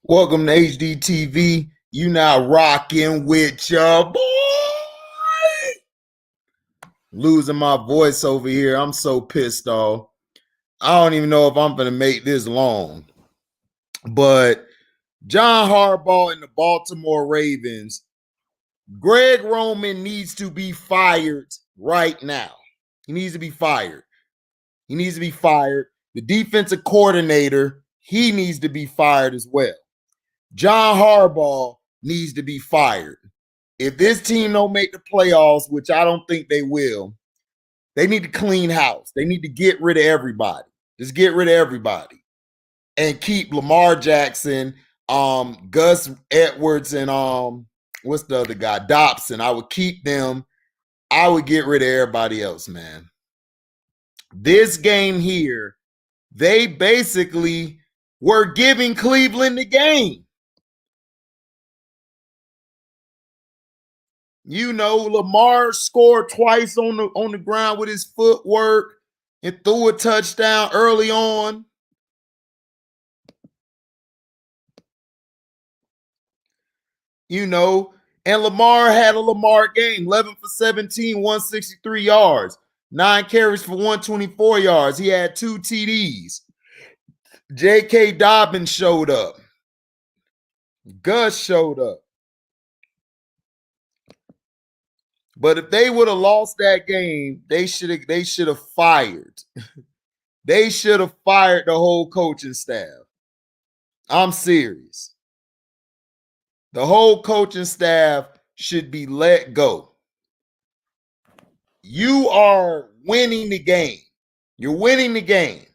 Welcome to HDTV. You now rocking with your boy. Losing my voice over here. I'm so pissed off. I don't even know if I'm going to make this long. But John Harbaugh and the Baltimore Ravens, Greg Roman needs to be fired right now. He needs to be fired. He needs to be fired. The defensive coordinator, he needs to be fired as well. John Harbaugh needs to be fired. If this team don't make the playoffs, which I don't think they will, they need to clean house. They need to get rid of everybody. Just get rid of everybody and keep Lamar Jackson, Gus Edwards, and what's the other guy? Dobson. I would keep them. I would get rid of everybody else, man. This game here, they basically were giving Cleveland the game. You know, Lamar scored twice on the ground with his footwork and threw a touchdown early on. You know, and Lamar had a Lamar game, 11 for 17, 163 yards, 9 carries for 124 yards. He had 2 TDs. J.K. Dobbins showed up. Gus showed up. But if they would have lost that game, they should have fired. They should have fired the whole coaching staff. I'm serious. The whole coaching staff should be let go. You are winning the game. You're winning the game.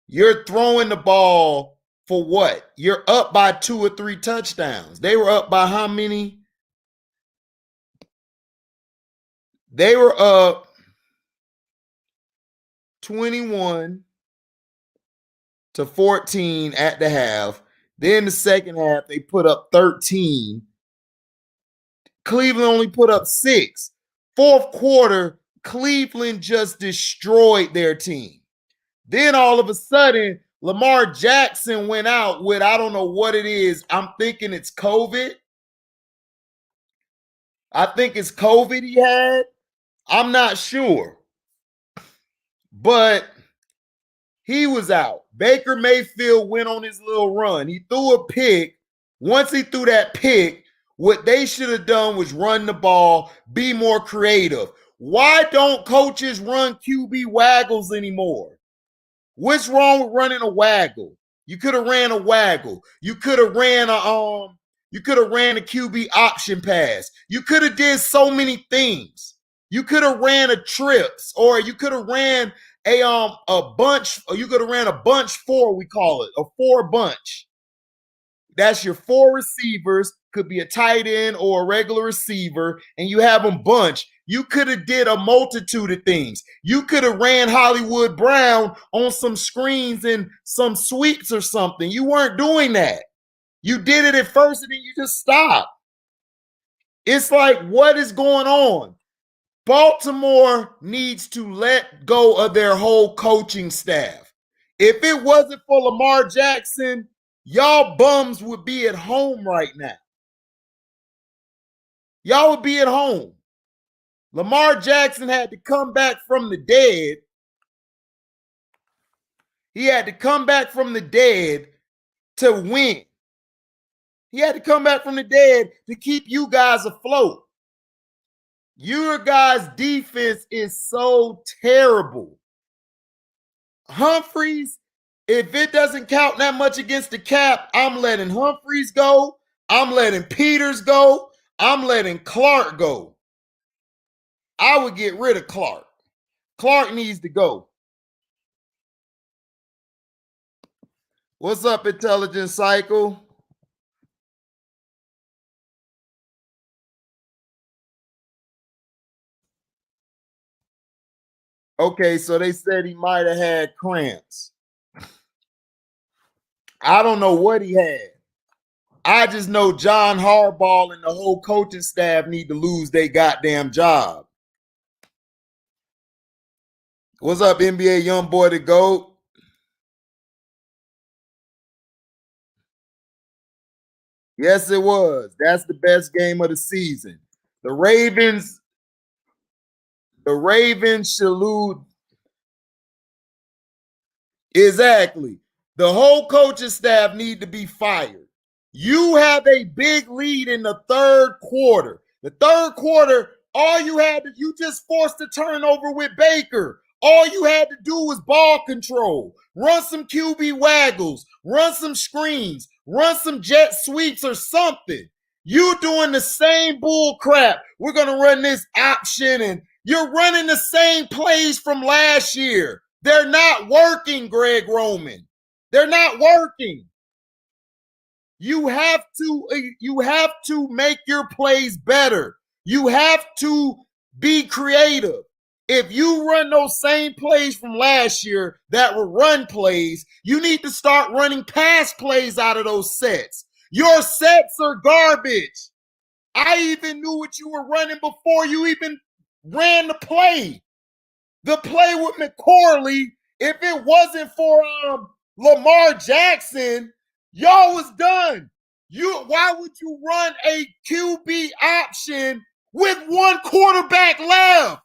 You're throwing the ball for what? You're up by 2 or 3 touchdowns. They were up by how many? They were up 21 to 14 at the half. Then the second half, they put up 13. Cleveland only put up 6. Fourth quarter, Cleveland just destroyed their team. Then all of a sudden, Lamar Jackson went out with, I don't know what it is. I'm thinking it's COVID. I think it's COVID he had. I'm not sure. But he was out. Baker Mayfield went on his little run. He threw a pick. Once he threw that pick, what they should have done was run the ball, be more creative. Why don't coaches run QB waggles anymore? What's wrong with running a waggle? You could have ran a waggle. You could have ran a QB option pass. You could have did so many things. You could have ran a trips, or you could have ran a bunch, or you could have ran a bunch 4, we call it, a 4 bunch. That's your 4 receivers, could be a tight end or a regular receiver, and you have them bunch. You could have did a multitude of things. You could have ran Hollywood Brown on some screens and some sweeps or something. You weren't doing that. You did it at first and then you just stopped. It's like, what is going on? Baltimore needs to let go of their whole coaching staff. If it wasn't for Lamar Jackson, y'all bums would be at home right now. Y'all would be at home. Lamar Jackson had to come back from the dead. He had to come back from the dead to win. He had to come back from the dead to keep you guys afloat. Your guys' defense is so terrible. Humphreys, if it doesn't count that much against the cap, I'm letting Humphreys go. I'm letting Peters go. I'm letting Clark go. I would get rid of Clark. Clark needs to go. What's up, Intelligence Cycle? Okay, so they said he might have had cramps. I don't know what he had. I just know John Harbaugh and the whole coaching staff need to lose their goddamn job. What's up, NBA young boy the GOAT? Yes, it was. That's the best game of the season. The Ravens, the Ravens should lose. Exactly. The whole coaching staff need to be fired. You have a big lead in the third quarter. The third quarter, all you had to, you just forced a turnover with Baker. All you had to do was ball control, run some QB waggles, run some screens, run some jet sweeps or something. You doing the same bull crap. We're going to run this option and you're running the same plays from last year. They're not working, Greg Roman. They're not working. You have to make your plays better. You have to be creative. If you run those same plays from last year that were run plays, you need to start running pass plays out of those sets. Your sets are garbage. I even knew what you were running before you even ran the play. The play with McCorley, if it wasn't for Lamar Jackson, y'all was done. Why would you run a QB option with one quarterback left?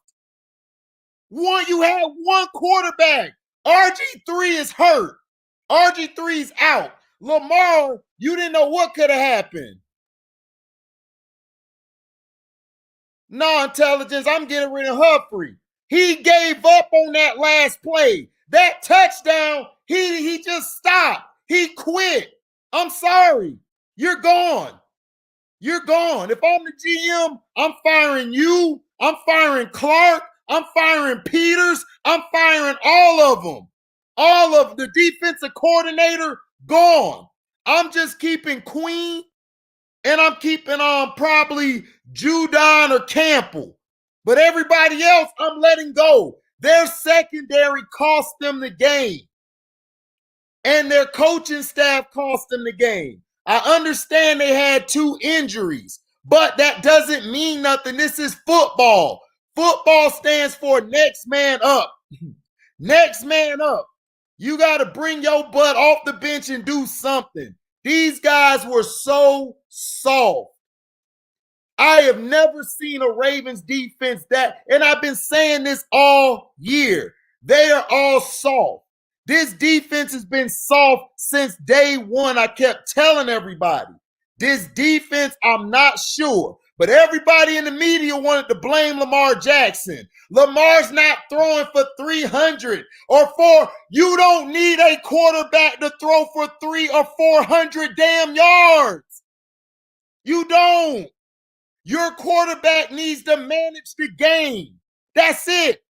You had one quarterback. RG3 is hurt. RG3's out. Lamar, you didn't know what could have happened. Non-intelligence, I'm getting rid of Humphrey. He gave up on that last play. That touchdown, he just stopped. He quit. I'm sorry. You're gone. You're gone. If I'm the GM, I'm firing you. I'm firing Clark. I'm firing Peters. I'm firing all of them. All of the defensive coordinator gone. I'm just keeping Queen and I'm keeping on probably Judon or Campbell. But everybody else, I'm letting go. Their secondary cost them the game. And their coaching staff cost them the game. I understand they had 2 injuries, but that doesn't mean nothing. This is football. Football stands for next man up. Next man up. You got to bring your butt off the bench and do something. These guys were so soft. I have never seen a Ravens defense that, and I've been saying this all year. They are all soft. This defense has been soft since day one. I kept telling everybody. This defense, I'm not sure. But everybody in the media wanted to blame Lamar Jackson. Lamar's not throwing for 300 or 4. You don't need a quarterback to throw for 300 or 400 damn yards. You don't. Your quarterback needs to manage the game. That's it.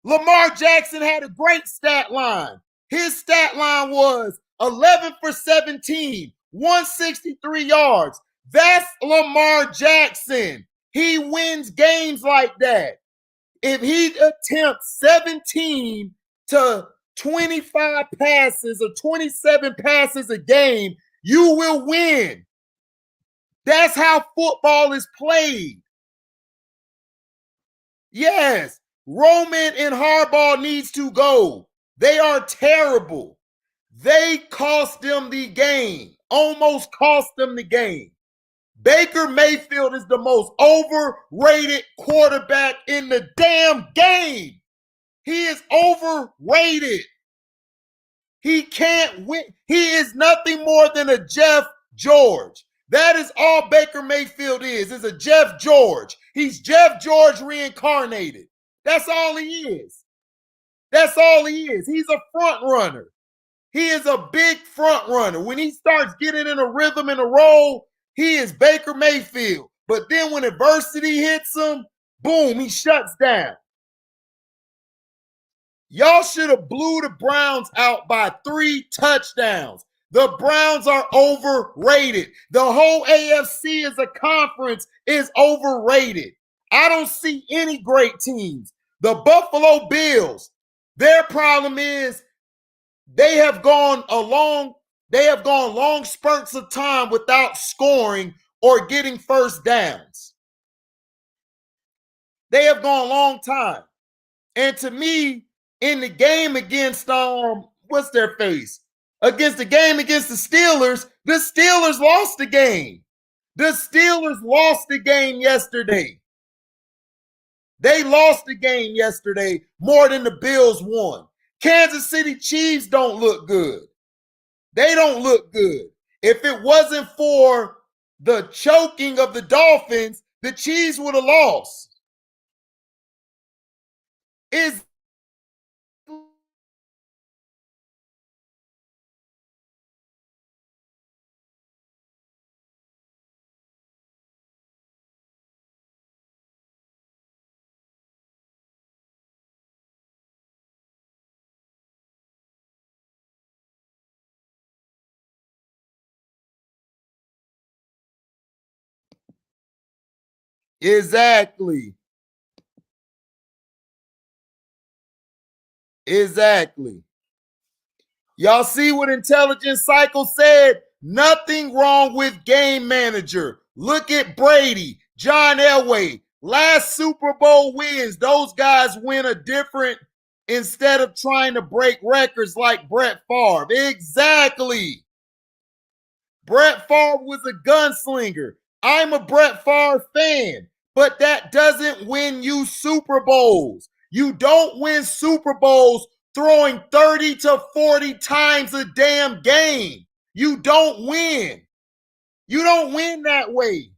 Lamar Jackson had a great stat line. His stat line was 11 for 17, 163 yards. That's Lamar Jackson. He wins games like that. If he attempts 17 to 25 passes or 27 passes a game, you will win. That's how football is played. Yes, Roman and Harbaugh needs to go. They are terrible. They cost them the game. Almost cost them the game. Baker Mayfield is the most overrated quarterback in the damn game. He is overrated. He can't win. He is nothing more than a Jeff George. That is all Baker Mayfield is a Jeff George. He's Jeff George reincarnated. That's all he is. That's all he is. He's a front runner. He is a big front runner. When he starts getting in a rhythm and a roll, he is Baker Mayfield. But then when adversity hits him, boom, he shuts down. Y'all should have blew the Browns out by 3 touchdowns. The Browns are overrated. The whole AFC as a conference is overrated. I don't see any great teams. The Buffalo Bills, their problem is they have gone long spurts of time without scoring or getting first downs. They have gone a long time. And to me, in the game against what's their face? against the game against the Steelers lost the game. The Steelers lost the game yesterday. They lost the game yesterday more than the Bills won. Kansas City Chiefs don't look good. They don't look good. If it wasn't for the choking of the Dolphins, the Chiefs would have lost. Is exactly. Exactly. Y'all see what Intelligence Cycle said? Nothing wrong with game manager. Look at Brady, John Elway. Last Super Bowl wins. Those guys win a different instead of trying to break records like Brett Favre. Exactly. Brett Favre was a gunslinger. I'm a Brett Favre fan, but that doesn't win you Super Bowls. You don't win Super Bowls throwing 30 to 40 times a damn game. You don't win. You don't win that way.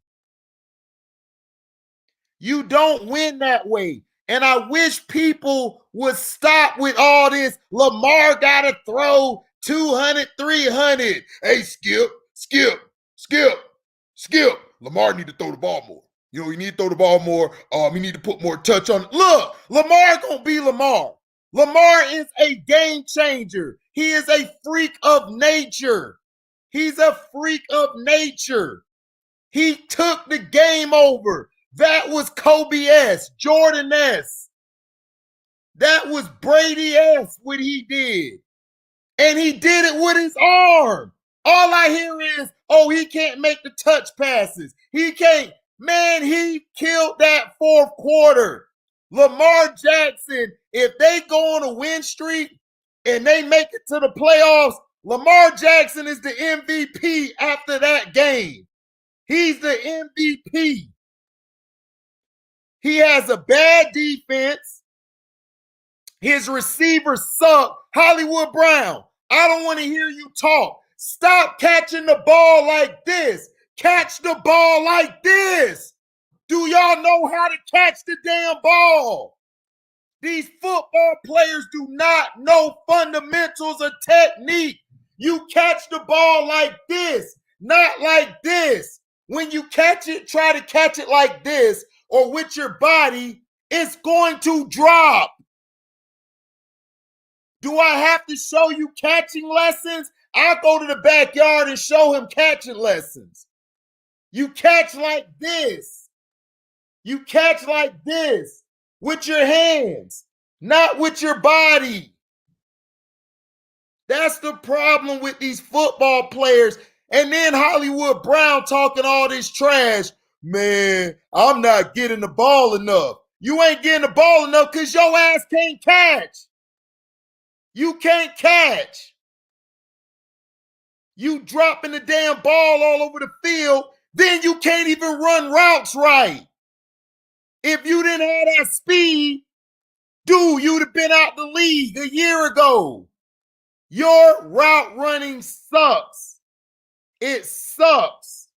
You don't win that way. And I wish people would stop with all this. Lamar got to throw 200, 300. Hey, Skip. Lamar need to throw the ball more. You know, he need to throw the ball more. He need to put more touch on it. Look, Lamar gonna be Lamar. Lamar is a game changer. He is a freak of nature. He's a freak of nature. He took the game over. That was Kobe-esque, Jordan-esque. That was Brady-esque what he did. And he did it with his arm. All I hear is, oh, he can't make the touch passes. He can't. Man, he killed that fourth quarter. Lamar Jackson, if they go on a win streak and they make it to the playoffs, Lamar Jackson is the MVP after that game. He's the MVP. He has a bad defense. His receivers suck. Hollywood Brown, I don't want to hear you talk. Stop catching the ball like this. Catch the ball like this. Do y'all know how to catch the damn ball? These football players do not know fundamentals of technique. You catch the ball like this, not like this. When you catch it, try to catch it like this or with your body, it's going to drop. Do I have to show you catching lessons? I'll go to the backyard and show him catching lessons. You catch like this. You catch like this with your hands, not with your body. That's the problem with these football players. And then Hollywood Brown talking all this trash. Man, I'm not getting the ball enough. You ain't getting the ball enough because your ass can't catch. You can't catch. You dropping the damn ball all over the field, then you can't even run routes right. If you didn't have that speed, dude, you'd have been out the league a year ago. Your route running sucks. It sucks.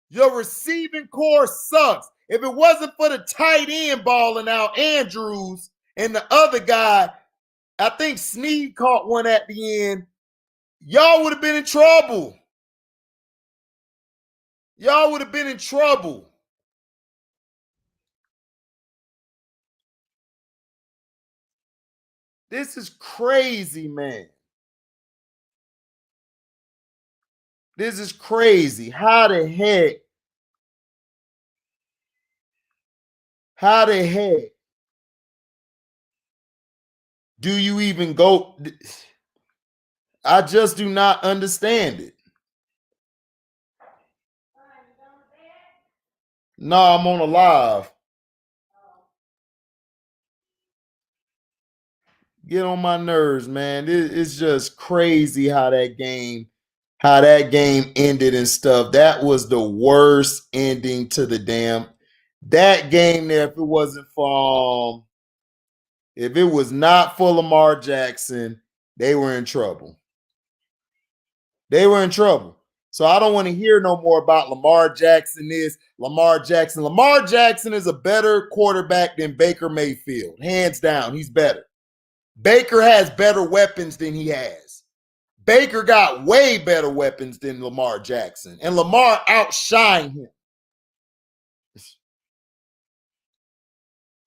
Your receiving core sucks. If it wasn't for the tight end balling out, Andrews, and the other guy, I think Snead caught one at the end, y'all would have been in trouble. Y'all would have been in trouble. This is crazy, man. This is crazy. How the heck do you even go? I just do not understand it. No, I'm on a live. Get on my nerves, man. It's just crazy how that game ended and stuff. That was the worst ending to the damn that game there. If it was not for Lamar Jackson, they were in trouble. They were in trouble. So I don't want to hear no more about Lamar Jackson is Lamar Jackson. Lamar Jackson is a better quarterback than Baker Mayfield. Hands down, he's better. Baker has better weapons than he has. Baker got way better weapons than Lamar Jackson, and Lamar outshined him.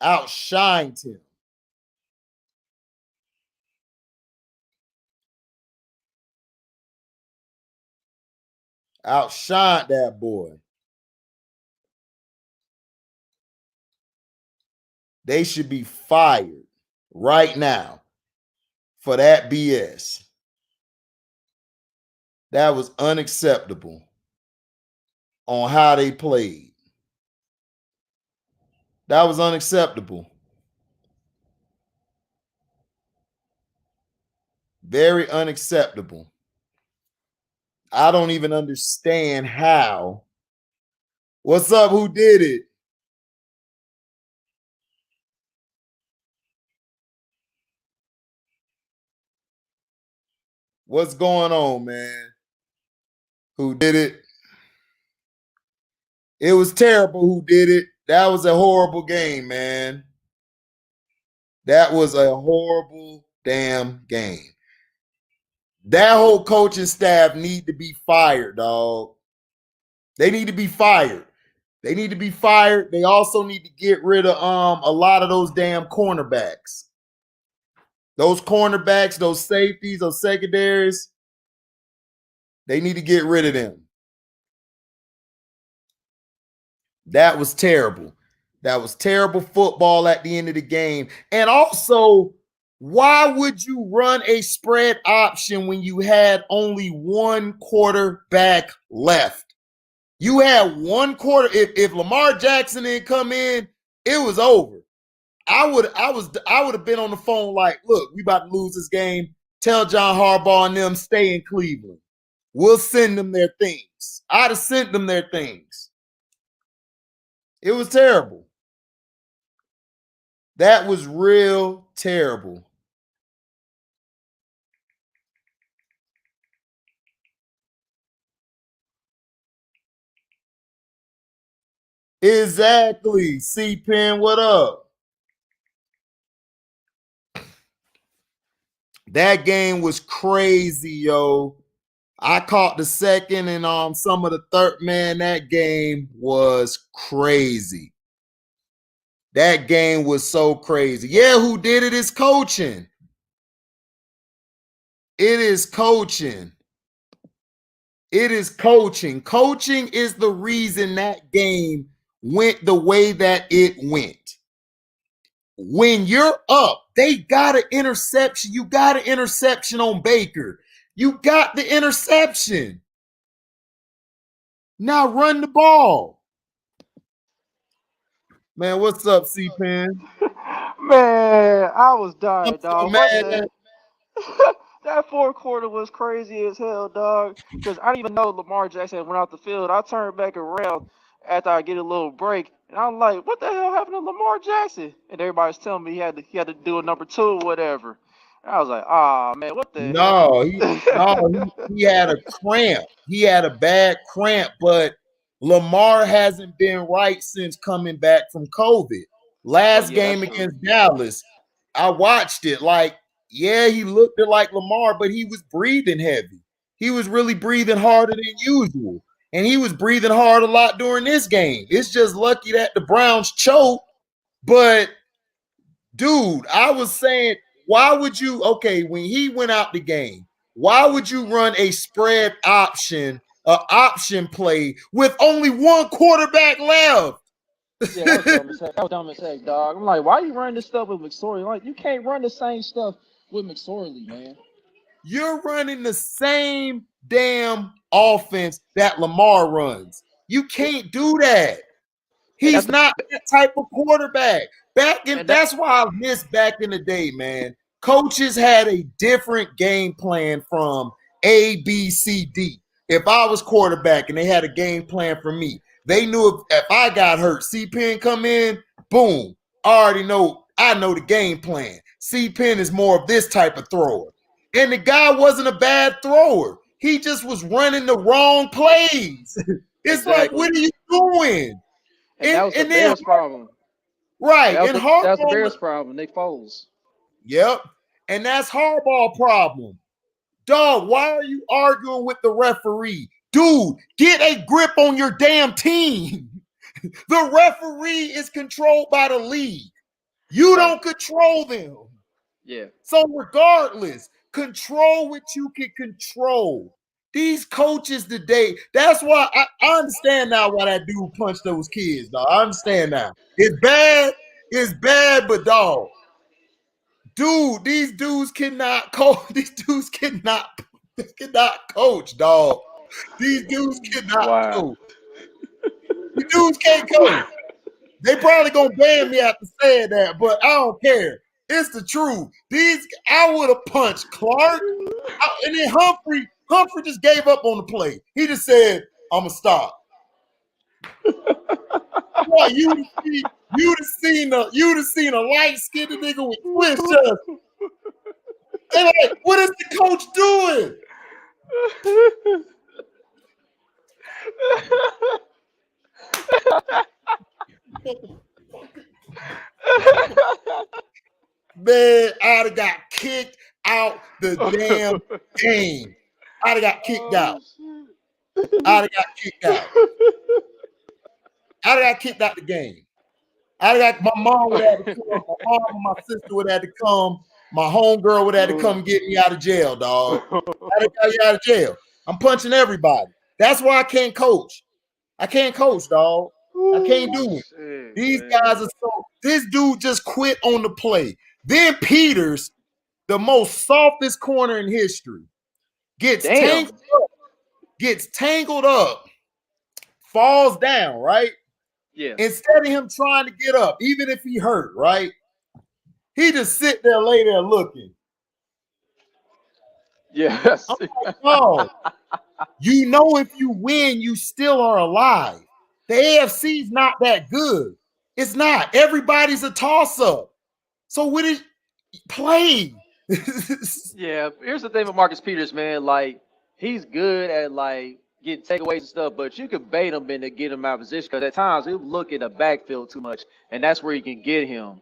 Outshined him. Outshined that boy. They should be fired right now for that BS. That was unacceptable on how they played. That was unacceptable. Very unacceptable. I don't even understand how. What's up? Who did it? What's going on, man? Who did it? It was terrible who did it. That was a horrible game, man. That was a horrible damn game. That whole coaching staff need to be fired, dog. They need to be fired. They need to be fired. They also need to get rid of a lot of those damn cornerbacks. Those cornerbacks, those safeties, those secondaries, they need to get rid of them. That was terrible. That was terrible football at the end of the game. And also, why would you run a spread option when you had only one quarterback left? You had one quarter. If Lamar Jackson didn't come in, it was over. I would have been on the phone like, look, we about to lose this game. Tell John Harbaugh and them stay in Cleveland. We'll send them their things. I'd have sent them their things. It was terrible. That was real terrible. Exactly. C-Pen, what up? That game was crazy, yo. I caught the second and some of the third. Man, that game was crazy. That game was so crazy. Yeah, who did it is coaching. It is coaching. It is coaching. Coaching is the reason that game went the way that it went. When you're up, they got an interception. You got an interception on Baker. You got the interception. Now run the ball. Man, what's up, C-Pen? Man, I was I'm dying, so dog. mad. That fourth quarter was crazy as hell, dog. Because I didn't even know Lamar Jackson went out the field. I turned back around after I get a little break, and I'm like, "What the hell happened to Lamar Jackson?" And everybody's telling me he had to do a number two or whatever. And I was like, "Ah, man, what the hell?" No, he had a cramp. He had a bad cramp, but Lamar hasn't been right since coming back from COVID. Well, Last yeah, that's game true. against Dallas, I watched it. Like, yeah, he looked like Lamar, but he was breathing heavy. He was really breathing harder than usual. And he was breathing hard a lot during this game. It's just lucky that the Browns choked, but dude, I was saying, why would you, okay, when he went out the game, why would you run a spread option play with only one quarterback left? Yeah, that was dumb as heck. That was dumb as heck, dog. I'm like, why you running this stuff with McSorley? Like, you can't run the same stuff with McSorley, man. You're running the same damn offense that Lamar runs. You Yeah, can't do that. and that's He's not that type of quarterback. and that That's why I miss back in the day, man. Coaches had a different game plan from A, B, C, D. If I was quarterback and they had a game plan for me, they knew if I got hurt, C-Pen come in, boom. I already know, I know the game plan. C-Pen is more of this type of thrower. And the guy wasn't a bad thrower. He just was running the wrong plays. It's Exactly. like, what are you doing? And that was the and then, Bears' problem. right. That was, And the, that was the Harbaugh, Bears' problem. Nick Foles. yep. And that's Harbaugh problem. Dog, why are you arguing with the referee? Dude, get a grip on your damn team. The referee is controlled by the league. You don't control them. Yeah. So regardless, control what you can control. These coaches today, that's why I understand now why that dude punched those kids, dog. I understand now. It's bad, but dog. Dude, these dudes cannot coach. These dudes cannot coach, dog. These dudes cannot coach. These dudes can't coach. They probably gonna ban me after saying that, but I don't care. It's the truth. I would have punched Clark, and then Humphrey just gave up on the play. He just said, "I'ma stop." Boy, you'd have seen a light skinned nigga with twist chest. They're like, what is the coach doing? Man, I'd have got kicked out the damn game. I'd have got kicked out. I'd have got kicked out. I'd have got kicked out the game. I'd have got my mom would have to come. My mom and my sister would have to come. My homegirl would have to come get me out of jail, dog. I'd have got you out of jail. I'm punching everybody. That's why I can't coach. I can't coach, dog. I can't do it. These guys are so. This dude just quit on the play. Then Peters, the most softest corner in history, gets tangled up, falls down, right? Yeah. Instead of him trying to get up, even if he hurt, right? He just sit there, lay there looking. Yes. I'm like, oh, you know, if you win, you still are alive. The AFC's not that good. It's not. Everybody's a toss-up. So what is play? Yeah. Here's the thing with Marcus Peters, man. Like, he's good at like getting takeaways and stuff, but you can bait him and to get him out of position because at times he'll look in the backfield too much, and that's where you can get him.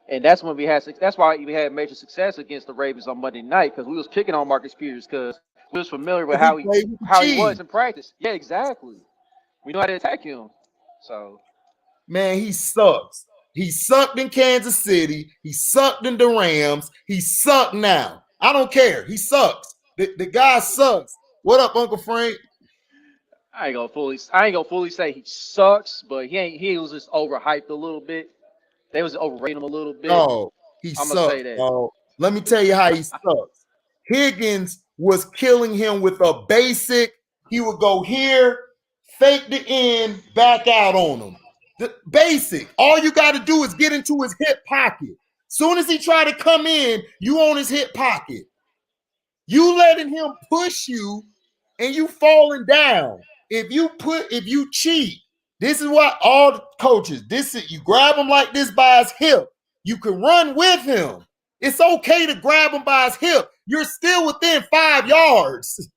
And that's when that's why we had major success against the Ravens on Monday night because we was picking on Marcus Peters because we was familiar with how he was in practice. Yeah, exactly. We know how to attack him. So, man, he sucks. He sucked in Kansas City. He sucked in the Rams. He sucked now. I don't care. He sucks. The guy sucks. What up, Uncle Frank? I ain't gonna fully say he sucks, but he was just overhyped a little bit. They was overrating him a little bit. Oh, he sucks. Say that. Let me tell you how he sucks. Higgins was killing him with a basic. He would go here, fake the end, back out on him. The basic. All you got to do is get into his hip pocket. Soon as he try to come in, you on his hip pocket. You letting him push you, and you falling down. If you cheat, this is what all coaches. You grab him like this by his hip. You can run with him. It's okay to grab him by his hip. You're still within 5 yards.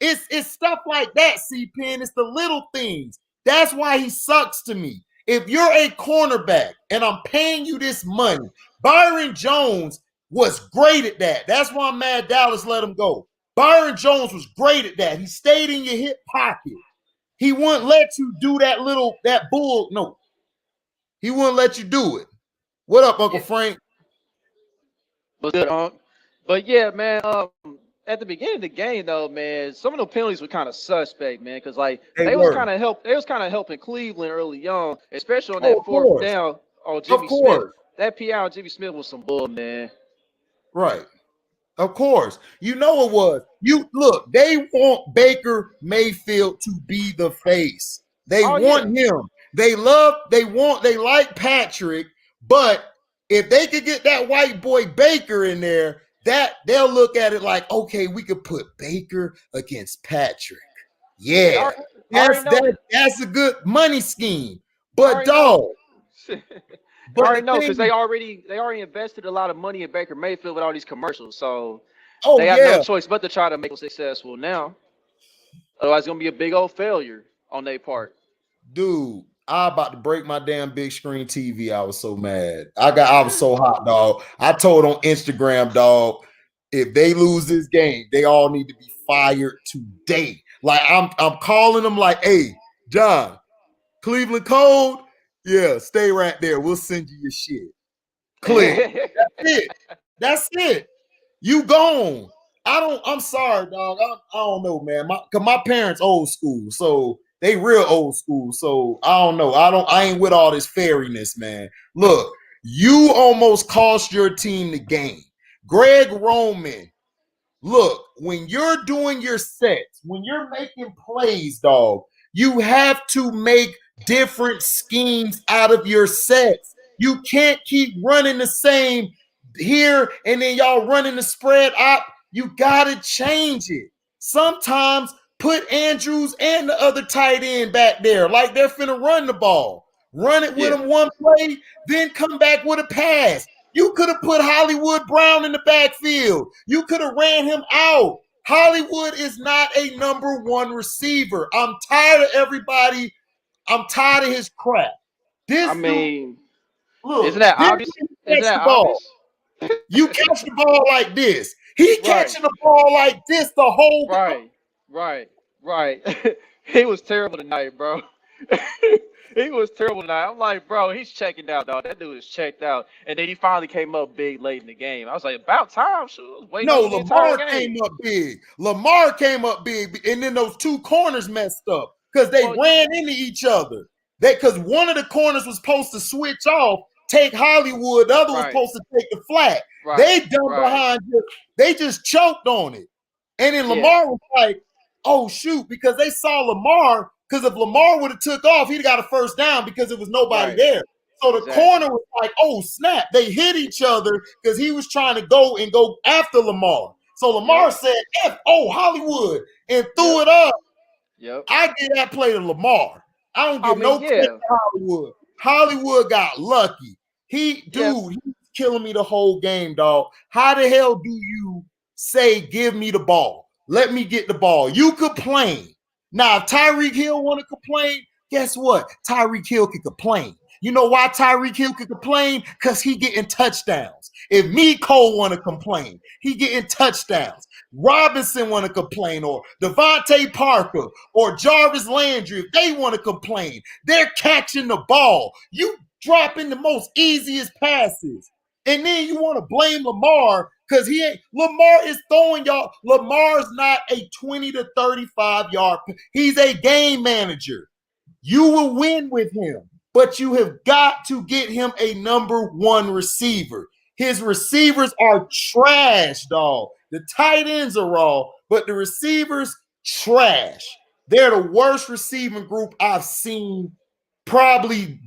It's stuff like that, C-Pen. It's the little things. That's why he sucks to me. If you're a cornerback and I'm paying you this money, Byron Jones was great at that. That's why I'm mad Dallas let him go. Byron Jones was great at that. He stayed in your hip pocket. He wouldn't let you do that bull. No, he wouldn't let you do it. What up, Uncle Frank? What's good, But yeah, man. At the beginning of the game, though, man, some of the penalties were kind of suspect, man, because like they was kind of helping Cleveland early on, especially on that fourth down on Jimmy Smith. That PI on Jimmy Smith was some bull, man. Right. Of course. You know it was. Look, they want Baker Mayfield to be the face. They want him. They like Patrick, but If they could get that white boy Baker in there, that they'll look at it like, okay, we could put Baker against Patrick. Shit, Yeah, I already know. that's a good money scheme. I But already know. dog, I but the already know because thing, they already invested a lot of money in Baker Mayfield with all these commercials, so oh they have no yeah, choice but to try to make him successful now. Otherwise, it's gonna be a big old failure on their part. dude, I about to break my damn big screen TV. I was so mad. I was so hot, dog. I told on Instagram, dog, if they lose this game, they all need to be fired today. Like I'm calling them like, hey, John, Cleveland Code, yeah, stay right there. We'll send you your shit. Click. That's it. That's it. You gone. I'm sorry, dog. I don't know, man. Cause my parents old school, so they real old school. So I don't know. I ain't with all this fairiness, man. Look, you almost cost your team the game. Greg Roman, look, when you're doing your sets, when you're making plays, dog, you have to make different schemes out of your sets. You can't keep running the same here and then y'all running the spread up. You got to change it. Sometimes put Andrews and the other tight end back there like they're finna run the ball. Run it with them one play, then come back with a pass. You could have put Hollywood Brown in the backfield. You could have ran him out. Hollywood is not a number one receiver. I'm tired of everybody. I'm tired of his crap. I This dude, mean, look, isn't that this obvious? dude Isn't catch that the ball. obvious? You catch the ball like this. He Right, catching the ball like this the whole game. right. He was terrible tonight, bro. He was terrible tonight. I'm like, bro, he's checking out, dog. That dude is checked out. And then he finally came up big late in the game. I was like, about time. Shoot, I was waiting No, on him the entire Lamar game. came up big. Lamar came up big, and then those two corners messed up because they Well, ran into each other. Because one of the corners was supposed to switch off, take Hollywood. The other was right, supposed to take the flat. right, They done right. behind it. They just choked on it. And then Yeah, Lamar was like, oh, shoot, because they saw Lamar. Because if Lamar would have took off, he'd got a first down because there was nobody right. there. So the Exactly. corner was like, oh, snap. They hit each other because he was trying to go after Lamar. So Lamar said, Hollywood, and threw it up. Yep. I give that play to Lamar. I don't I give no mean, credit yeah. to Hollywood. Hollywood got lucky. He Yeah. was killing me the whole game, dog. How the hell do you say, give me the ball? Let me get the ball. You complain. Now, if Tyreek Hill want to complain, guess what? Tyreek Hill can complain. You know why Tyreek Hill can complain? Because he getting touchdowns. If me, Cole, want to complain, he getting touchdowns. Robinson want to complain, or Devontae Parker, or Jarvis Landry, if they want to complain, they're catching the ball. You dropping the most easiest passes. And then you want to blame Lamar because Lamar is throwing y'all. Lamar's not a 20 to 35 yard. He's a game manager. You will win with him, but you have got to get him a number one receiver. His receivers are trash, dog. The tight ends are all, but the receivers, trash. They're the worst receiving group I've seen probably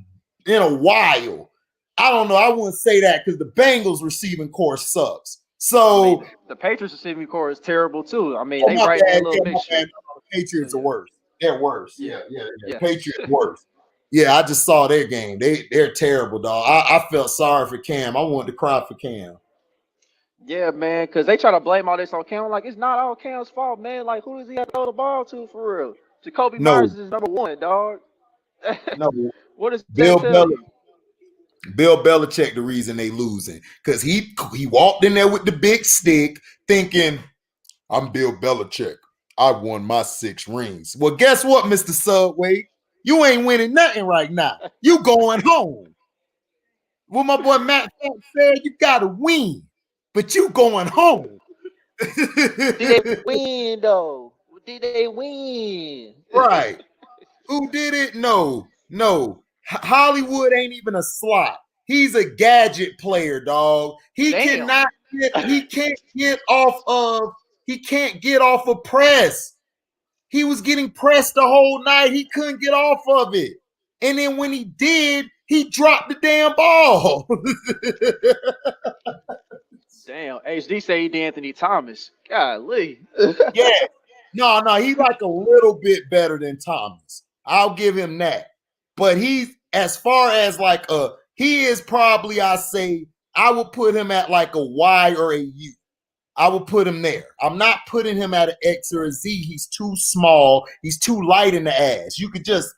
in a while. I don't know. I wouldn't say that because the Bengals receiving core sucks. So the Patriots receiving core is terrible too. I mean, oh, they my right in bad. that little mixture. The Patriots are worse. They're worse. Yeah. Yeah. Patriots worse. Yeah, I just saw their game. They're terrible, dog. I felt sorry for Cam. I wanted to cry for Cam. Yeah, man, because they try to blame all this on Cam. Like, it's not all Cam's fault, man. Like, who does he have to throw the ball to for real? Jacoby Myers is number one, dog. No. What does that tell you? Bill Belichick the reason they losing because he walked in there with the big stick thinking, I'm Bill Belichick. I won my 6 rings. Well, guess what, Mr. Subway? You ain't winning nothing right now. You going home. What my boy Matt said, you got to win, but you going home. Did they win, though? Did they win? Right. Who did it? No. Hollywood ain't even a slot. He's a gadget player, dog. He can't get off of press. He was getting pressed the whole night. He couldn't get off of it. And then when he did, He dropped the damn ball. Damn, HD say he did Anthony Thomas. Golly. Yeah. No, he's like a little bit better than Thomas. I'll give him that. But he's as far as like he is probably, I would put him at like a Y or a U. I would put him there. I'm not putting him at an X or a Z. He's too small. He's too light in the ass. You could just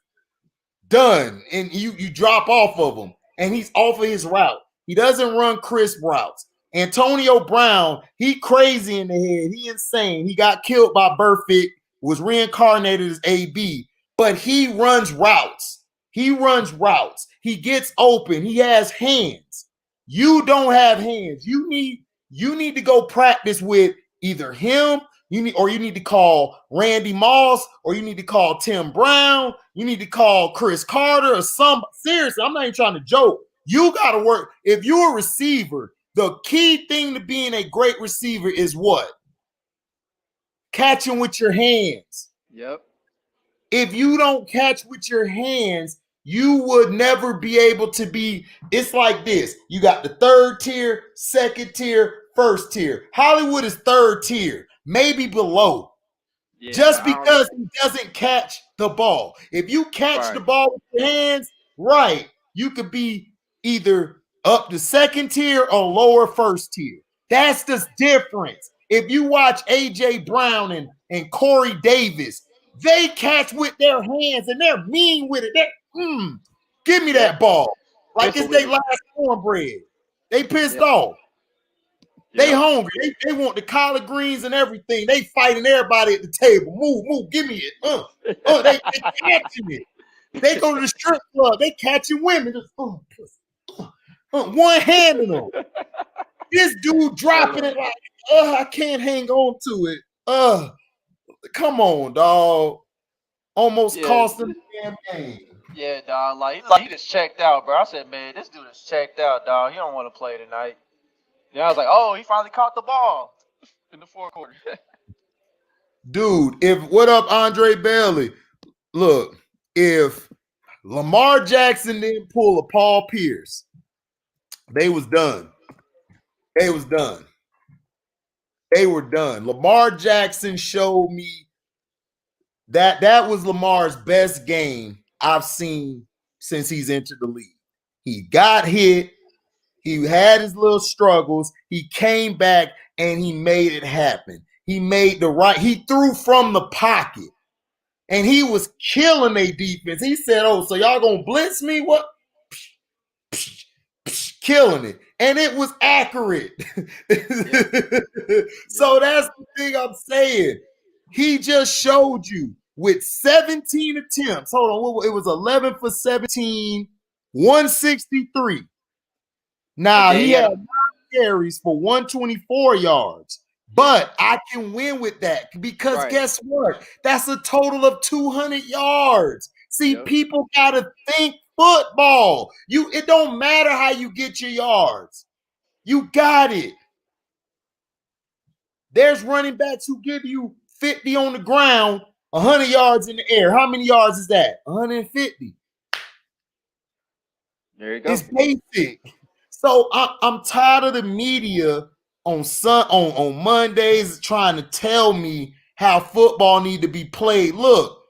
done, and you drop off of him, and he's off of his route. He doesn't run crisp routes. Antonio Brown, he crazy in the head. He insane. He got killed by Burfict, was reincarnated as AB, but he runs routes. He runs routes. He gets open. He has hands. You don't have hands. You need to go practice with either him. You need to call Randy Moss, or you need to call Tim Brown. You need to call Chris Carter or some. Seriously, I'm not even trying to joke. You got to work. If you're a receiver, the key thing to being a great receiver is what? Catching with your hands. Yep. If you don't catch with your hands, you would never be able to be. It's like this. You got the third tier, second tier, first tier. Hollywood is third tier, maybe below. Yeah, Just because he doesn't catch the ball. If you catch the ball with your hands, right, you could be either up to second tier or lower first tier. That's the difference. If you watch A.J. Brown and Corey Davis, they catch with their hands and they're mean with it. Give me that ball. Like it's their last cornbread. They pissed off. They hungry. They want the collard greens and everything. They fighting everybody at the table. Move, give me it. They catching it. They go to the strip club. They catching women. Just, one handing them. This dude dropping it like, I can't hang on to it. Come on, dog. Almost cost him the damn game. Yeah, dog. Like he just checked out, bro. I said, man, this dude is checked out, dog. He don't want to play tonight. Yeah, I was like, oh, he finally caught the ball in the fourth quarter. Dude, what up, Andre Bailey? Look, if Lamar Jackson didn't pull a Paul Pierce, they was done. They were done. Lamar Jackson showed me that was Lamar's best game I've seen since he's entered the league. He got hit. He had his little struggles. He came back and he made it happen. He threw from the pocket. And he was killing their defense. He said, so y'all gonna blitz me? What? Killing it. And it was accurate. So that's the thing I'm saying. He just showed you with 17 attempts. Hold on, it was 11 for 17, 163. Now, he had 9 carries for 124 yards. But I can win with that because guess what? That's a total of 200 yards. See, people got to think football. It don't matter how you get your yards. You got it. There's running backs who give you 50 on the ground, 100 yards in the air. How many yards is that? 150. There you go. It's basic. So I'm tired of the media on Mondays trying to tell me how football need to be played. Look,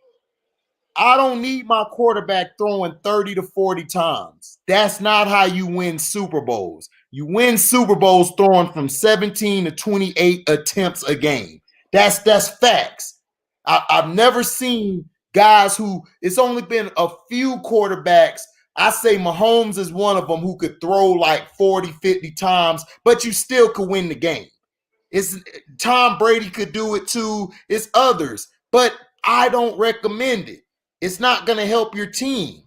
I don't need my quarterback throwing 30 to 40 times. That's not how you win Super Bowls. You win Super Bowls throwing from 17 to 28 attempts a game. That's facts. I've never seen guys it's only been a few quarterbacks. I say Mahomes is one of them who could throw like 40, 50 times, but you still could win the game. Tom Brady could do it too. It's others, but I don't recommend it. It's not going to help your team.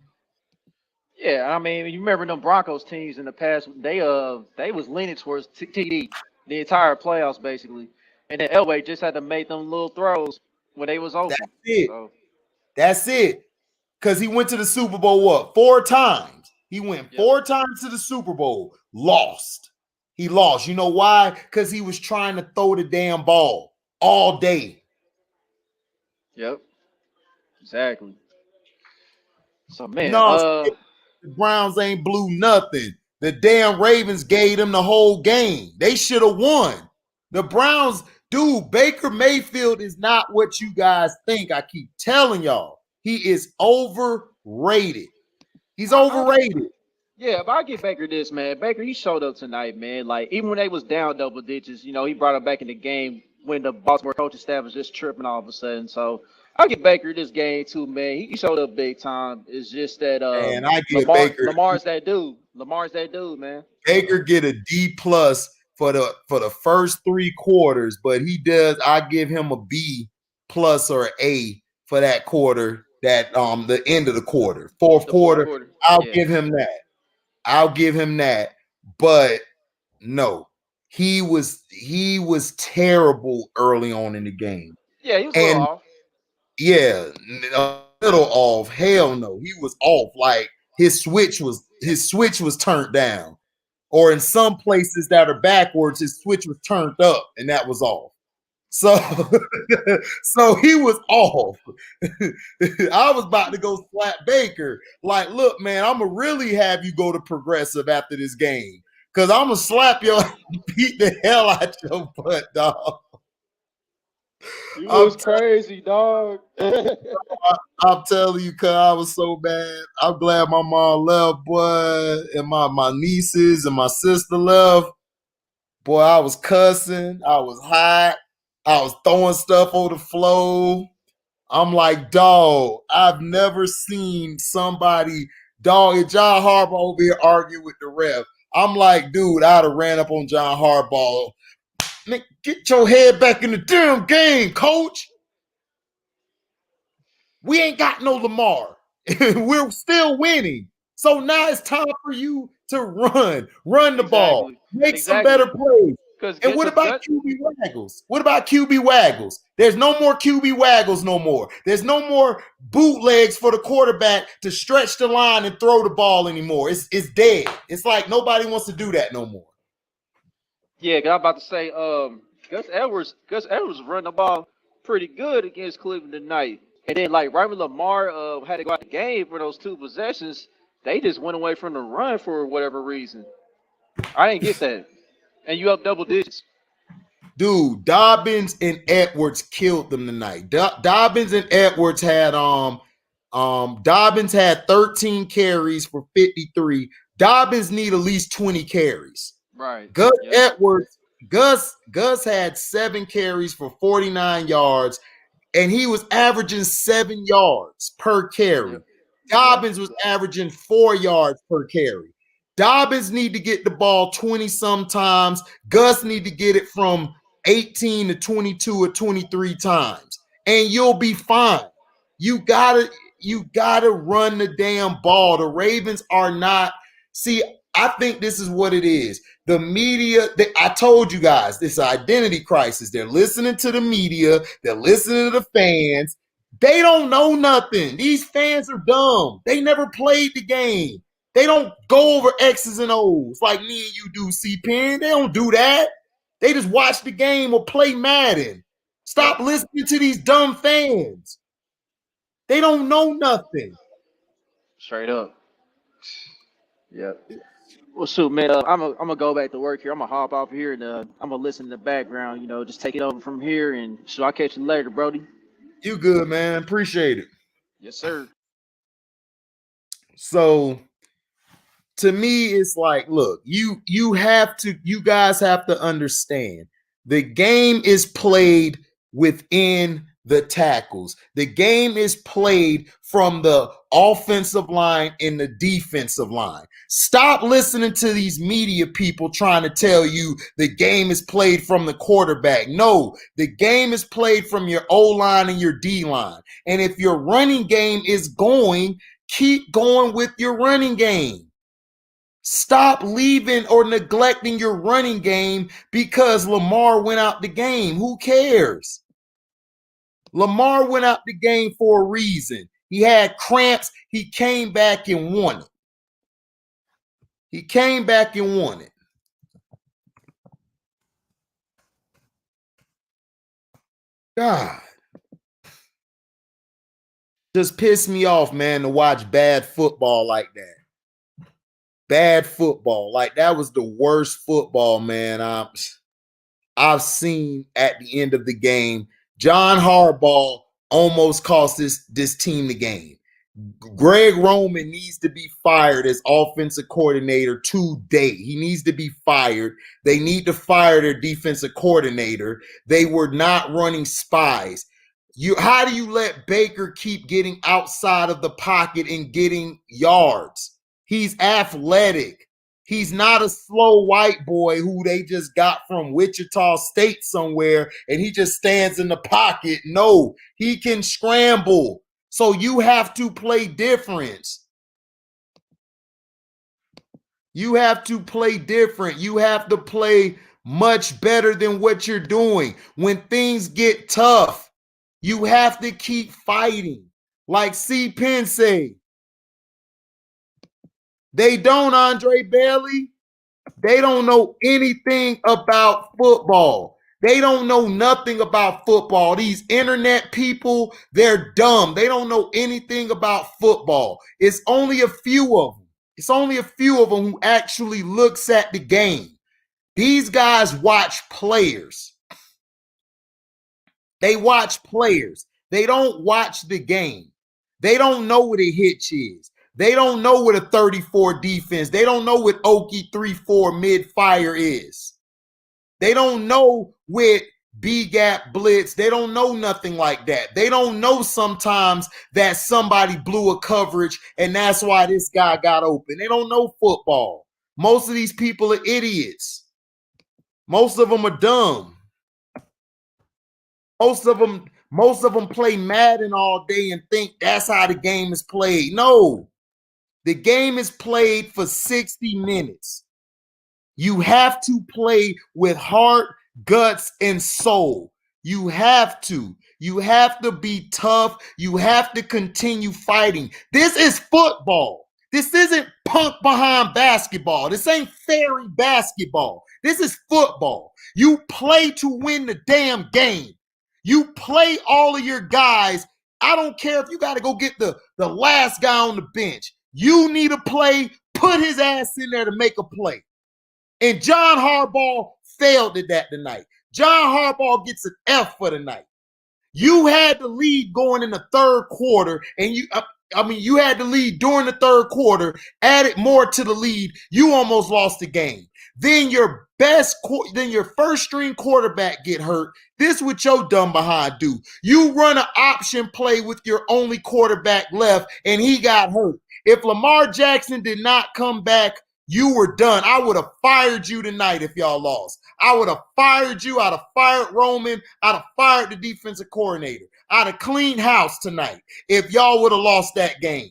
Yeah, I mean, you remember them Broncos teams in the past? They was leaning towards TD the entire playoffs basically, and then Elway just had to make them little throws when they was open. That's it. That's it. Because he went to the Super Bowl 4 times. He went 4 times to the Super Bowl. Lost. He lost. You know why? Because he was trying to throw the damn ball all day. Yep. Exactly. So, man. the Browns ain't blew nothing. The damn Ravens gave them the whole game. They should have won. The Browns, dude, Baker Mayfield is not what you guys think. I keep telling y'all. He is overrated. He's overrated. Yeah, but I give Baker this, man. Baker, he showed up tonight, man. Like, even when they was down double digits, he brought him back in the game when the Baltimore coaching staff was just tripping all of a sudden. So I give Baker this game too, man. He showed up big time. It's just that And I give Baker Lamar's that dude. Lamar's that dude, man. Baker get a D plus for the first 3 quarters, but he does. I give him a B plus or A for that quarter. That the end of the quarter, fourth quarter. I'll give him that. I'll give him that. But no, he was terrible early on in the game. Yeah, he was a little off. Yeah, a little off. Hell no, he was off. Like his switch was turned down. Or in some places that are backwards, his switch was turned up and that was off. So, so he was off. I was about to go slap Baker. Like, look, man, I'm gonna really have you go to Progressive after this game because I'm gonna slap your beat the hell out your butt, dog. You was crazy, dog. I'm telling you, cuz I was so bad. I'm glad my mom left, boy, and my nieces and my sister left. Boy, I was cussing. I was hot. I was throwing stuff on the floor. I'm like, dog, I've never seen somebody, dog, and John Harbaugh over here argue with the ref. I'm like, dude, I'd have ran up on John Harbaugh. Get your head back in the damn game, coach. We ain't got no Lamar. We're still winning. So now it's time for you to run the ball, make some better plays. And what about QB Waggles? What about QB Waggles? There's no more QB Waggles no more. There's no more bootlegs for the quarterback to stretch the line and throw the ball anymore. It's dead. It's like nobody wants to do that no more. Yeah, I'm about to say, Gus Edwards run the ball pretty good against Cleveland tonight. And then, like, right when Lamar had to go out the game for those 2 possessions, they just went away from the run for whatever reason. I didn't get that. And you up double digits. Dude, Dobbins and Edwards killed them tonight. Dobbins and Edwards had Dobbins had 13 carries for 53. Dobbins need at least 20 carries. Right. Gus had 7 carries for 49 yards, and he was averaging 7 yards per carry. Yep. Dobbins was averaging 4 yards per carry. Dobbins need to get the ball 20 sometimes. Gus need to get it from 18 to 22 or 23 times, and you'll be fine. You gotta run the damn ball. The Ravens are not. See, I think this is what it is. The media, I told you guys, this identity crisis. They're listening to the media. They're listening to the fans. They don't know nothing. These fans are dumb. They never played the game. They don't go over X's and O's like me and you do, C-Pen. They don't do that. They just watch the game or play Madden. Stop listening to these dumb fans. They don't know nothing. Straight up. Yep. Well, shoot, man, I'm gonna go back to work here. I'm gonna hop off here and I'm gonna listen in the background. Just take it over from here. And so I'll catch you later, Brody. You good, man? Appreciate it. Yes, sir. So, to me, it's like, look, you guys have to understand the game is played within the tackles. The game is played from the offensive line and the defensive line. Stop listening to these media people trying to tell you the game is played from the quarterback. No, the game is played from your O-line and your D-line. And if your running game is going, keep going with your running game. Stop leaving or neglecting your running game because Lamar went out the game. Who cares? Lamar went out the game for a reason. He had cramps. He came back and won it. He came back and won it. God. Just pissed me off, man, to watch bad football like that. Bad football. Like that was the worst football, man. I've seen at the end of the game. John Harbaugh almost cost this team the game. Greg Roman needs to be fired as offensive coordinator today. He needs to be fired. They need to fire their defensive coordinator. They were not running spies. How do you let Baker keep getting outside of the pocket and getting yards? He's athletic. He's not a slow white boy who they just got from Wichita State somewhere and he just stands in the pocket. No, he can scramble. So you have to play difference. You have to play different. You have to play much better than what you're doing. When things get tough, you have to keep fighting. Like C. Penn said, they don't, Andre Bailey. They don't know anything about football. They don't know nothing about football. These internet people, they're dumb. They don't know anything about football. It's only a few of them. It's only a few of them who actually looks at the game. These guys watch players. They watch players. They don't watch the game. They don't know what a hitch is. They don't know what a 34 defense. They don't know what Okie 3-4 mid-fire is. They don't know what B-gap blitz. They don't know nothing like that. They don't know sometimes that somebody blew a coverage and that's why this guy got open. They don't know football. Most of these people are idiots. Most of them are dumb. Most of them play Madden all day and think that's how the game is played. No. The game is played for 60 minutes. You have to play with heart, guts, and soul. You have to. You have to be tough. You have to continue fighting. This is football. This isn't punk behind basketball. This ain't fairy basketball. This is football. You play to win the damn game. You play all of your guys. I don't care if you got to go get the last guy on the bench. You need a play, put his ass in there to make a play. And John Harbaugh failed at that tonight. John Harbaugh gets an F for the night. You had the lead going in the third quarter, and you had the lead during the third quarter, added more to the lead. You almost lost the game. Then your first string quarterback get hurt. This is what your dumb behind do. You run an option play with your only quarterback left, and he got hurt. If Lamar Jackson did not come back, you were done. I would have fired you tonight if y'all lost. I would have fired you. I'd have fired Roman. I'd have fired the defensive coordinator. I'd have cleaned house tonight if y'all would have lost that game.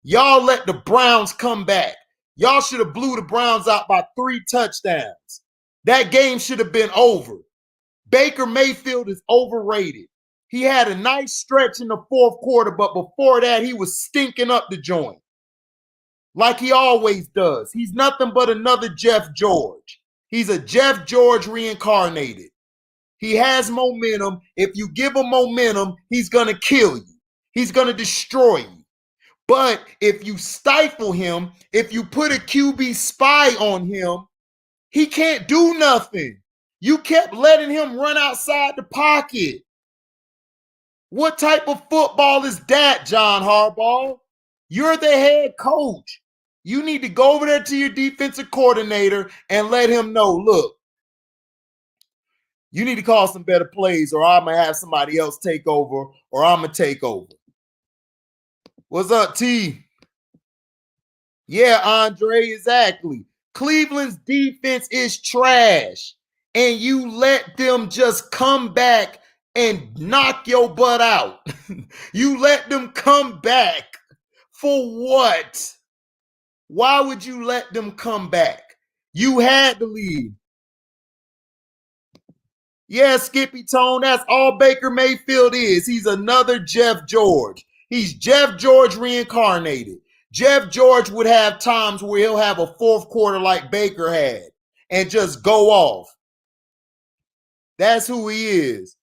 Y'all let the Browns come back. Y'all should have blew the Browns out by 3 touchdowns. That game should have been over. Baker Mayfield is overrated. He had a nice stretch in the fourth quarter, but before that, he was stinking up the joint like he always does. He's nothing but another Jeff George. He's a Jeff George reincarnated. He has momentum. If you give him momentum, he's going to kill you. He's going to destroy you. But if you stifle him, if you put a QB spy on him, he can't do nothing. You kept letting him run outside the pocket. What type of football is that, John Harbaugh? You're the head coach. You need to go over there to your defensive coordinator and let him know, look, you need to call some better plays or I'm going to have somebody else take over or I'm going to take over. What's up, T? Yeah, Andre, exactly. Cleveland's defense is trash, and you let them just come back and knock your butt out. You let them come back. For what? Why would you let them come back? You had the lead. Yeah, Skippy Tone, that's all Baker Mayfield is. He's another Jeff George. He's Jeff George reincarnated. Jeff George would have times where he'll have a fourth quarter like Baker had and just go off. That's who he is.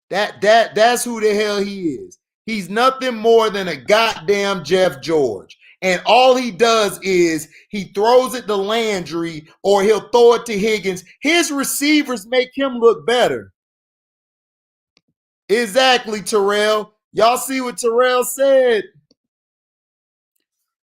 That's who the hell he is. He's nothing more than a goddamn Jeff George. and all he does is he throws it to Landry or he'll throw it to Higgins. His receivers make him look better. Exactly, Terrell. Y'all see what Terrell said?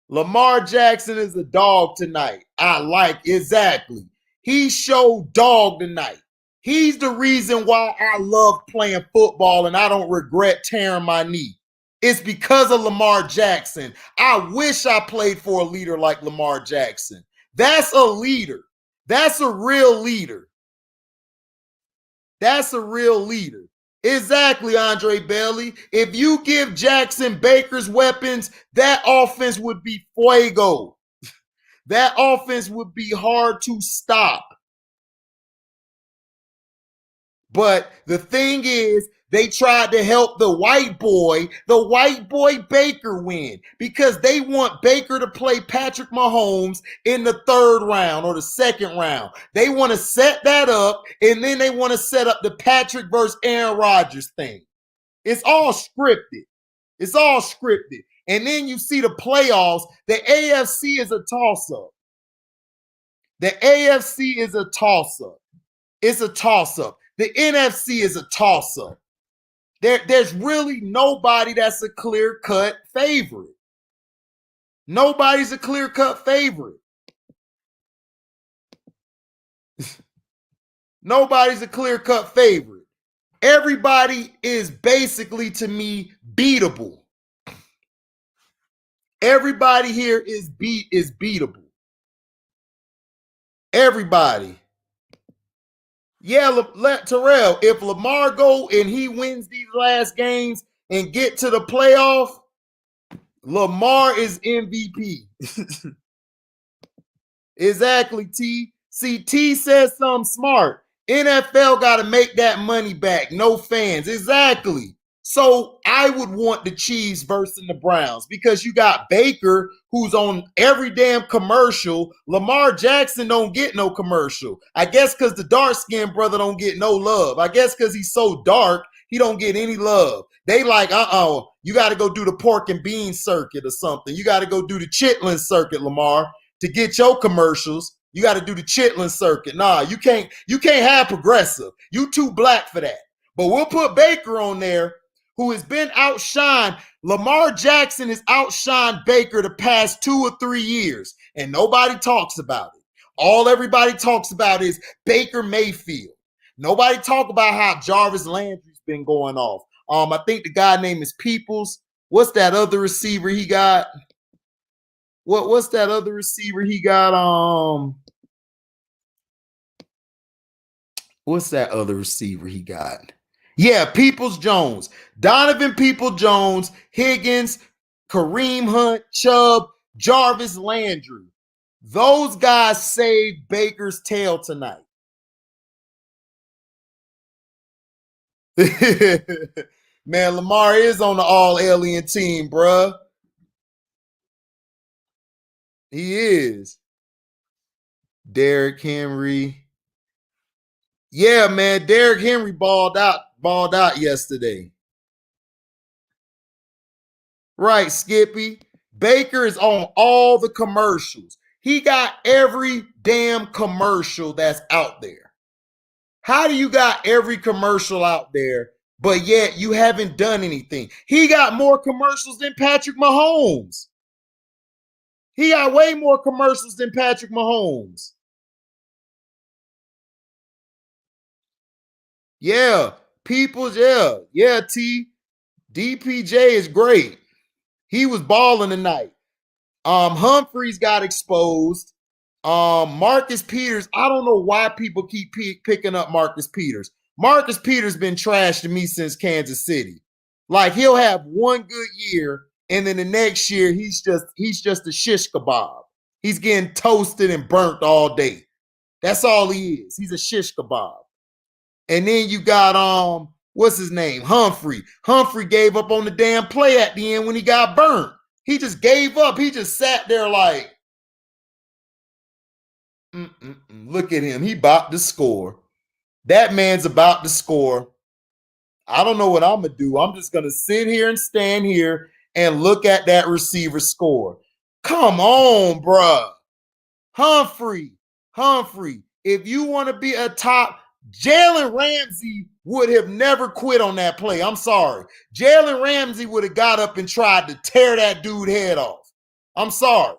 Lamar Jackson is a dog tonight. I like exactly. He showed dog tonight. He's the reason why I love playing football and I don't regret tearing my knee. It's because of Lamar Jackson. I wish I played for a leader like Lamar Jackson. That's a leader. That's a real leader. That's a real leader. Exactly, Andre Bailey. If you give Jackson Baker's weapons, that offense would be fuego. That offense would be hard to stop. But the thing is, they tried to help the white boy Baker win because they want Baker to play Patrick Mahomes in the third round or the second round. They want to set that up, and then they want to set up the Patrick versus Aaron Rodgers thing. It's all scripted. It's all scripted. And then you see the playoffs. The AFC is a toss-up. The AFC is a toss-up. It's a toss-up. The NFC is a toss-up. There's really nobody that's a clear-cut favorite. Nobody's a clear-cut favorite. Nobody's a clear-cut favorite. Everybody is basically, to me, beatable. Everybody here is beatable. Everybody. Yeah, Terrell, if Lamar go and he wins these last games and get to the playoff, Lamar is MVP. Exactly, T. See, T says something smart. NFL got to make that money back. No fans. Exactly. So I would want the Chiefs versus the Browns because you got Baker, who's on every damn commercial. Lamar Jackson don't get no commercial. I guess because the dark-skinned brother don't get no love. I guess because he's so dark, he don't get any love. They like, you got to go do the pork and beans circuit or something. You got to go do the chitlin circuit, Lamar, to get your commercials. You got to do the chitlin circuit. Nah, you can't have progressive. You too black for that. But we'll put Baker on there, who has been outshined. Lamar Jackson has outshined Baker the past 2 or 3 years, and nobody talks about it. All everybody talks about is Baker Mayfield. Nobody talk about how Jarvis Landry's been going off. I think the guy name is Peoples. What's that other receiver he got? What's that other receiver he got? What's that other receiver he got? Yeah, Peoples-Jones. Donovan Peoples-Jones, Higgins, Kareem Hunt, Chubb, Jarvis Landry. Those guys saved Baker's tail tonight. Man, Lamar is on the all-alien team, bruh. He is. Derrick Henry. Yeah, man, Derrick Henry balled out yesterday. Right, Skippy. Baker is on all the commercials. He got every damn commercial that's out there. How do you got every commercial out there, but yet you haven't done anything? He got more commercials than Patrick Mahomes. He got way more commercials than Patrick Mahomes. Yeah, Peoples, yeah, T. DPJ is great. He was balling tonight. Humphreys got exposed. Marcus Peters, I don't know why people keep picking up Marcus Peters. Marcus Peters been trashed to me since Kansas City. Like he'll have one good year, and then the next year he's just a shish kebab. He's getting toasted and burnt all day. That's all he is. He's a shish kebab. And then you got what's his name? Humphrey. Humphrey gave up on the damn play at the end when he got burnt. He just gave up. He just sat there like, look at him. He about to score. That man's about to score. I don't know what I'm going to do. I'm just going to sit here and stand here and look at that receiver score. Come on, bruh. Humphrey. If you want to be a top, Jalen Ramsey would have never quit on that play. I'm sorry. Jalen Ramsey would have got up and tried to tear that dude head off. I'm sorry.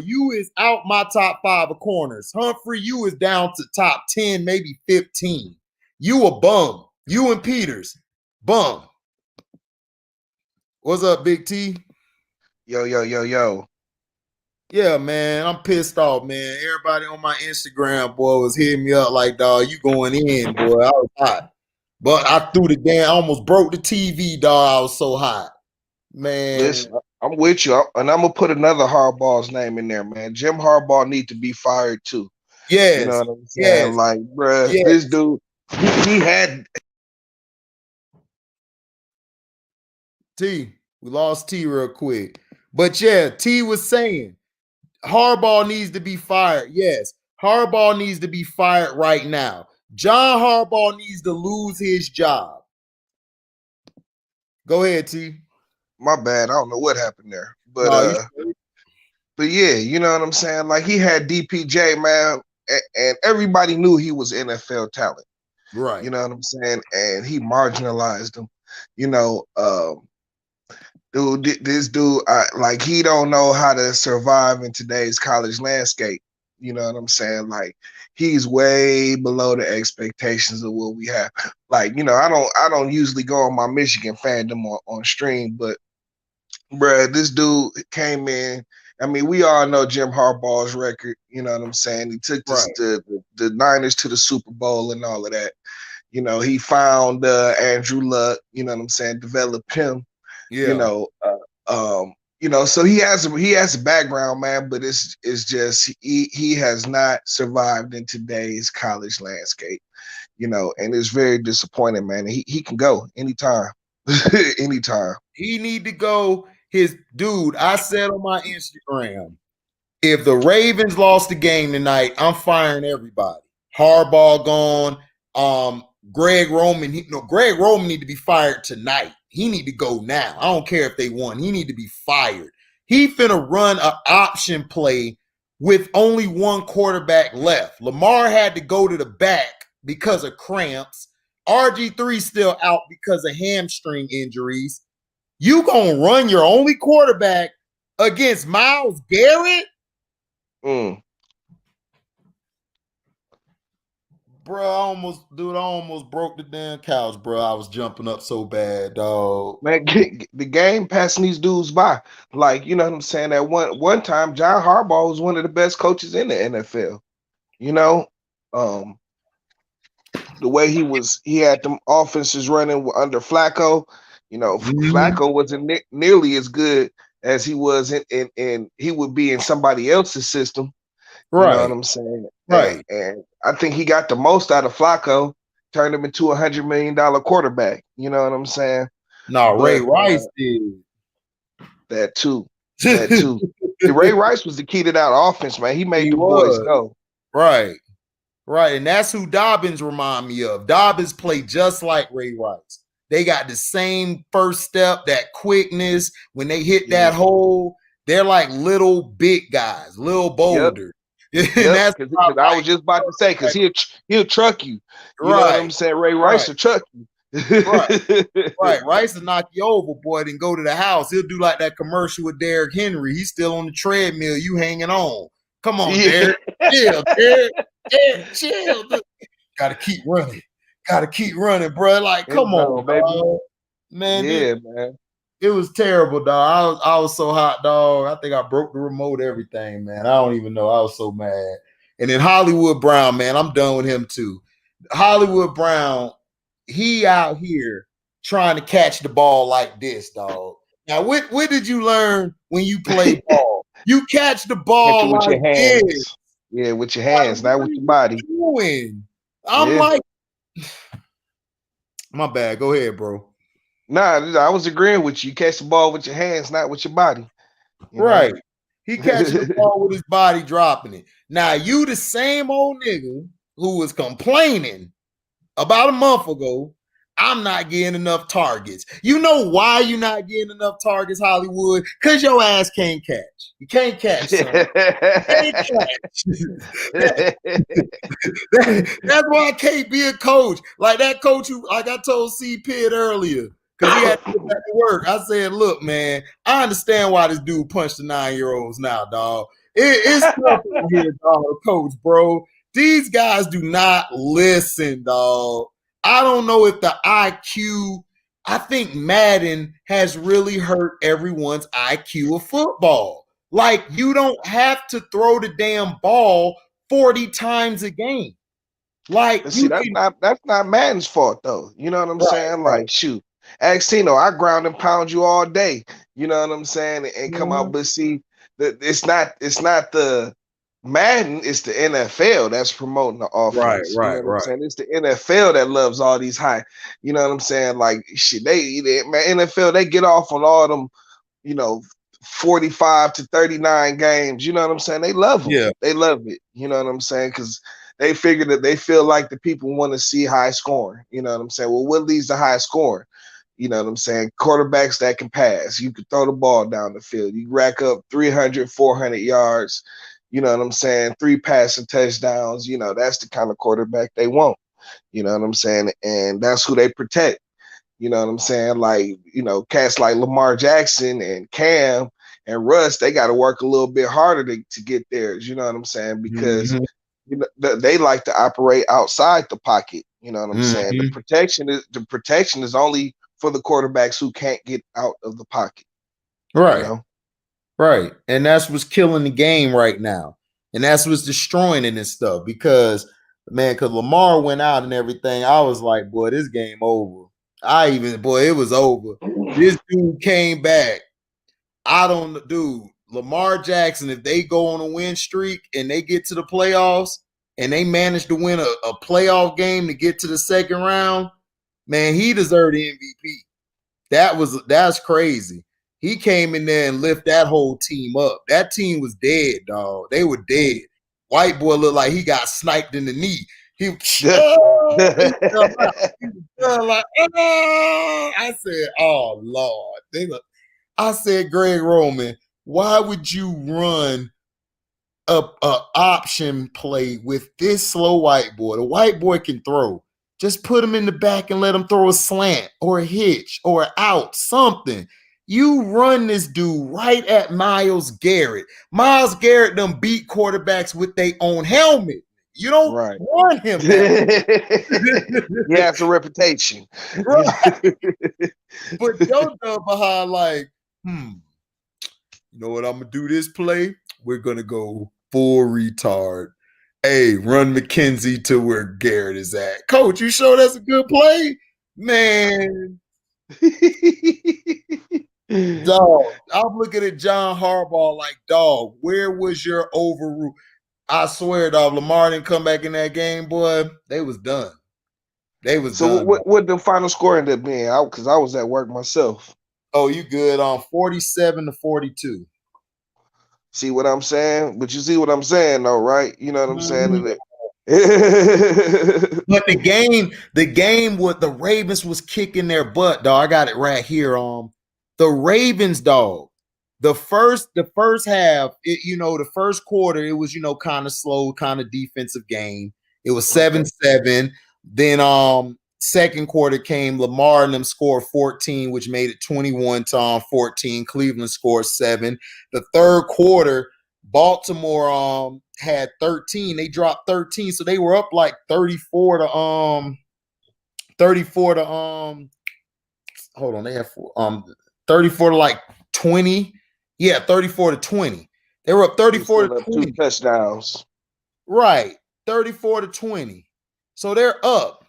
You is out my top 5 of corners. Humphrey, you is down to top 10, maybe 15. You a bum. You and Peters, bum. What's up, Big T? Yo. Yeah, man, I'm pissed off, man. Everybody on my Instagram, boy, was hitting me up like, dog, you going in, boy. I was hot. But I threw the damn, I almost broke the TV, dog. I was so hot. Man. Listen, I'm with you, and I'm gonna put another Harbaugh's name in there, man. Jim Harbaugh need to be fired too. Yes. You know what I'm saying? Yes. Like, bruh, yes. This dude, he had T. We lost T real quick. But yeah, T was saying Harbaugh needs to be fired. Yes, Harbaugh needs to be fired right now. John Harbaugh needs to lose his job. Go ahead, T. My bad. I don't know what happened there, but yeah, you know what I'm saying. Like he had DPJ, man, and everybody knew he was NFL talent. Right. You know what I'm saying, and he marginalized him. You know, this dude, like he don't know how to survive in today's college landscape. You know what I'm saying? Like he's way below the expectations of what we have. Like, you know, I don't usually go on my Michigan fandom on stream, but bruh, this dude came in. I mean, we all know Jim Harbaugh's record. You know what I'm saying? He took the Niners to the Super Bowl and all of that. You know, he found Andrew Luck. You know what I'm saying? Developed him. Yeah. You know, so he has a background, man, but it's just he has not survived in today's college landscape, you know, and it's very disappointing, man. He can go anytime. Anytime. He need to go. His dude, I said on my Instagram, if the Ravens lost the game tonight, I'm firing everybody. Harbaugh gone. Greg Roman, Greg Roman need to be fired tonight. He need to go now. I don't care if they won. He need to be fired. He finna run an option play with only one quarterback left. Lamar had to go to the back because of cramps. RG3 still out because of hamstring injuries. You gonna run your only quarterback against Myles Garrett? Bro, I almost broke the damn couch, bro. I was jumping up so bad, dog. Man, the game passing these dudes by. Like, you know what I'm saying? At one time, John Harbaugh was one of the best coaches in the NFL. You know, the way he had them offenses running under Flacco. You know, Flacco wasn't nearly as good as he was in he would be in somebody else's system. Right. You know what I'm saying? Right. And I think he got the most out of Flacco, turned him into $100 million quarterback. You know what I'm saying? No, Ray Rice did. That too. Ray Rice was the key to that offense, man. He made the boys go. Right. And that's who Dobbins remind me of. Dobbins played just like Ray Rice. They got the same first step, that quickness. When they hit that hole, they're like little big guys, little boulders. Yep. That's because I was just about to say, because he'll truck you. You know what I'm saying? Ray Rice will truck you. Right. Rice will knock you over, boy, then go to the house. He'll do like that commercial with Derrick Henry. He's still on the treadmill. You hanging on. Come on, Derrick. Chill, Derrick, chill. Gotta keep running, bro. Like, come on, baby. Man. Man. It was terrible, dog. I was so hot, dog. I think I broke the remote, everything, man. I don't even know. I was so mad. And then Hollywood Brown, man, I'm done with him too. Hollywood Brown, he out here trying to catch the ball like this, dog. Now, what did you learn when you play ball? You catch the ball with like your hands. this. Yeah, with your hands, not with your body. I'm like, my bad. Go ahead, bro. Nah, I was agreeing with you. You catch the ball with your hands, not with your body. Right. He catching the ball with his body dropping it. Now, you the same old nigga who was complaining about a month ago. I'm not getting enough targets. You know why you're not getting enough targets, Hollywood? Because your ass can't catch. You can't catch, son. You can't catch. That's why I can't be a coach. Like that coach who, like I told C. Pitt earlier, because he had to get back to work. I said, look, man, I understand why this dude punched the 9-year-olds now, dog. It's tough out here, dog, coach, bro. These guys do not listen, dog. I don't know if the IQ, I think Madden has really hurt everyone's IQ of football. Like, you don't have to throw the damn ball 40 times a game. Like, see, that's not Madden's fault though. You know what I'm saying? Like, shoot, Axino, I ground and pound you all day. You know what I'm saying? And come out, but see, it's not the Madden, it's the NFL that's promoting the offense. You know what I'm saying? It's the NFL that loves all these high. You know what I'm saying? Like, shit, they man, NFL, they get off on all them, 45 to 39 games. You know what I'm saying? They love them. Yeah. They love it. You know what I'm saying? Because they figure that they feel like the people want to see high scoring. You know what I'm saying? Well, what leads to high scoring? You know what I'm saying? Quarterbacks that can pass. You can throw the ball down the field. You rack up 300, 400 yards. You know what I'm saying? 3 passing touchdowns. That's the kind of quarterback they want. You know what I'm saying? And that's who they protect. You know what I'm saying? Like, cats like Lamar Jackson and Cam and Russ, they got to work a little bit harder to get theirs. You know what I'm saying? Because they like to operate outside the pocket. You know what I'm saying? The protection is only for the quarterbacks who can't get out of the pocket. Right. Right. And that's what's killing the game right now. And that's what's destroying it and stuff. Because Lamar went out and everything. I was like, boy, this game over. It was over. This dude came back. Lamar Jackson, if they go on a win streak and they get to the playoffs and they manage to win a playoff game to get to the second round, man, he deserved the MVP. That's crazy. He came in there and lifted that whole team up. That team was dead, dog. They were dead. White boy looked like he got sniped in the knee. I said, oh, Lord. I said, Greg Roman, why would you run a option play with this slow white boy? The white boy can throw. Just put him in the back and let him throw a slant or a hitch or out, something. You run this dude right at Myles Garrett. Myles Garrett done beat quarterbacks with their own helmet. You don't run him. He has a reputation. Right. But Joe behind like, you know what I'm going to do this play? We're going to go full retard. Hey, run McKenzie to where Garrett is at. Coach, you sure that's a good play? Man. Dog, I'm looking at John Harbaugh like, dog, where was your overrule? I swear, dog, Lamar didn't come back in that game, boy. They was done. Done. So what the final score ended up being? Because I was at work myself. Oh, you good on 47-42. See what I'm saying? But you see what I'm saying, though, right? You know what I'm saying? But the game with the Ravens was kicking their butt, dog. I got it right here. The Ravens, dog. The first half, the first quarter, it was kind of slow, kind of defensive game. It was 7-7. Then second quarter came, Lamar and them scored 14, which made it 21-14. Cleveland scored 7. The third quarter, Baltimore had 13. They dropped 13, so they were up like 34 to hold on, they have 34 to like 20. Yeah, 34-20. They were up 34-20. 2 touchdowns. Right. 34-20. So they're up.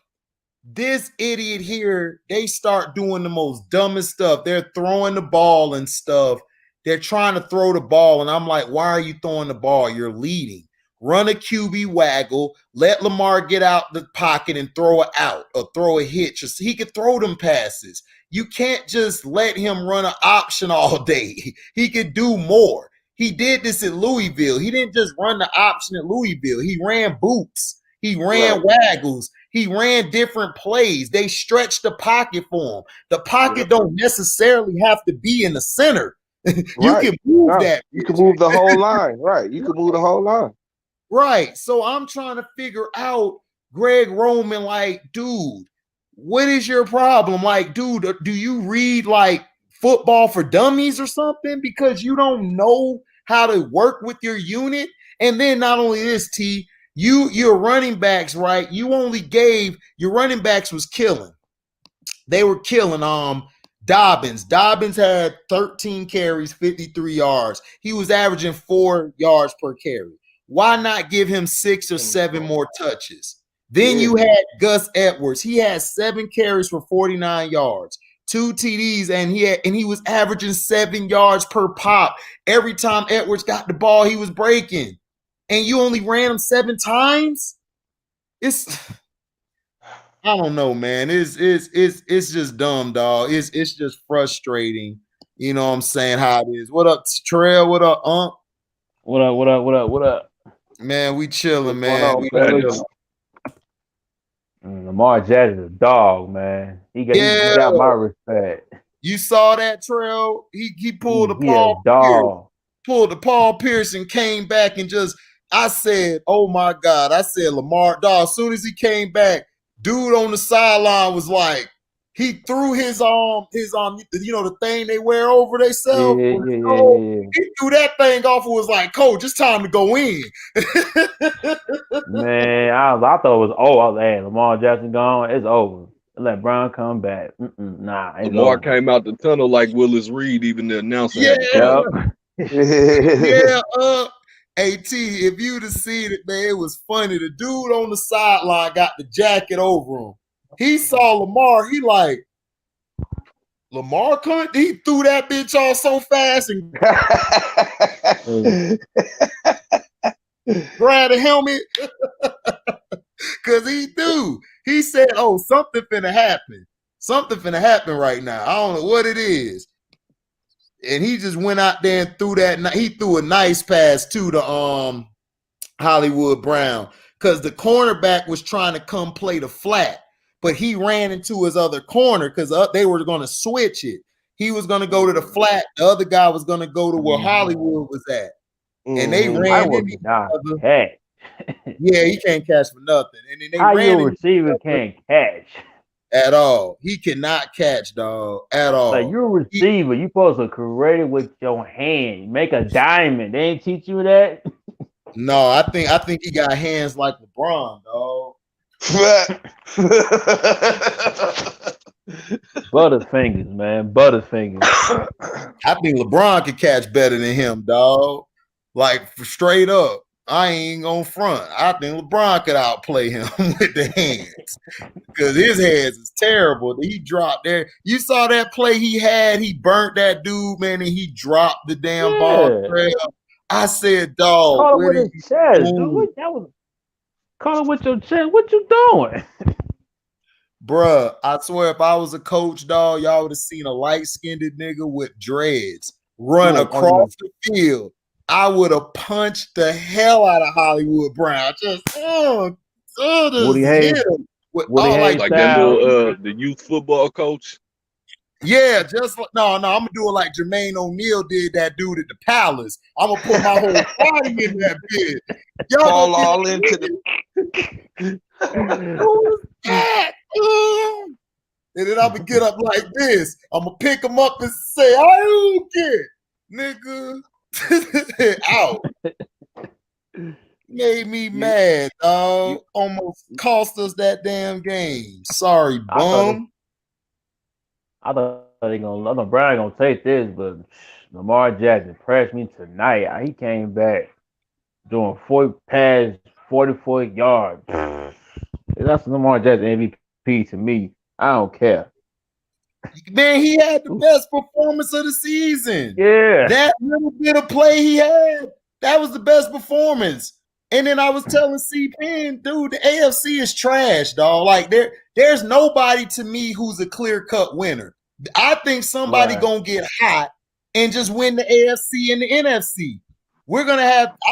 This idiot here, they start doing the most dumbest stuff. They're throwing the ball and stuff. They're trying to throw the ball. And I'm like, why are you throwing the ball? You're leading. Run a QB waggle. Let Lamar get out the pocket and throw it out or throw a hitch. He could throw them passes. You can't just let him run an option all day. He could do more. He did this at Louisville. He didn't just run the option at Louisville. He ran boots. He ran waggles. He ran different plays. They stretched the pocket for him. The pocket don't necessarily have to be in the center. You can move that. You can move the whole line. Right. You can move the whole line. Right. So I'm trying to figure out Greg Roman, like, dude, what is your problem? Like, dude, do you read like Football for Dummies or something? Because you don't know how to work with your unit. And then not only this, T, your running backs, right? You only gave your running backs was killing. They were killing Dobbins. Dobbins had 13 carries, 53 yards. He was averaging 4 yards per carry. Why not give him 6 or 7 more touches? Then you had Gus Edwards. He had 7 carries for 49 yards, 2 TDs, and he was averaging 7 yards per pop. Every time Edwards got the ball, he was breaking. And you only ran him 7 times? I don't know, man. It's just dumb, dog. It's just frustrating. You know what I'm saying? How it is. What up, Trail? What up, What up? Man, we chilling, man. Lamar Jackson is a dog, man. He got my respect. You saw that, Trail? He pulled pulled the Paul Pierce and came back and just. I said, oh my God. I said, Lamar, dog. As soon as he came back, dude on the sideline was like, he threw his the thing they wear over themselves. Yeah. He threw that thing off and was like, Coach, it's time to go in. Man, I thought it was over. Lamar Jackson gone. It's over. Let Brown come back. Nah, Lamar came out the tunnel like Willis Reed, even the announcer. AT, if you'd have seen it, man, it was funny. The dude on the sideline got the jacket over him. He saw Lamar. He like, Lamar couldn't. He threw that bitch off so fast and grabbed a helmet because he knew. He said, "Oh, something finna happen. Something finna happen right now. I don't know what it is." And he just went out there and threw that. He threw a nice pass to the Hollywood Brown because the cornerback was trying to come play the flat, but he ran into his other corner because they were going to switch it. He was going to go to the flat. The other guy was going to go to where Hollywood was at, and they ran into each other. Yeah, he can't catch for nothing. And then they ran. Your receiver can't catch at all. He cannot catch, dog, at all. Like, you're a receiver. You're supposed to create it with your hand. Make a diamond. They ain't teach you that? No, I think he got hands like LeBron, dog. Butterfingers, man. Butterfingers. I think LeBron could catch better than him, dog. Like, straight up. I ain't gonna front. I think LeBron could outplay him with the hands because his hands is terrible. He dropped there. You saw that play he had. He burnt that dude, man, and he dropped the damn ball. I said, dog. Call it with his chest, dude. Call it with your chest. What you doing? Bruh, I swear if I was a coach, dog, y'all would have seen a light-skinned nigga with dreads run across the field. I would have punched the hell out of Hollywood Brown. Just like that little the youth football coach. Yeah, just no. I'm gonna do it like Jermaine O'Neal did that dude at the Palace. I'm gonna put my whole body in that bit. Y'all fall all into the. Who's that? And then I'm gonna get up like this. I'm gonna pick him up and say, "I don't care, nigga." Out. Made me mad, dog. Almost cost us that damn game. Sorry, bum. I thought Brown gonna take this, but Lamar Jackson pressed me tonight. He came back doing 44 yards. That's Lamar Jackson MVP to me. I don't care. Man, he had the best performance of the season. Yeah. That little bit of play he had, that was the best performance. And then I was telling C-Pen, dude, the AFC is trash, dog. Like, there's nobody to me who's a clear-cut winner. I think somebody gonna get hot and just win the AFC and the NFC. I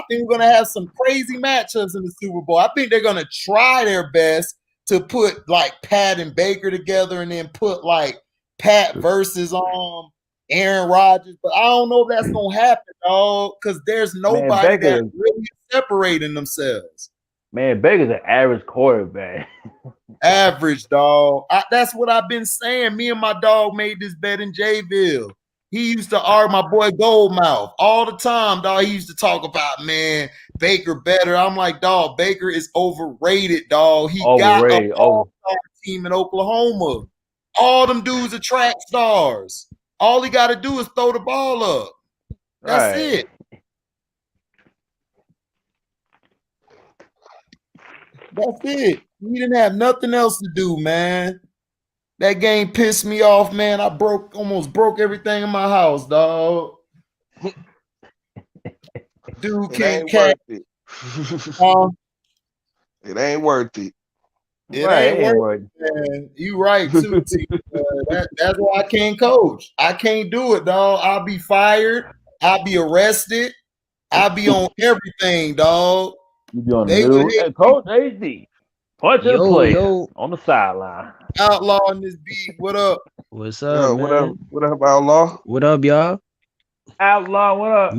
think we're gonna have some crazy matchups in the Super Bowl. I think they're gonna try their best to put like Pat and Baker together and then put like Pat versus Aaron Rodgers, but I don't know if that's gonna happen, dog, because there's nobody that's really separating themselves. Man, Baker's an average quarterback. Average, dog. That's what I've been saying. Me and my dog made this bet in Jayville. He used to argue, my boy Goldmouth, all the time, dog. He used to talk about, man, Baker better. I'm like, dog, Baker is overrated, dog. He got a all-star team in Oklahoma. All them dudes are track stars. All he got to do is throw the ball up. That's it. That's it. We didn't have nothing else to do, man. That game pissed me off, man. I almost broke everything in my house, dog. Dude can't catch it. It ain't worth it. It ain't worth it, man. You right, too, T. That's why I can't coach. I can't do it, dog. I'll be fired. I'll be arrested. I'll be on everything, dog. You be on the news. Hey, Coach AD. Punch the player on the sideline. Outlaw in this beat. What up? What's up, man? What up, Outlaw? What up, y'all? Outlaw, what up?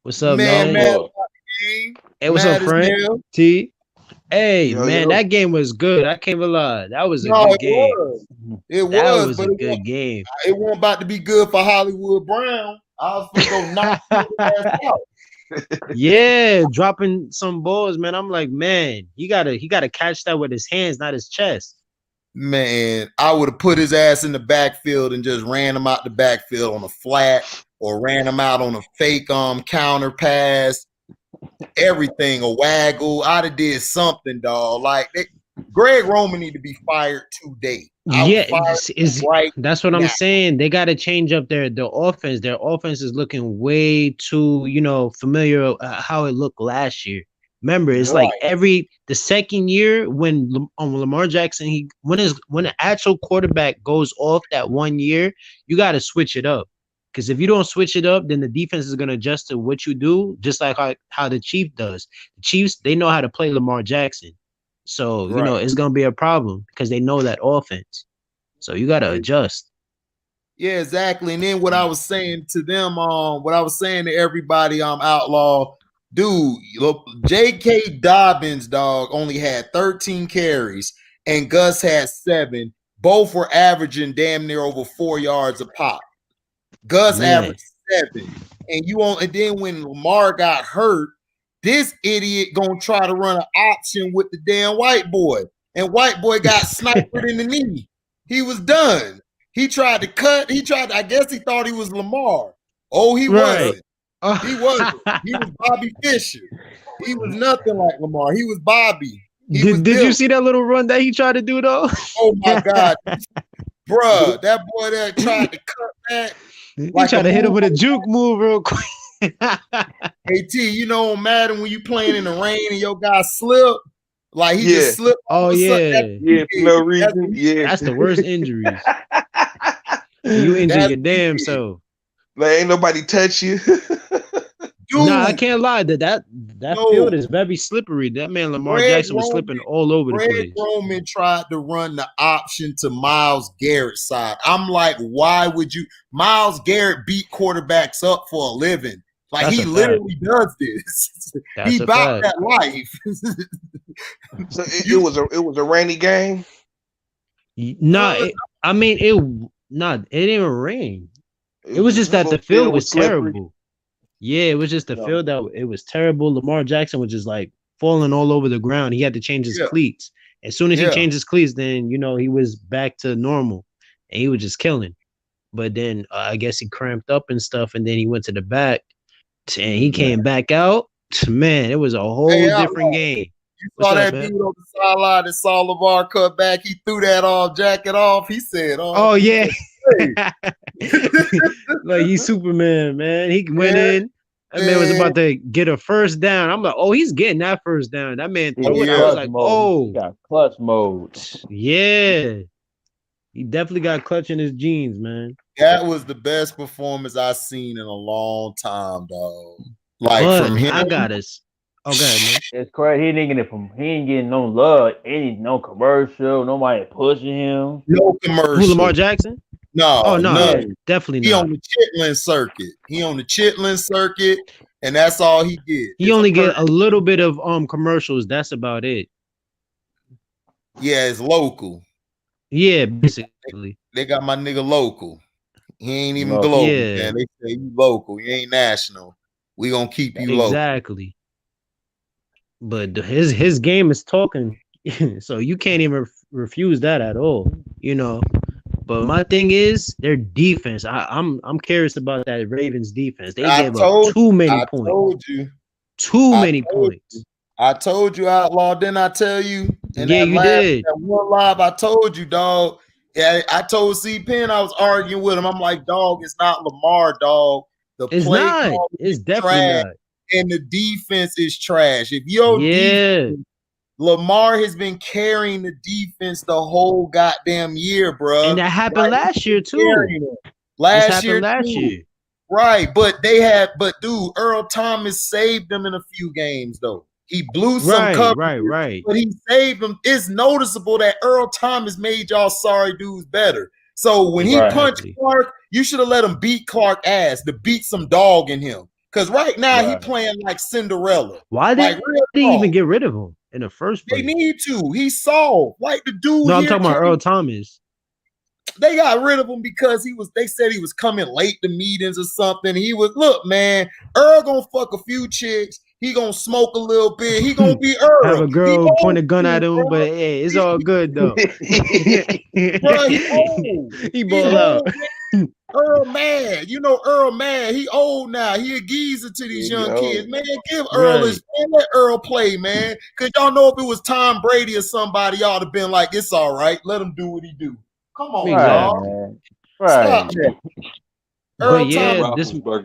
What's up, man? Hey, what's up, Frank? T. Hey, man, that game was good. I can't even lie. That was a good game. It was a good game. It wasn't about to be good for Hollywood Brown. I was gonna go knock his ass out. Yeah, dropping some balls, man. I'm like, man, he gotta catch that with his hands, not his chest. Man, I would have put his ass in the backfield and just ran him out the backfield on a flat or ran him out on a fake counter pass. Everything, a waggle. I'd have did something, dog. Like Greg Roman need to be fired today. That's what I'm saying. They got to change up their offense. Their offense is looking way too, familiar how it looked last year. Remember, it's like the second year when Lamar Jackson, when an actual quarterback goes off that 1 year, you got to switch it up. Because if you don't switch it up, then the defense is going to adjust to what you do, just like how the Chiefs does. The Chiefs, they know how to play Lamar Jackson. So, it's going to be a problem because they know that offense. So you got to adjust. Yeah, exactly. And then what I was saying to them, what I was saying to everybody, Outlaw, dude, look, J.K. Dobbins, dog, only had 13 carries and Gus had 7. Both were averaging damn near over 4 yards a pop. Gus averaged 7. And then when Lamar got hurt, this idiot gonna try to run an option with the damn white boy. And white boy got sniped in the knee. He was done. He tried to cut. I guess he thought he was Lamar. Oh, he wasn't. He wasn't. He was Bobby Fischer. He was nothing like Lamar. He was Bobby. Did you see that little run that he tried to do, though? Oh, my God. Bruh, that boy that tried to cut back. He tried to hit him with a juke move real quick. Hey, T, on Madden when you playing in the rain and your guy slipped? Like he just slipped. Oh, yeah. For no reason. That's the worst injuries. You injure your damn self. Like ain't nobody touch you. Nah, I can't lie. That field is very slippery. That man Lamar Jackson was slipping all over the place. Roman tried to run the option to Myles Garrett's side. I'm like, why would you? Myles Garrett beat quarterbacks up for a living. Like That's he literally does this. He about that life. So it was a rainy game. It didn't even rain. It was just that the field was terrible. Yeah, it was just the field that it was terrible. Lamar Jackson was just like falling all over the ground. He had to change his cleats. As soon as he changed his cleats, then he was back to normal, and he was just killing. But then I guess he cramped up and stuff, and then he went to the back, and he came back out. Man, it was a whole different game. You saw that dude on the sideline that saw LeVar cut back. He threw that jacket off. He said, "Oh yeah." Like he's Superman, man. He went in. That man was about to get a first down. I'm like, oh, he's getting that first down. That man threw it. I was like, he got clutch mode. Yeah. He definitely got clutch in his jeans, man. That was the best performance I've seen in a long time, dog. Like from him. Okay, man. It's crazy. He ain't getting no love, no commercial, nobody pushing him. No Who, commercial. Lamar Jackson? No, Oh no, none. definitely He not. on the Chitlin circuit. He on the Chitlin circuit, and that's all he get. He only get a little bit of commercials. That's about it. Yeah, it's local. Yeah, basically. They got my nigga local. He ain't even Local. global, Yeah. man. They say you local. You ain't national. We gonna keep you local. Exactly. But his game is talking, so you can't even refuse that at all. You know. But my thing is their defense. I'm curious about that Ravens defense. They gave up too many points. I told you. Too many points. I told you, Outlaw. Didn't I tell you? Yeah, you did. That one live, I told you, dog. Yeah, I told C Penn, I was arguing with him. I'm like, dog, it's not Lamar, dog. It's not. It's definitely trash, not. and the defense is trash. If your defense, Lamar has been carrying the defense the whole goddamn year, bro. And that happened last year too. Last year. Right, but dude, Earl Thomas saved them in a few games though. He blew some coverage, right. But he saved them. It's noticeable that Earl Thomas made y'all sorry dudes better. So when he punched Clark, you should have let him beat Clark ass to beat some dog in him. Because right now he playing like Cinderella. Why did they even get rid of him in the first place? They need to. He's soft. Like the dude. No, I'm talking about Earl Thomas. They got rid of him because they said he was coming late to meetings or something. Look, man, Earl gonna fuck a few chicks. He gonna smoke a little bit. He gonna be Earl. Have a girl point a gun at him, but hey, it's all good though. Bro, he old. He ball out. Earl mad. You know Earl mad. He old now. He a geezer to these young kids. Man, give Earl his man. Let Earl play, man. Cause y'all know if it was Tom Brady or somebody, y'all would have been like, it's all right. Let him do what he do. Come on, y'all. Stop that. Earl Thomas could do what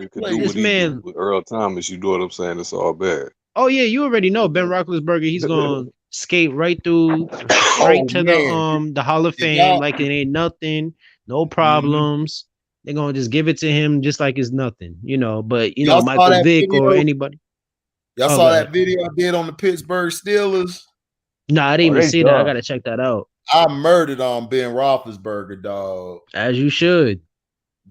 he do with Earl Thomas. You know what I'm saying? It's all bad. Oh yeah, you already know Ben Roethlisberger. He's gonna skate right through, straight to the Hall of Fame like it ain't nothing, no problems. They're gonna just give it to him just like it's nothing, you know. But you know, Michael Vick or anybody. Y'all saw that video I did on the Pittsburgh Steelers? No, I didn't even see that. I gotta check that out. I murdered on Ben Roethlisberger, dog. As you should.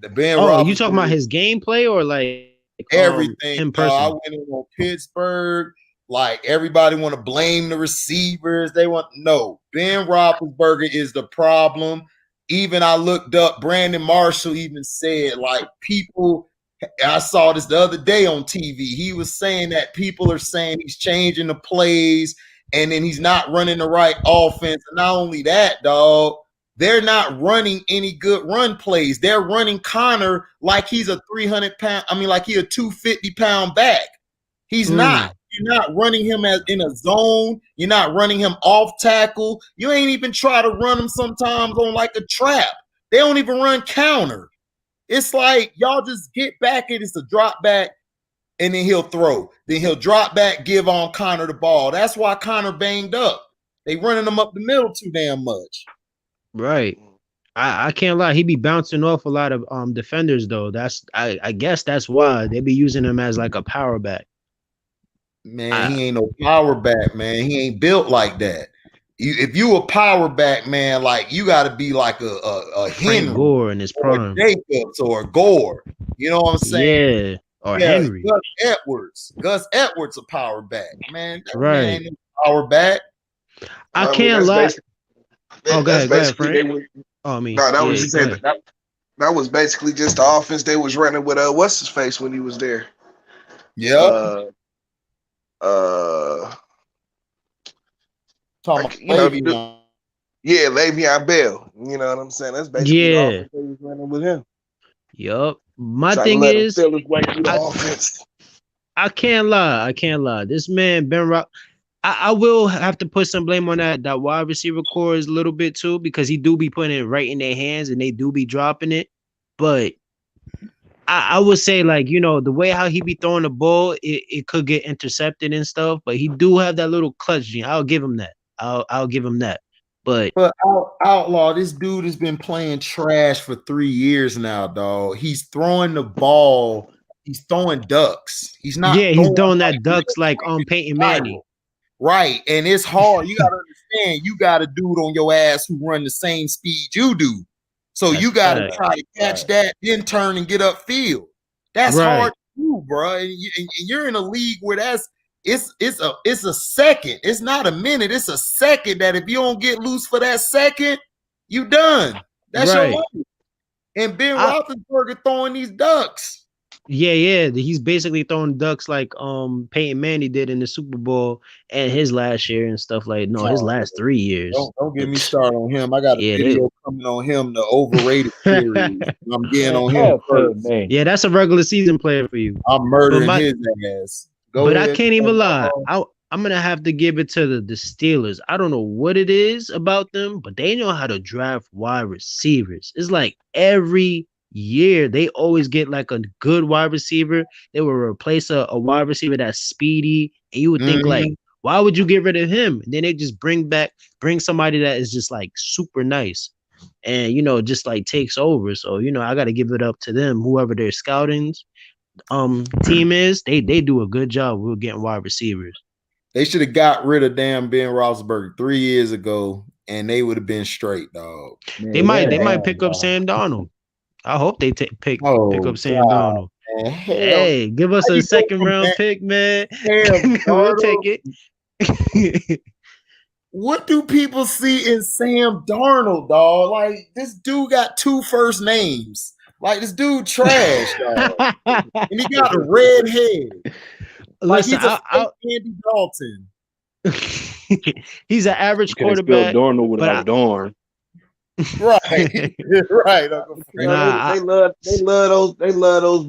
The Ben you talking about his gameplay or like everything? Him personally? I went in on Pittsburgh. Like everybody want to blame the receivers. Ben Roethlisberger is the problem. Even I looked up, Brandon Marshall even said, like, people, I saw this the other day on TV. He was saying that people are saying he's changing the plays and then he's not running the right offense. And not only that, dog, they're not running any good run plays. They're running Connor like he's a 300-pound, like he a 250-pound back. He's not. You're not running him as in a zone. You're not running him off tackle. You ain't even try to run him sometimes on like a trap. They don't even run counter. It's like y'all just get back and it's a drop back and then he'll throw. Then he'll drop back, give on Connor the ball. That's why Connor banged up. They running him up the middle too damn much. Right. I can't lie. He be bouncing off a lot of defenders though. I guess that's why they be using him as like a power back. Man, he ain't no power back, man. He ain't built like that. If you a power back, man, like you got to be like a Henry Gore in his prime, or Jacobs or Gore. You know what I'm saying? Yeah, or Henry. Gus Edwards a power back, man. That right, man ain't no power back. I can't lie. Go ahead, Frank. That was basically just the offense they was running with what's his face when he was there. Yeah. Le'Veon Bell. You know what I'm saying? That's basically the offense they was running with him. Yup. My thing is, I can't lie. This man, Ben Rock, I will have to put some blame on that wide receiver core is a little bit too, because he do be putting it right in their hands and they do be dropping it. But I would say, like, you know, the way how he be throwing the ball, it could get intercepted and stuff, but he do have that little clutch gene. I'll give him that. I'll give him that. But Outlaw, this dude has been playing trash for 3 years now, dog. He's throwing the ball He's throwing ducks. He's not. Yeah, he's throwing that ducks like Peyton Manning. Right, and it's hard. You gotta understand. You got a dude on your ass who run the same speed you do, so you gotta try to catch that, then turn and get upfield. That's hard to do, bro. And you're in a league where it's a second. It's not a minute. It's a second. That if you don't get loose for that second, you done. That's your life. And Ben Roethlisberger throwing these ducks. Yeah. He's basically throwing ducks like Peyton Manning did in the Super Bowl and his last year and stuff like. No, his last 3 years. Don't get me started on him. I got a video coming on him, the overrated series. I'm getting on him first. Yeah, that's a regular season player for you. I'm murdering his ass. But I can't even lie. I'm gonna have to give it to the Steelers. I don't know what it is about them, but they know how to draft wide receivers. It's like every year they always get like a good wide receiver. They will replace a wide receiver that's speedy, and you would think like, why would you get rid of him? And then they just bring somebody that is just like super nice, and just like takes over. So I got to give it up to them. Whoever their scouting team is, they do a good job with getting wide receivers. They should have got rid of damn Ben Roethlisberger 3 years ago, and they would have been straight, dog. Man, they might pick up Sam Darnold. I hope they pick up Sam Darnold. Hey, give us a second round pick, man. We'll take it. What do people see in Sam Darnold, dog? Like, this dude got 2 first names. Like, this dude trash, dog. And he got a red head. Like, listen, he's a Andy Dalton. He's an average quarterback. Darnold without Darn. Right, right. They love those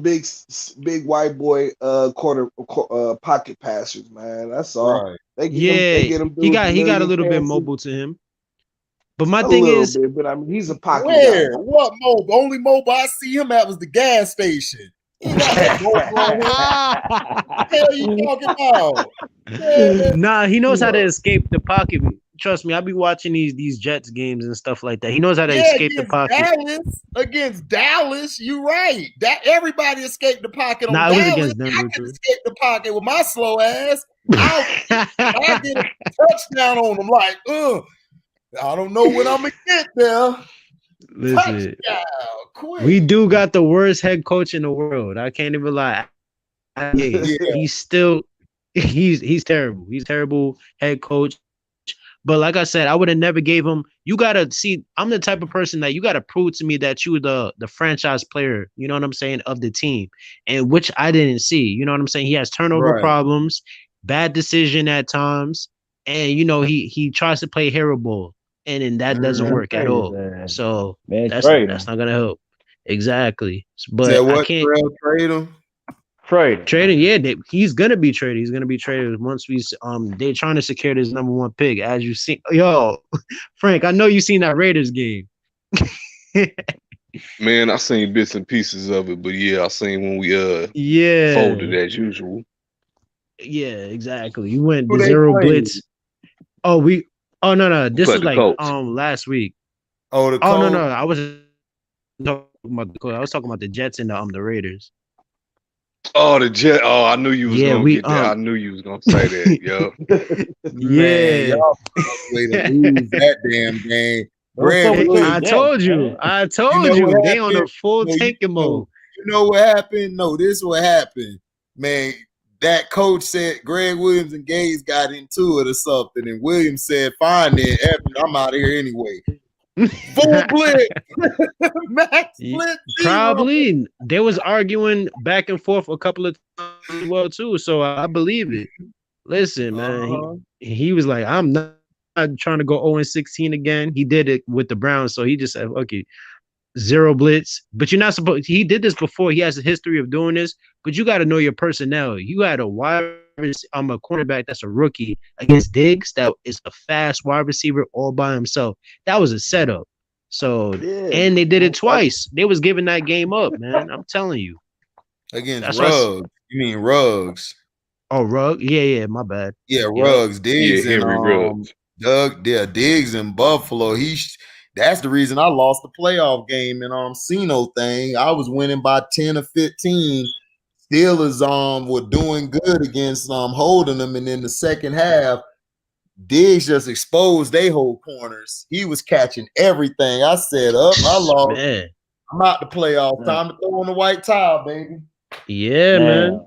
big white boy pocket passers, man. That's all. Right. They get him he got a little bit mobile to him. But my thing is, but I mean, he's a pocket where? guy. What mobile? Only mobile I see him at was the gas station. He got that mobile on him. What the hell you talking about? Nah, he knows how to escape the pocket. Trust me, I be watching these Jets games and stuff like that. He knows how to escape the pocket. Against Dallas, you right. That everybody escaped the pocket on Dallas. It was against Denver, I can escape the pocket with my slow ass. I get a touchdown on them. Like, I don't know when I'm gonna get there. Listen, we do got the worst head coach in the world. I can't even lie. He's terrible. He's terrible head coach. But like I said, I would have never gave him. You gotta see. I'm the type of person that you gotta prove to me that you the franchise player. You know what I'm saying, of the team, and which I didn't see. You know what I'm saying. He has turnover problems, bad decision at times, and he tries to play hero ball, and then that doesn't work at all. So that's not gonna help. Exactly. But I can't trade him. Trading, yeah, he's gonna be traded. He's gonna be traded once they're trying to secure this number 1 pick. As you see, Frank, I know you seen that Raiders game. Man, I seen bits and pieces of it, but yeah, I seen when we folded as usual. Yeah, exactly. You went the zero blitz. No. This was like last week. No. I was talking about the Jets and the Raiders. Oh, the Jet. Oh, I knew you was gonna get that. I knew you was gonna say that, yo. Man, y'all way to lose that damn game. I told you. They on a full tanking mode. You know what happened? No, this is what happened. Man, that coach said Greg Williams and Gaze got into it or something, and Williams said, "Fine then, Evan, I'm out of here anyway." Full blitz. Max blitz. Probably they was arguing back and forth a couple of times as well too. So I believe it. Listen, man, he was like, I'm not trying to go 0-16 again. He did it with the Browns, so he just said, okay, zero blitz. But you're not supposed. He did this before. He has a history of doing this. But you got to know your personnel. You had a cornerback that's a rookie against Diggs that is a fast wide receiver all by himself. That was a setup. So and they did it twice. They was giving that game up, man. I'm telling you. Against Ruggs. You mean Ruggs? Oh, Ruggs? Yeah, my bad. Yeah, Ruggs, Diggs, and Ruggs. Diggs in Buffalo. That's the reason I lost the playoff game in Cino thing. I was winning by 10 or 15. Steelers were doing good against holding them, and in the second half, Diggs just exposed their whole corners. He was catching everything. I said, I lost. Man. I'm out the playoff. Time to throw on the white towel, baby. Yeah, man.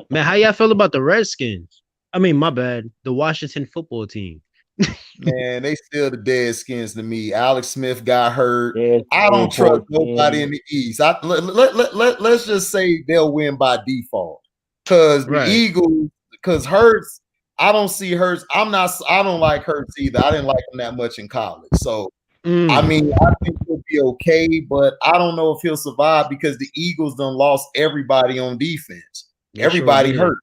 Man, how y'all feel about the Redskins? I mean, my bad. The Washington football team. Man, they still the Deadskins to me. Alex Smith got hurt. I don't trust nobody in the East. Let's just say they'll win by default. Because the Eagles, because Hurts, I don't see Hurts. I don't like Hurts either. I didn't like him that much in college. So, I mean, I think he'll be okay, but I don't know if he'll survive because the Eagles done lost everybody on defense. Everybody hurt.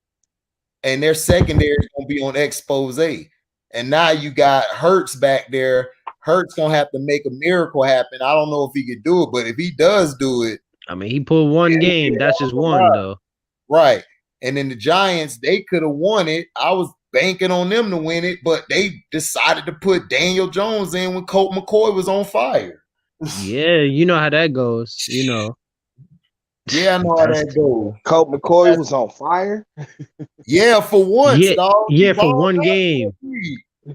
And their secondary is going to be on expose. And now you got Hurts back there. Hurts going to have to make a miracle happen. I don't know if he can do it, but if he does do it. I mean, he pulled one game. That's just one, though. Right. And then the Giants, they could have won it. I was banking on them to win it, but they decided to put Daniel Jones in when Colt McCoy was on fire. Yeah, you know how that goes, you know. Yeah, I know how that goes. Colt McCoy was on fire? Yeah, for once, dog. Yeah, for one game.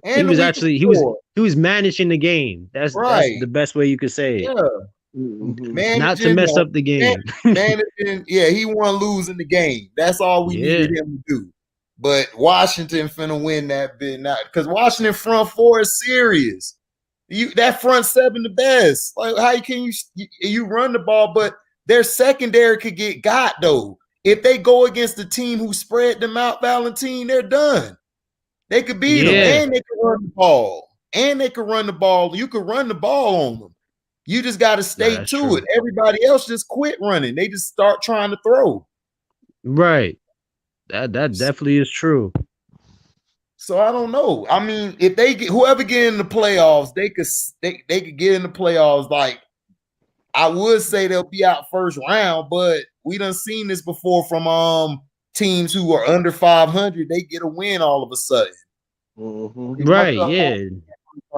He was actually he was managing the game. That's the best way you could say it. Yeah. Not to mess up the game. Managing, yeah, he won losing the game. That's all we needed him to do. But Washington finna win that bit now because Washington front four is serious. That front seven the best. Like how can you run the ball, but their secondary could get got though. If they go against the team who spread them out, Valentine, they're done. They could beat them, and they could run the ball. You could run the ball on them. You just got to stay to it. Everybody else just quit running. They just start trying to throw. Right. That definitely is true. So I don't know. I mean, if they get whoever get in the playoffs, they could get in the playoffs. Like I would say they'll be out first round, but we done seen this before from teams who are under 500. They get a win all of a sudden. Right? Yeah.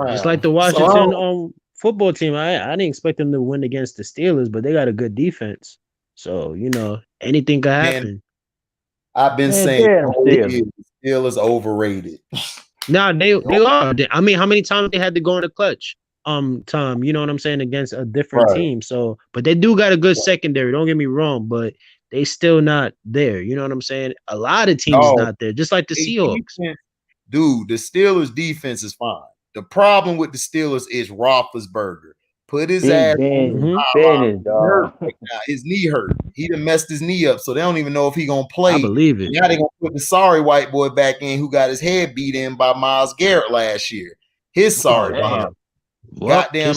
It's like the Washington football team. I didn't expect them to win against the Steelers, but they got a good defense. So you know anything could happen. Man, I've been saying Steelers overrated. No, they are. I mean, how many times they had to go in the clutch? Tom, you know what I'm saying, against a different team. So, but they do got a good secondary. Don't get me wrong, but they still not there. You know what I'm saying? A lot of teams not there, just like the Seahawks. Dude, the Steelers defense is fine. The problem with the Steelers is Roethlisberger. Put his ass his knee hurt. He done messed his knee up, so they don't even know if he gonna play. I believe it. Now they gonna put the sorry white boy back in who got his head beat in by Myles Garrett last year. His sorry behind. Goddamn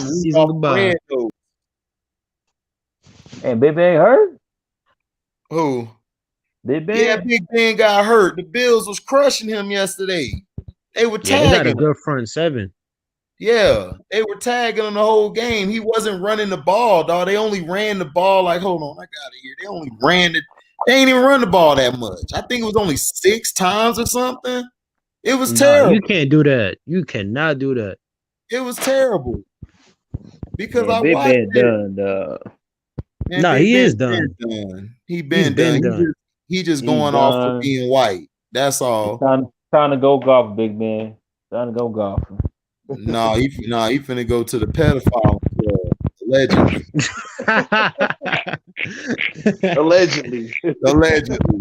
red nose. And Big Ben hurt? Who? Big Ben? Yeah, Big Ben got hurt. The Bills was crushing him yesterday. They were tagging. They got a good front seven. Yeah, they were tagging him the whole game. He wasn't running the ball, dog. They only ran the ball like, hold on, I got it here. They only ran it. They ain't even run the ball that much. I think it was only 6 times or something. It was terrible. You can't do that. You cannot do that. It was terrible. Because I Big watched Ben done, dog. No, he is done. He been done. He just going off for being white. That's all. Time to go golf, Big Ben. Time to go golfing. No, he finna go to the pedophile club. Allegedly. Allegedly.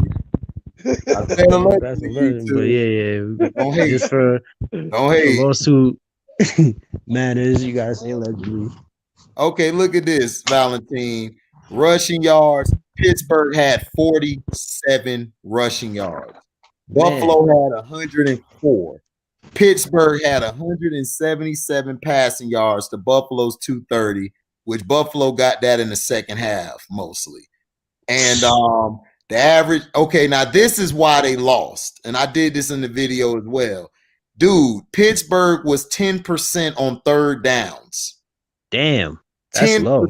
I said allegedly. But yeah. Don't hate. Just for lawsuit matters, you guys say allegedly. Okay, look at this, Valentine. Rushing yards. Pittsburgh had 47 rushing yards. Buffalo had 104. Pittsburgh had 177 passing yards to Buffalo's 230, which Buffalo got that in the second half mostly. And the average, now this is why they lost. And I did this in the video as well. Dude, Pittsburgh was 10% on third downs. Damn, that's 10%. Low.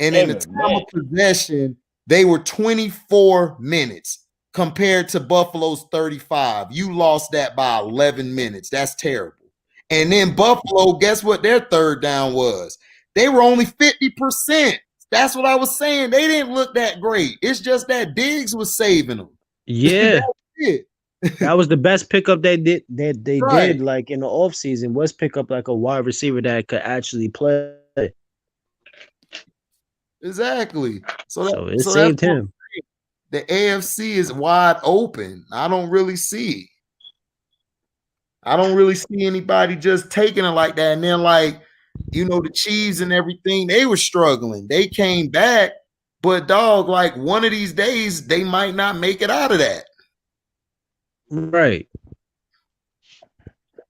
And in the time of possession, they were 24 minutes. Compared to Buffalo's 35, you lost that by 11 minutes. That's terrible. And then Buffalo, guess what their third down was? They were only 50%. That's what I was saying. They didn't look that great. It's just that Diggs was saving them. Yeah. That was the best pickup they did Right. did like in the offseason was pick up like a wide receiver that could actually play. Exactly. So it saved him. The AFC is wide open. I don't really see anybody just taking it like that. And then, like, you know, the Chiefs and everything, they were struggling. They came back, but dog, like one of these days, they might not make it out of that. Right.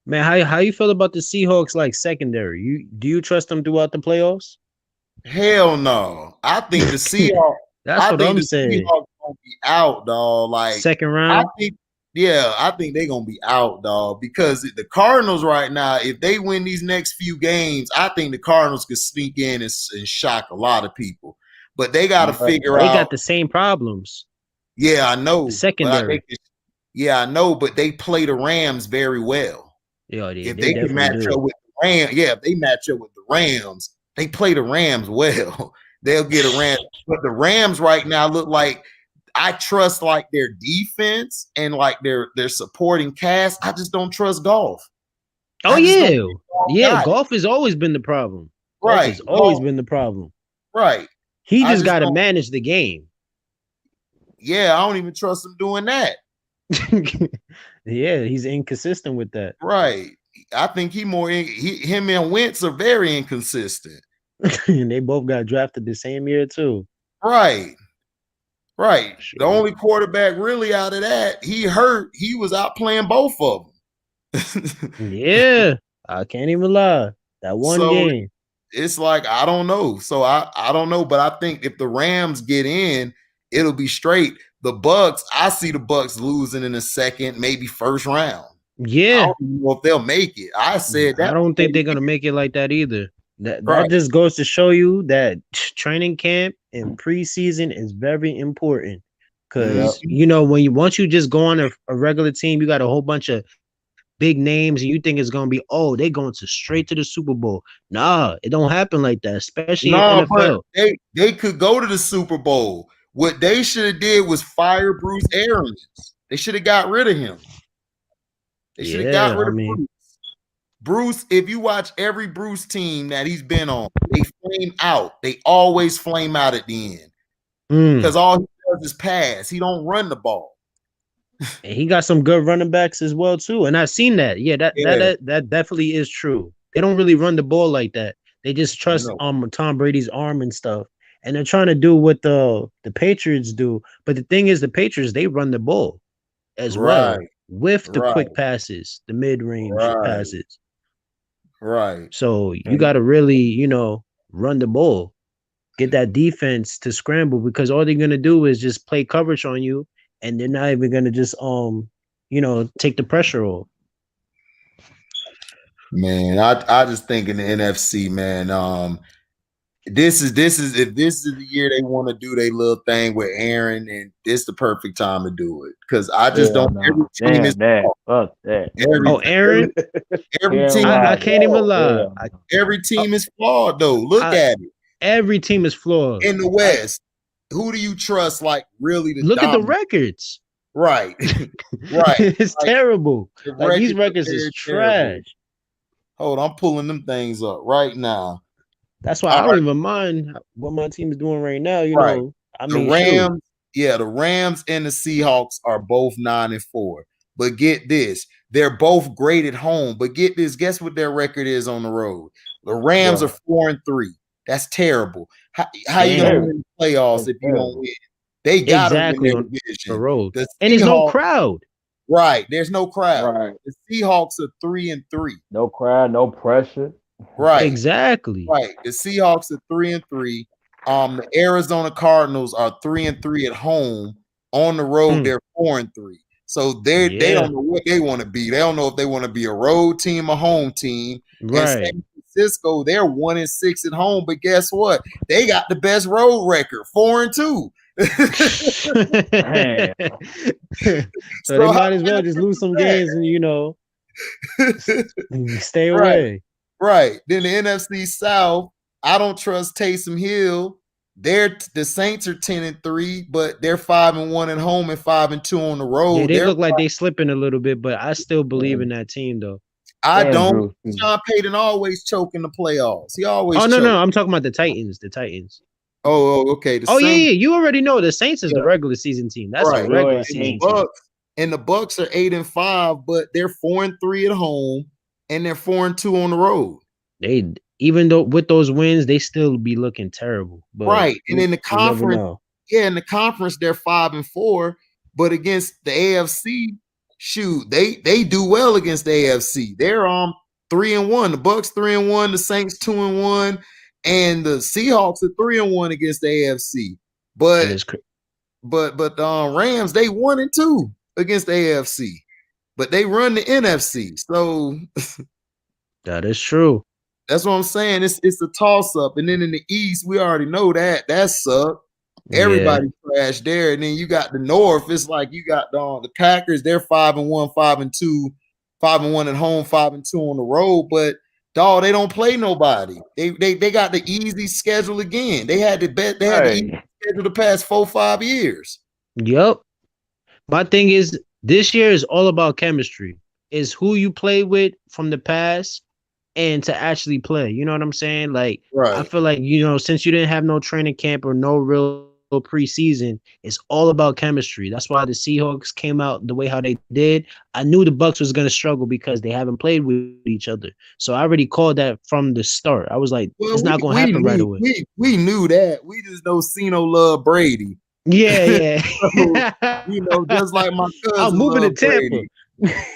Man, how you feel about the Seahawks like secondary? Do you trust them throughout the playoffs? Hell no. I think the Seahawks. That's what I'm saying. Seahawks gonna be out, dog. Like second round. I think they're gonna be out, dog. Because the Cardinals right now, if they win these next few games, I think the Cardinals could sneak in and shock a lot of people. But they got to figure out. They got the same problems. Yeah, I know. The secondary. I know, but they play the Rams very well. Yeah, if they can match up with the Rams, if they match up with the Rams, they play the Rams well. They'll get a Rams. But the Rams right now look like I trust like their defense and like their supporting cast. I just don't trust Goff. Oh yeah. Goff has always been the problem. Right. It's always been the problem. Right. He just got to manage the game. Yeah, I don't even trust him doing that. Yeah, he's inconsistent with that. Right. I think him and Wentz are very inconsistent. And they both got drafted the same year too. Right. Sure. The only quarterback really out of that, he hurt. He was out playing both of them. Yeah, I can't even lie. That one game. It's like, I don't know. So I don't know, but I think if the Rams get in, it'll be straight. The Bucks, I see the Bucks losing in the second, maybe first round. Yeah. I don't know if they'll make it. I said that. I don't think they're gonna make it like that either. That just goes to show you that training camp and preseason is very important. Because you know, once you just go on a regular team, you got a whole bunch of big names, and you think it's gonna be they going straight to the Super Bowl. Nah, it don't happen like that, especially in NFL. But they could go to the Super Bowl. What they should have did was fire Bruce Arians. They should have got rid of him. They should have got rid of Bruce. Bruce, if you watch every Bruce team that he's been on, they flame out. They always flame out at the end. Because all he does is pass. He don't run the ball. And he got some good running backs as well, too. And I've seen that. Yeah, that definitely is true. They don't really run the ball like that. They just trust Tom Brady's arm and stuff. And they're trying to do what the Patriots do. But the thing is, the Patriots, they run the ball as well with the quick passes, the mid-range passes. Right. So you got to really, run the ball, get that defense to scramble, because all they're going to do is just play coverage on you, and they're not even going to just, take the pressure off. Man, I just think in the NFC, man, this is if this is the year they want to do their little thing with Aaron, and it's the perfect time to do it. Because I just don't. Every team is fuck that. Aaron. Every team. I can't even lie. Every team is flawed, though. Look at it. Every team is flawed in the West. Who do you trust? Like really? To look at the records. Right. It's terrible. Like, these records is trash. Terrible. Hold on, I'm pulling them things up right now. That's why I don't even mind what my team is doing right now. You know, I mean, the Rams, the Rams and the Seahawks are both 9-4. But get this, they're both great at home. But get this, guess what their record is on the road? The Rams are 4-3. That's terrible. How you gonna win the playoffs if you don't win? They got to win their division. The road, and there's no crowd. Right, there's no crowd. Right. The Seahawks are 3-3. No crowd, no pressure. Right. Exactly. Right. The Seahawks are 3-3. The Arizona Cardinals are 3-3 at home. On the road, they're 4-3. So they don't know what they want to be. They don't know if they want to be a road team, a home team. Right. And San Francisco, they're 1-6 at home, but guess what? They got the best road record, 4-2. So they might as well just lose some games and stay away. Right. Then the NFC South, I don't trust Taysom Hill. The Saints are 10-3, but they're 5-1 at home and 5-2 on the road. Yeah, they look like they slipping a little bit, but I still believe in that team though. I don't. Sean Payton always choke in the playoffs. He always. Oh no, I'm talking about the Titans. The Titans. Oh, okay. Yeah. You already know the Saints is the regular season team. That's right. A regular season team. And the Bucks are 8-5, but they're 4-3 at home and they're 4-2 on the road. Even though with those wins, they still be looking terrible. But right. And in the conference, in the conference, they're 5-4, but against the AFC, shoot, they do well against the AFC. They're 3-1. The Bucks 3-1, the Saints 2-1, and the Seahawks are 3-1 against the AFC. But the Rams, they 1-2 against the AFC. But they run the NFC. So that is true. That's what I'm saying. It's a toss-up. And then in the East, we already know that sucked. Everybody crashed there. And then you got the North. It's like you got the Packers, they're 5-1, 5-2, 5-1 at home, 5-2 on the road. But dog, they don't play nobody. They got the easy schedule again. They had the easy schedule the past 4-5 years. Yep. My thing is this year is all about chemistry. It's who you play with from the past and to actually play. You know what I'm saying? Like, I feel like, since you didn't have no training camp or no real preseason, it's all about chemistry. That's why the Seahawks came out the way how they did. I knew the Bucks was going to struggle because they haven't played with each other. So I already called that from the start. I was like, it's not going to happen right away. We knew that. We just know Cino love Brady. Yeah. So, just like my cousin. I'm moving to Tampa. Brady.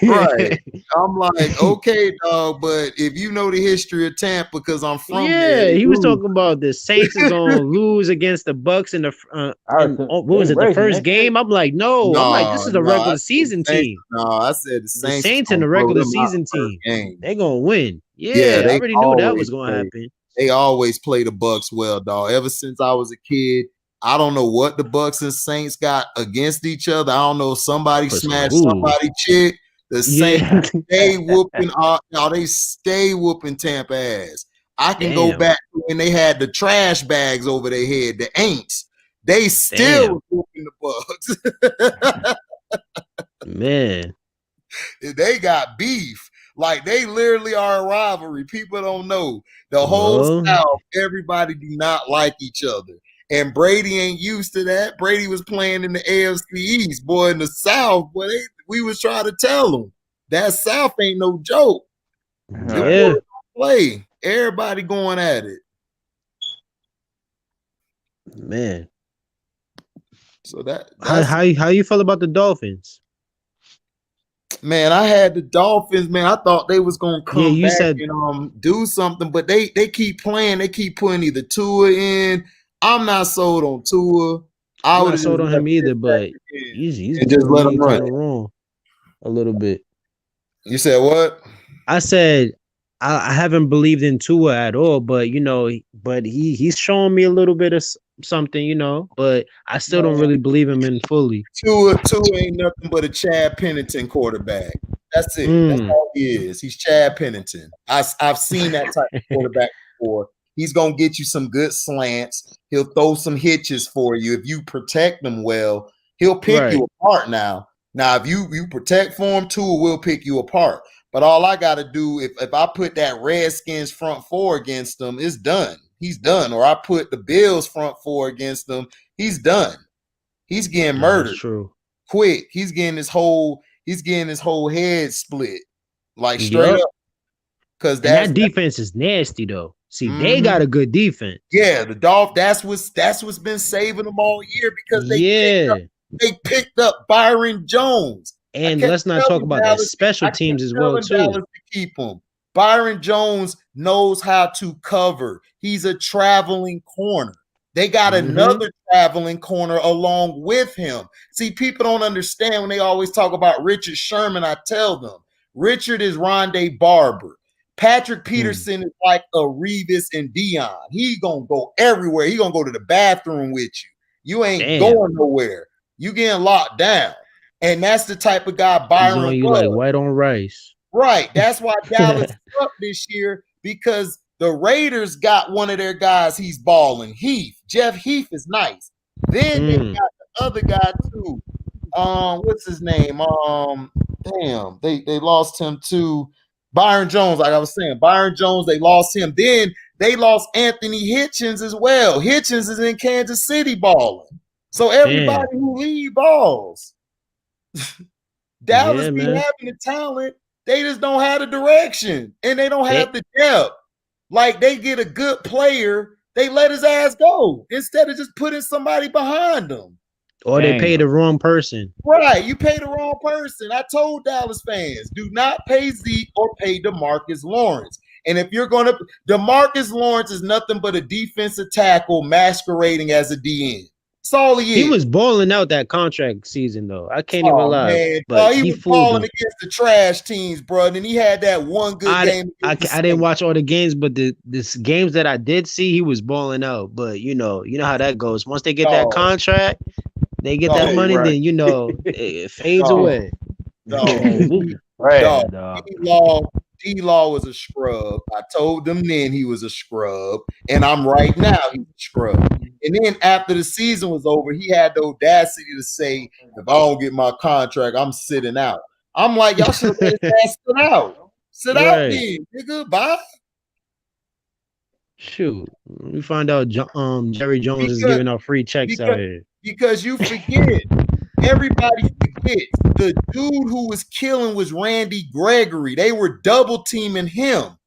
Right. I'm like, okay, dog, but if you know the history of Tampa, because I'm from there. He was talking about the Saints is gonna lose against the Bucks in the what was it, the first game? I'm like, no, I'm like, this is a regular season team. No, I said the Saints in the regular season team. They're gonna win. Yeah, I already knew that was gonna happen. They always play the Bucks well, dog. Ever since I was a kid. I don't know what the Bucks and Saints got against each other. I don't know if somebody smashed somebody's chick. The Saints stay whooping. They stay whooping Tampa ass. I can go back to when they had the trash bags over their head, the Aints. They still whooping the Bucks. Man, they got beef. Like they literally are a rivalry. People don't know. The whole South, everybody do not like each other. And Brady ain't used to that. Brady was playing in the AFC East, boy. In the South, boy, we was trying to tell him that South ain't no joke. Yeah, play. Everybody going at it, man. So that's how you feel about the Dolphins? Man, I had the Dolphins. Man, I thought they was gonna come back and do something, but they keep playing. They keep putting either Tua in. I'm not sold on Tua. I'm not sold on him either, but he's just let him run wrong a little bit. You said what? I said I haven't believed in Tua at all, but but he's showing me a little bit of something, but I still don't really believe him in fully. Tua ain't nothing but a Chad Pennington quarterback. That's it. That's all he is. He's Chad Pennington. I've seen that type of quarterback before. He's going to get you some good slants. He'll throw some hitches for you. If you protect him well, he'll pick you apart now. Now, if you protect for him, Tua will pick you apart. But all I got to do, if I put that Redskins front four against him, it's done. He's done. Or I put the Bills front four against him, he's done. He's getting murdered. That's true. Quick. He's getting his whole head split. Like straight up. Because that defense is nasty though. See, they got a good defense. Yeah, the Dolphins. That's what's been saving them all year because they picked up Byron Jones. And let's not talk about that special teams as well too. To keep him. Byron Jones knows how to cover. He's a traveling corner. They got another traveling corner along with him. See, people don't understand when they always talk about Richard Sherman. I tell them, Richard is Rondé Barber. Patrick Peterson is like a Revis and Dion. He gonna go everywhere. He gonna go to the bathroom with you. You ain't going nowhere. You getting locked down. And that's the type of guy Byron was. You like white on rice. Right. That's why Dallas up this year, because The Raiders got one of their guys. He's balling. Jeff Heath is nice. Then they got the other guy too. What's his name? Damn, they lost him to Byron Jones. Like I was saying, Byron Jones. They lost him. Then they lost Anthony Hitchens as well. Hitchens is in Kansas City balling. So everybody who lead balls. Dallas be having the talent. They just don't have the direction, and they don't have the depth. Like they get a good player, they let his ass go instead of just putting somebody behind them. Or they pay the wrong person. Right, you pay the wrong person. I told Dallas fans, do not pay Zeke or pay DeMarcus Lawrence. And if you're going to, DeMarcus Lawrence is nothing but a defensive tackle masquerading as a DN. That's all he is. He was balling out that contract season, though. I can't even lie. Man. But he was balling against the trash teams, bro. And he had that one good game. I didn't watch all the games, but the games that I did see, he was balling out. But you know how that goes. Once they get that contract, they get that money, then it fades away. D-Law was a scrub. I told them then he was a scrub, and I'm right now he's a scrub. And then after the season was over, he had the audacity to say, if I don't get my contract, I'm sitting out. I'm like, y'all should have let his ass sit out. Sit out then, nigga. Bye. Shoot. We find out Jerry Jones is giving out free checks out here. Because you forget. Everybody forgets. The dude who was killing was Randy Gregory. They were double teaming him.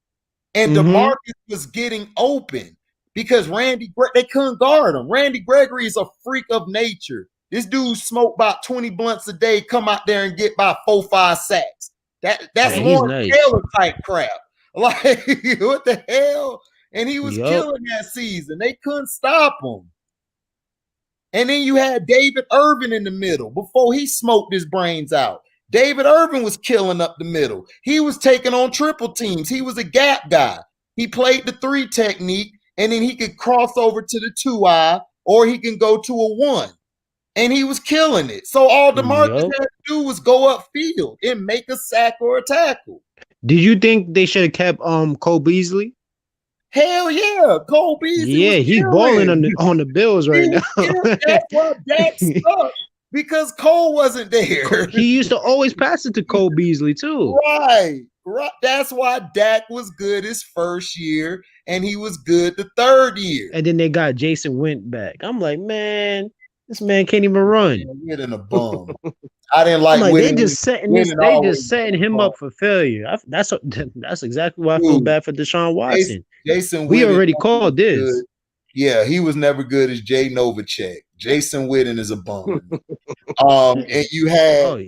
And DeMarcus was getting open because they couldn't guard him. Randy Gregory is a freak of nature. This dude smoked about 20 blunts a day, come out there and get about 4-5 sacks. That's more Taylor type crap. Like, what the hell? And he was killing that season. They couldn't stop him. And then you had David Irvin in the middle before he smoked his brains out. David Irvin was killing up the middle. He was taking on triple teams. He was a gap guy. He played the 3 technique, and then he could cross over to the 2-eye, or he can go to a 1. And he was killing it. So all DeMarcus had to do was go upfield and make a sack or a tackle. Did you think they should have kept Cole Beasley? Hell yeah, Cole Beasley. Yeah, he's balling on the Bills right now. That's why Dak sucked, because Cole wasn't there. He used to always pass it to Cole Beasley too. Right. That's why Dak was good his first year, and he was good the third year. And then they got Jason Wint back. I'm like, man, this man can't even run. Wint in a bum. I didn't like they just setting him up for failure. That's exactly why I feel bad for Deshaun Watson. Jason we already called this. Good. Yeah, he was never good as Jay Novacek. Jason Witten is a bum. And you had,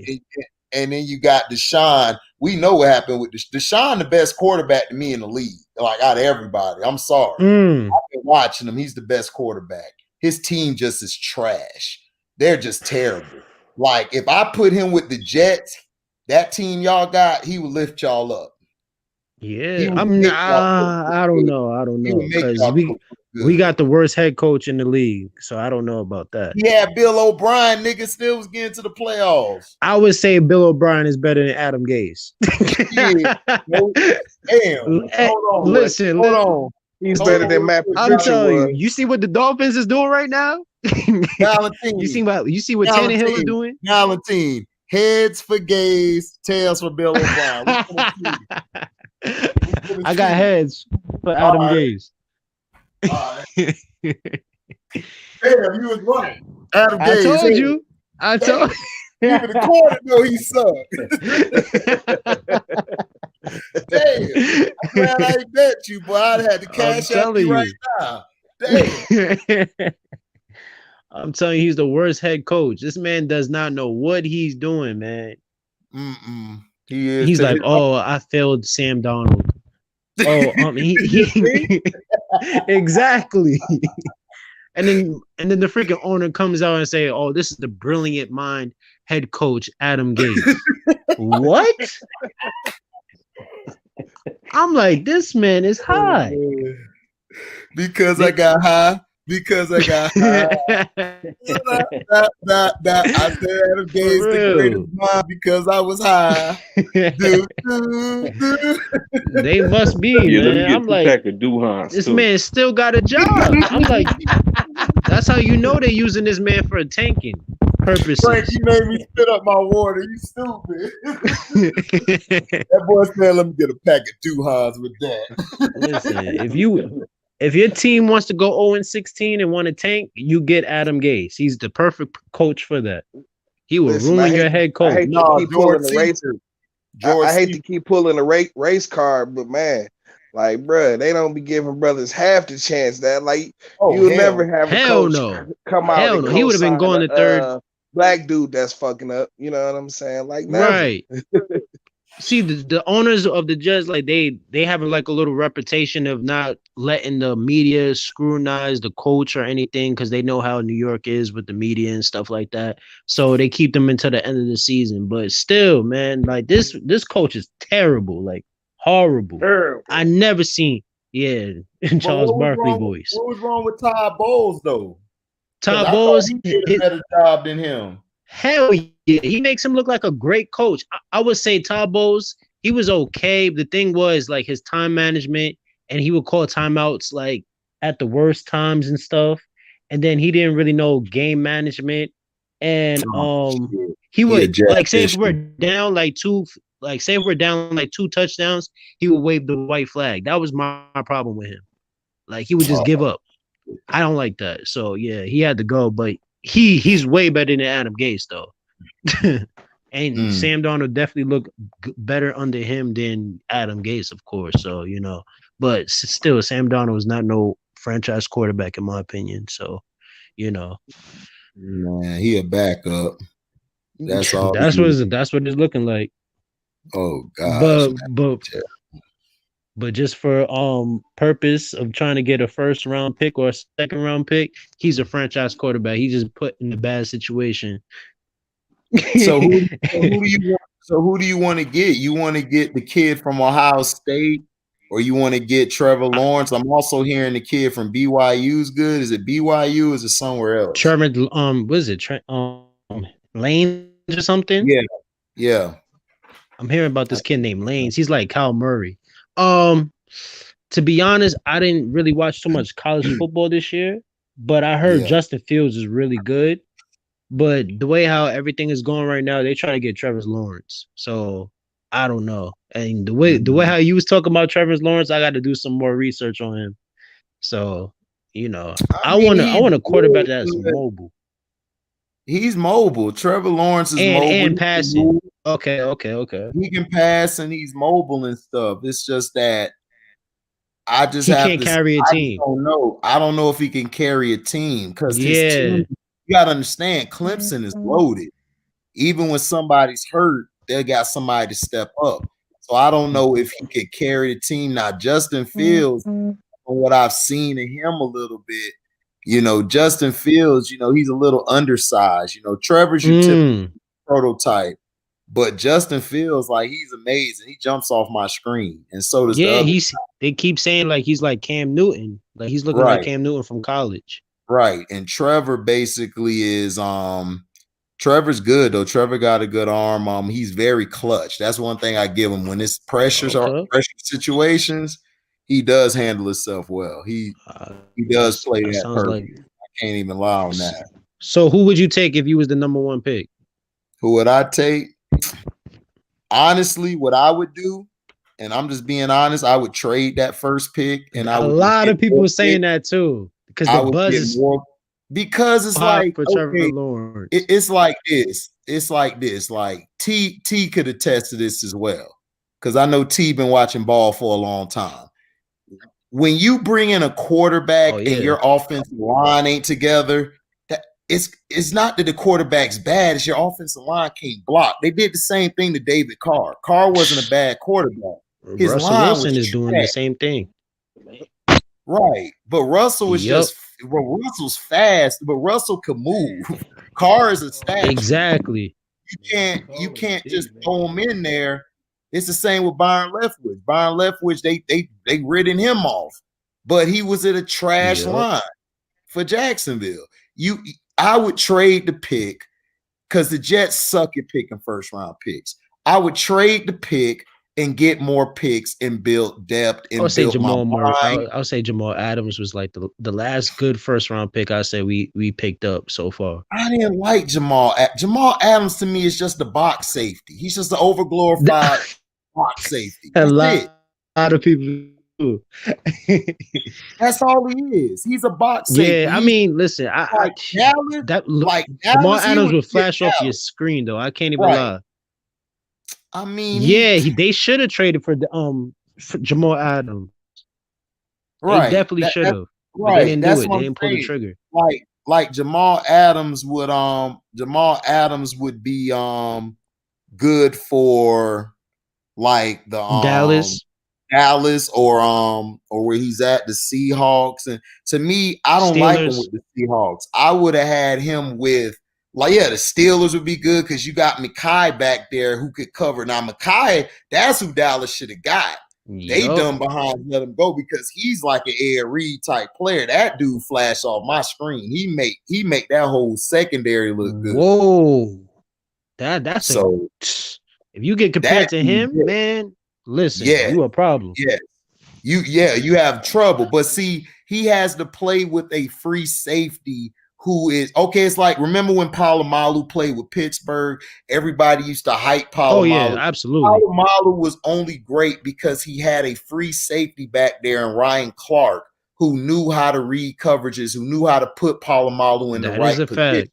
and then you got Deshaun. We know what happened with Deshaun, the best quarterback to me in the league. Like out of everybody, I'm sorry. I've been watching him. He's the best quarterback. His team just is trash. They're just terrible. Like if I put him with the Jets, that team y'all got, he would lift y'all up. Yeah, I don't know because we got the worst head coach in the league, so I don't know about that. Yeah, Bill O'Brien, nigga, still was getting to the playoffs. I would say Bill O'Brien is better than Adam Gase. Damn, hold on. He's better than Matt Patricia. I'm telling you, you see what the Dolphins is doing right now? Valentine. You see what Tannehill is doing? Valentine. Heads for Gase, tails for Bill O'Brien. I got heads for Adam Gase. Damn, you was right. Adam Gase. I told you. Even the corner know he sucked. Damn. I'm glad I ain't bet you, boy. I'd had to cash out you right now. Damn. I'm telling you, he's the worst head coach. This man does not know what he's doing, man. He is. He's like, I failed Sam Donald. Exactly. And then the freaking owner comes out and say, "Oh, this is the brilliant mind head coach Adam Gase." What? I'm like, this man is high. Because I got high. because I got high. I said Adam Gates the greatest mind because I was high. They must be, yeah, man. let me get I'm two like, pack of Duhans this too. man still got a job. I'm like, that's how you know they're using this man for tanking purposes. Frank, you made me spit up my water. You stupid. That boy said, "Let me get a pack of Duhans with that." Listen, if your team wants to go 0-16 and want to tank, you get Adam Gase. He's the perfect coach for that. He will ruin your head coach. I hate to keep pulling the race. I hate to keep pulling the race card, but man, like, bruh, they don't be giving brothers half the chance. That like you'll never have a coach come out and he would have been going to third. Black dude that's fucking up. You know what I'm saying? Like, never. Right. See, the owners of the Jets, like they have like a little reputation of not letting the media scrutinize the coach or anything because they know how New York is with the media and stuff like that. So they keep them until the end of the season. But still, man, like this coach is terrible, like horrible. Terrible. I never seen, Charles Barkley voice. What was wrong with Todd Bowles though? Todd Bowles he did a better job than him. Hell yeah, he makes him look like a great coach. I would say Todd Bowles, he was okay. The thing was like his time management, and he would call timeouts like at the worst times and stuff. And then he didn't really know game management. And he would like say if we're down like two touchdowns, he would wave the white flag. That was my problem with him. Like he would just give up. I don't like that. So yeah, he had to go, but he's way better than Adam Gase though. And Sam Darnold definitely looked better under him than Adam Gase, of course. So, but still Sam Darnold was not no franchise quarterback in my opinion. So, man, he a backup. That's all. That's what it's looking like. Oh gosh. But just for purpose of trying to get a first round pick or a second round pick, he's a franchise quarterback. He's just put in a bad situation. So who do you want to get? You want to get the kid from Ohio State, or you want to get Trevor Lawrence? I'm also hearing the kid from BYU's good. Is it BYU or is it somewhere else? Trevor, what is it? Lanes or something? Yeah. I'm hearing about this kid named Lanes. He's like Kyle Murray. To be honest, I didn't really watch so much college football this year, but I heard Justin Fields is really good. But the way how everything is going right now, they try to get Trevor Lawrence. So I don't know. And the way how you was talking about Trevor Lawrence, I got to do some more research on him. So I want a quarterback that's mobile. He's mobile. Trevor Lawrence is mobile and passing. Okay. He can pass and he's mobile and stuff. It's just that I just can't carry a team. I don't know if he can carry a team because his team, you gotta understand, Clemson is loaded. Even when somebody's hurt, they got somebody to step up. So I don't know if he could carry the team. Now, Justin Fields, from what I've seen of him a little bit, Justin Fields, he's a little undersized. Trevor's your typical prototype. But Justin Fields, like, he's amazing. He jumps off my screen, and so does the other. They keep saying like he's like Cam Newton, like he's looking like Cam Newton from college. Right, and Trevor basically is Trevor's good though. Trevor got a good arm. He's very clutch. That's one thing I give him when it's pressure situations. He does handle himself well. He does play that perfect. I can't even lie on that. So who would you take if you was the number one pick? Who would I take? Honestly, what I would do, and I'm just being honest, I would trade that first pick, and a lot of people were saying that too because the buzz is more, because it's like for Trevor Lawrence. It's like this. It's like this. Like T could attest to this as well, because I know T been watching ball for a long time. When you bring in a quarterback and your offensive line ain't together, it's not that the quarterback's bad, it's your offensive line can't block. They did the same thing to David Carr. Carr wasn't a bad quarterback. His Russell Wilson is doing the same thing. Right. But Russell is Russell's fast, but Russell can move. Carr is a statue. Exactly. You can't just throw him in there. It's the same with Byron Leftwich. Byron Leftwich, they ridden him off, but he was at a trash line. for Jacksonville. I would trade the pick because the Jets suck at picking first round picks. I would trade the pick and get more picks and build depth and I'll say build Jamal my Murray. mind. I'll say Jamal Adams was like the last good first round pick I say we picked up so far. I didn't like Jamal. Jamal Adams to me is just a box safety. He's just an overglorified box safety. That's it. A lot of people do. That's all he is. He's a box safety. Yeah, I mean, listen, Jamal Adams would flash off your screen though. I can't even lie. I mean, they should have traded for Jamal Adams. Right, they definitely should have. Right, they didn't do it. They didn't pull the trigger. Like Jamal Adams would be good for like the Dallas or where he's at, the Seahawks. And to me, I don't like him with the Seahawks. I would have had him with the Steelers would be good because you got Mekhi back there who could cover. Now Mekhi, that's who Dallas should have got. They done behind let him go because he's like an Ed Reed type player. That dude flash off my screen. He make that whole secondary look good. Whoa, that's so. If you get compared to him, man, listen, you a problem. Yeah, you have trouble. But see, he has to play with a free safety who is okay. It's like, remember when Polamalu played with Pittsburgh? Everybody used to hype Polamalu. Oh yeah, absolutely. Polamalu was only great because he had a free safety back there and Ryan Clark, who knew how to read coverages, who knew how to put Polamalu in the right position.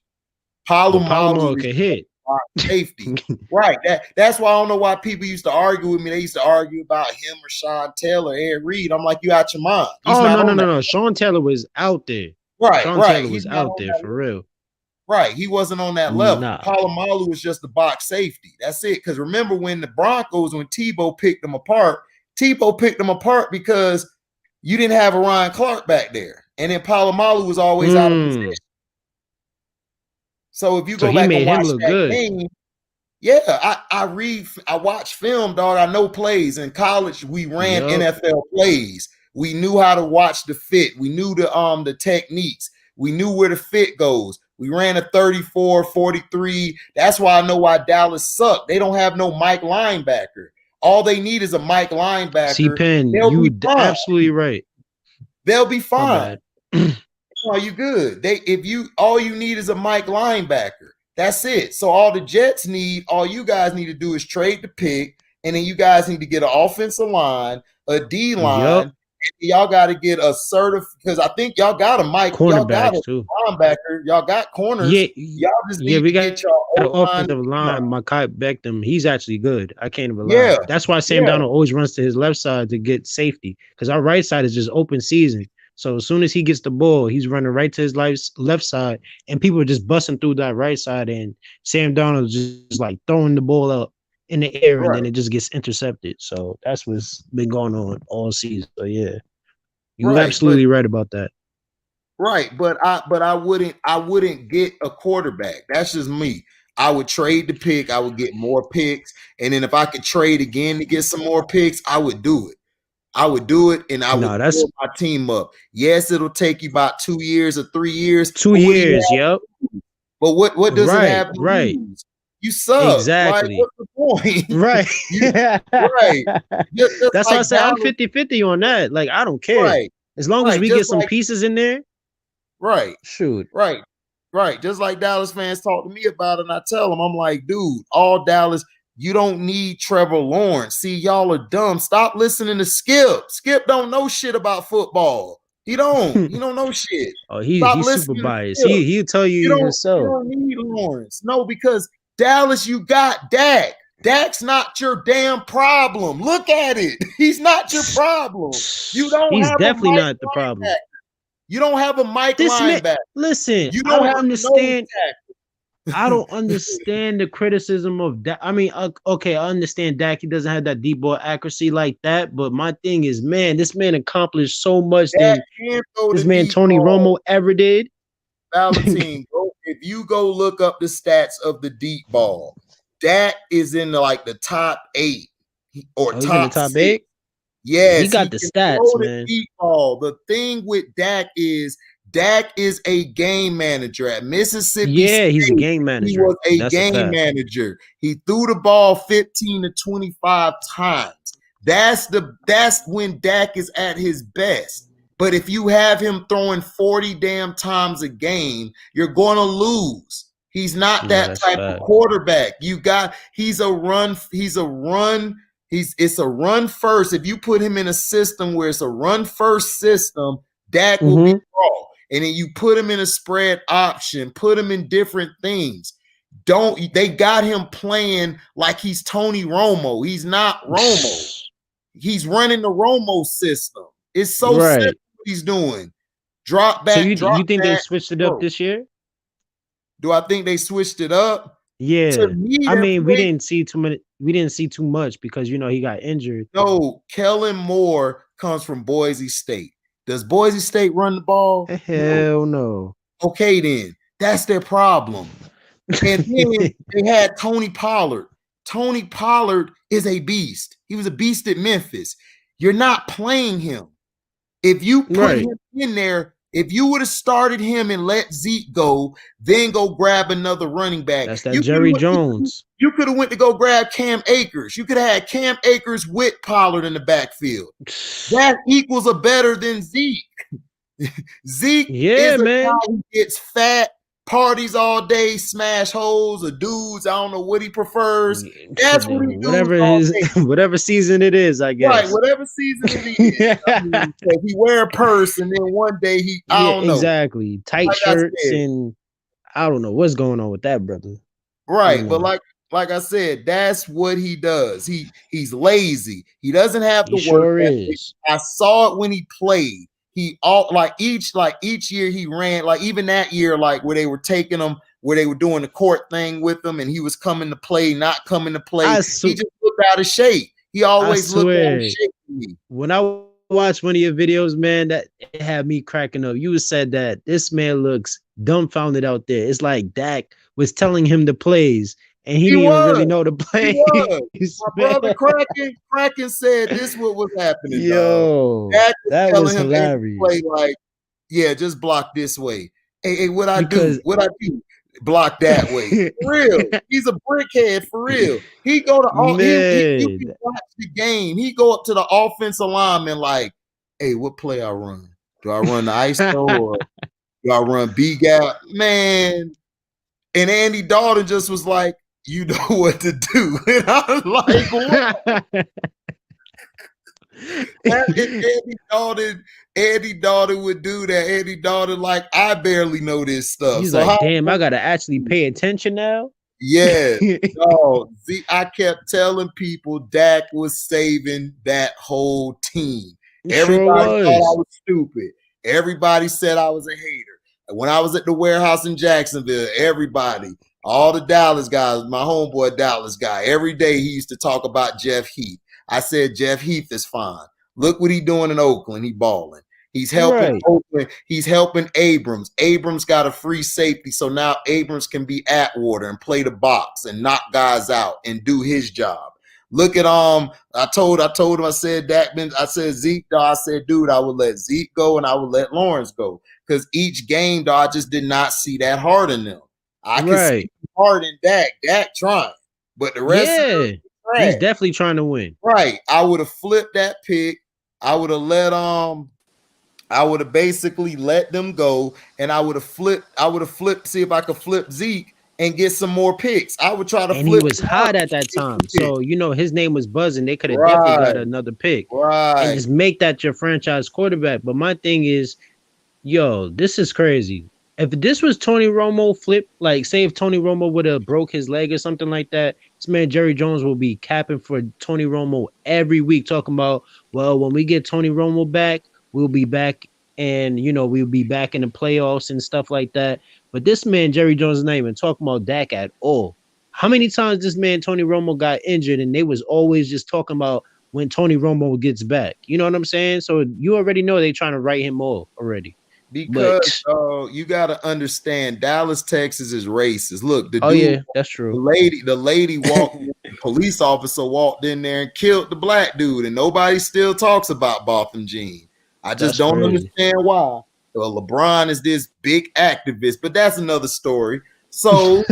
Polamalu can hit safety. Right. That's why I don't know why people used to argue with me. They used to argue about him or Sean Taylor, Ed Reed. I'm like, you out your mind. No. Sean Taylor was out there. Sean Taylor was out there for real. Right. He wasn't on that level. Polamalu was just a box safety. That's it. Because remember when the Broncos, when Tebow picked them apart because you didn't have a Ryan Clark back there. And then Polamalu was always out of position. So if you go back and watch that game, I watch film, dog. I know plays. In college, we ran NFL plays. We knew how to watch the fit. We knew the techniques. We knew where the fit goes. We ran a 34, 43. That's why I know why Dallas sucked. They don't have no Mike linebacker. All they need is a Mike linebacker. C-Pen, you absolutely right. They'll be fine. Oh, you good. All you need is a Mike linebacker. That's it. So all you guys need to do is trade the pick, and then you guys need to get an offensive line, a D line, and y'all got to get a because I think y'all got a Mike cornerbacks too. Linebacker, y'all got corners. Y'all just need to get y'all offensive line. Mekhi Beckham, he's actually good. I can't even lie. That's why Sam Darnold always runs to his left side to get safety because our right side is just open season. So as soon as he gets the ball, he's running right to his left side, and people are just busting through that right side, and Sam Darnold is just like throwing the ball up in the air, and then it just gets intercepted. So that's what's been going on all season. So yeah, you're absolutely right about that. Right, but I wouldn't get a quarterback. That's just me. I would trade the pick. I would get more picks, and then if I could trade again to get some more picks, I would do it. I would do it, and I would build my team up. Yes, it'll take you about 2 years or 3 years. 2 years, yep. But what does it have to lose? You suck. Exactly. Like, what's the point? Right. Right. Just that's why I say I'm 50-50 on that. Like, I don't care. Right. As long as we get some pieces in there. Right. Shoot. Right. Just like Dallas fans talk to me about it, and I tell them, I'm like, dude, all Dallas, you don't need Trevor Lawrence. See, y'all are dumb. Stop listening to Skip. Skip don't know shit about football. He don't know shit. Oh, he's super biased. He'll tell you himself. You don't need Lawrence. No, because Dallas, you got Dak. Dak's not your damn problem. Look at it. He's not your problem. You don't. He's definitely not the problem. You don't have a Mike linebacker. Listen, you don't understand. I don't understand the criticism of Dak. I mean, okay, I understand Dak. He doesn't have that deep ball accuracy like that. But my thing is, man, this man accomplished so much than this man Tony Romo ever did. Valentine, if you go look up the stats of the deep ball, Dak is in the top 8 or top, in the top 6. 8. Yes, he got the stats, man. Deep ball. The thing with Dak is Dak is a game manager at Mississippi. Yeah, he's a game manager. He was a game manager. He threw the ball 15 to 25 times. That's when Dak is at his best. But if you have him throwing 40 damn times a game, you're going to lose. He's not that type of quarterback. It's a run first. If you put him in a system where it's a run first system, Dak will be raw. And then you put him in a spread option, put him in different things. They got him playing like he's Tony Romo. He's not Romo. He's running the Romo system. It's so simple what he's doing. Drop back. So you think they switched it up this year? Do I think they switched it up? Yeah. We didn't see too many. We didn't see too much because he got injured. No, Kellen Moore comes from Boise State. Does Boise State run the ball? Hell no. Okay, then. That's their problem. And then they had Tony Pollard. Tony Pollard is a beast. He was a beast at Memphis. You're not playing him. If you put him in there, if you would have started him and let Zeke go, then go grab another running back. That's that Jerry Jones. You could have went to go grab Cam Akers. You could have had Cam Akers with Pollard in the backfield. That equals a better than Zeke. Zeke is a guy who gets fat, parties all day, smash holes of dudes. I don't know what he prefers. That's what he does. Whatever season it is, I guess. Right, whatever season it is. So he wear a purse and then one day I don't know. Exactly. Tight shirts and I don't know what's going on with that, brother. Right, but like I said, that's what he does. He's lazy. He doesn't have the work ethic. I saw it when he played. Each year he ran, like even that year, like where they were taking him, where they were doing the court thing with him, and he was coming to play, not coming to play. He just looked out of shape. He always looked out of shape to me. When I watched one of your videos, man, that it had me cracking up. You said that this man looks dumbfounded out there. It's like Dak was telling him the plays. And he didn't even really know the play. My brother Kraken said this what was happening. Yo, that was hilarious. Play like, just block this way. Hey, what I do? Block that way. For real. He's a brickhead for real. He go to he can watch the game. He go up to the offensive lineman like, hey, what play I run? Do I run the ISO or do I run B gap? Man. And Andy Dalton just was like, you know what to do. And I was like, what? Andy Dalton would do that. Andy Dalton, like, I barely know this stuff. He's like, damn, I gotta actually pay attention now. Yeah. No, I kept telling people Dak was saving that whole team. Everybody thought I was stupid. Everybody said I was a hater. When I was at the warehouse in Jacksonville, all the Dallas guys, my homeboy Dallas guy, every day he used to talk about Jeff Heath. I said, Jeff Heath is fine. Look what he's doing in Oakland. He balling. He's helping Oakland. He's helping Abrams. Abrams got a free safety, so now Abrams can be Atwater and play the box and knock guys out and do his job. Look at I told him, I said Zeke, I said, dude, I would let Zeke go and I would let Lawrence go. Because each game, I just did not see that hard in them. I can see hard in Dak trying, but the rest of them, he's definitely trying to win. Right. I would have flipped that pick. I would have basically let them go, and I would have flipped, see if I could flip Zeke and get some more picks. I would try to flip. And he was hot at that time. So, his name was buzzing. They could have definitely got another pick. Right. And just make that your franchise quarterback. But my thing is, this is crazy. If this was Tony Romo flip, like say if Tony Romo would have broke his leg or something like that, this man Jerry Jones will be capping for Tony Romo every week, talking about, well, when we get Tony Romo back, we'll be back and, we'll be back in the playoffs and stuff like that. But this man Jerry Jones is not even talking about Dak at all. How many times this man Tony Romo got injured and they was always just talking about when Tony Romo gets back? You know what I'm saying? So you already know they're trying to write him off already. Because you got to understand, Dallas, Texas is racist. Look, that's true. The lady walked, the police officer walked in there and killed the black dude, and nobody still talks about Botham Jean. I just don't understand why. LeBron is this big activist, but that's another story. So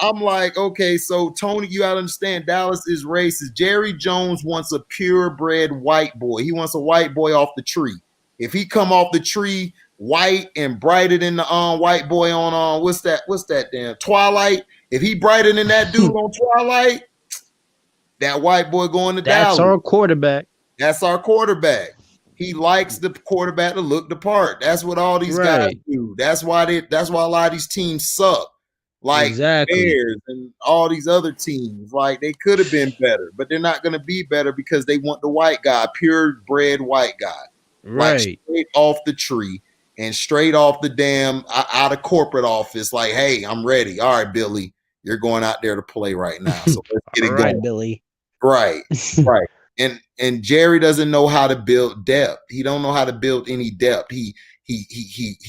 I'm like, okay, so Tony, you gotta understand, Dallas is racist. Jerry Jones wants a purebred white boy. He wants a white boy off the tree. If he come off the tree white and brighter than the white boy on what's that damn Twilight? If he brighter than that dude on Twilight, that white boy going to Dallas. That's our quarterback. That's our quarterback. He likes the quarterback to look the part. That's what all these guys do. That's why a lot of these teams suck. Like Bears and all these other teams. Like they could have been better, but they're not going to be better because they want the white guy, purebred white guy. Like straight off the tree and straight off the damn out of corporate office. Like, hey, I'm ready. All right, Billy, you're going out there to play right now. So let's get it going. Right, Billy. Right. And Jerry doesn't know how to build depth. He don't know how to build any depth. He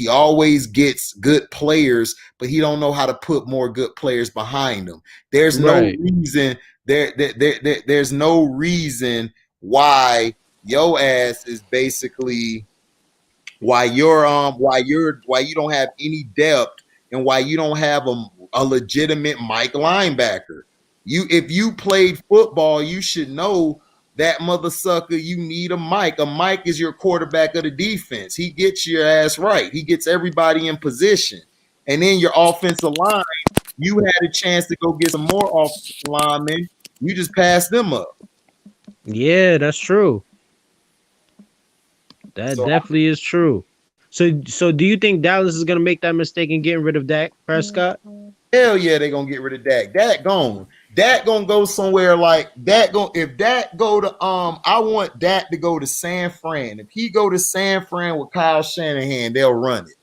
always gets good players, but he don't know how to put more good players behind them. There's no reason there's no reason why your ass is basically why you don't have any depth and why you don't have a legitimate Mike linebacker. If you played football, you should know that mother sucker, you need a Mike. A Mike is your quarterback of the defense. He gets your ass right. He gets everybody in position. And then your offensive line, you had a chance to go get some more offensive linemen. You just passed them up. Yeah, that's true. That definitely is true. So do you think Dallas is going to make that mistake in getting rid of Dak Prescott? Hell yeah, they're going to get rid of Dak. Dak gone. Dak gonna go somewhere like Dak. If Dak go to I want Dak to go to San Fran. If he go to San Fran with Kyle Shanahan, they'll run it.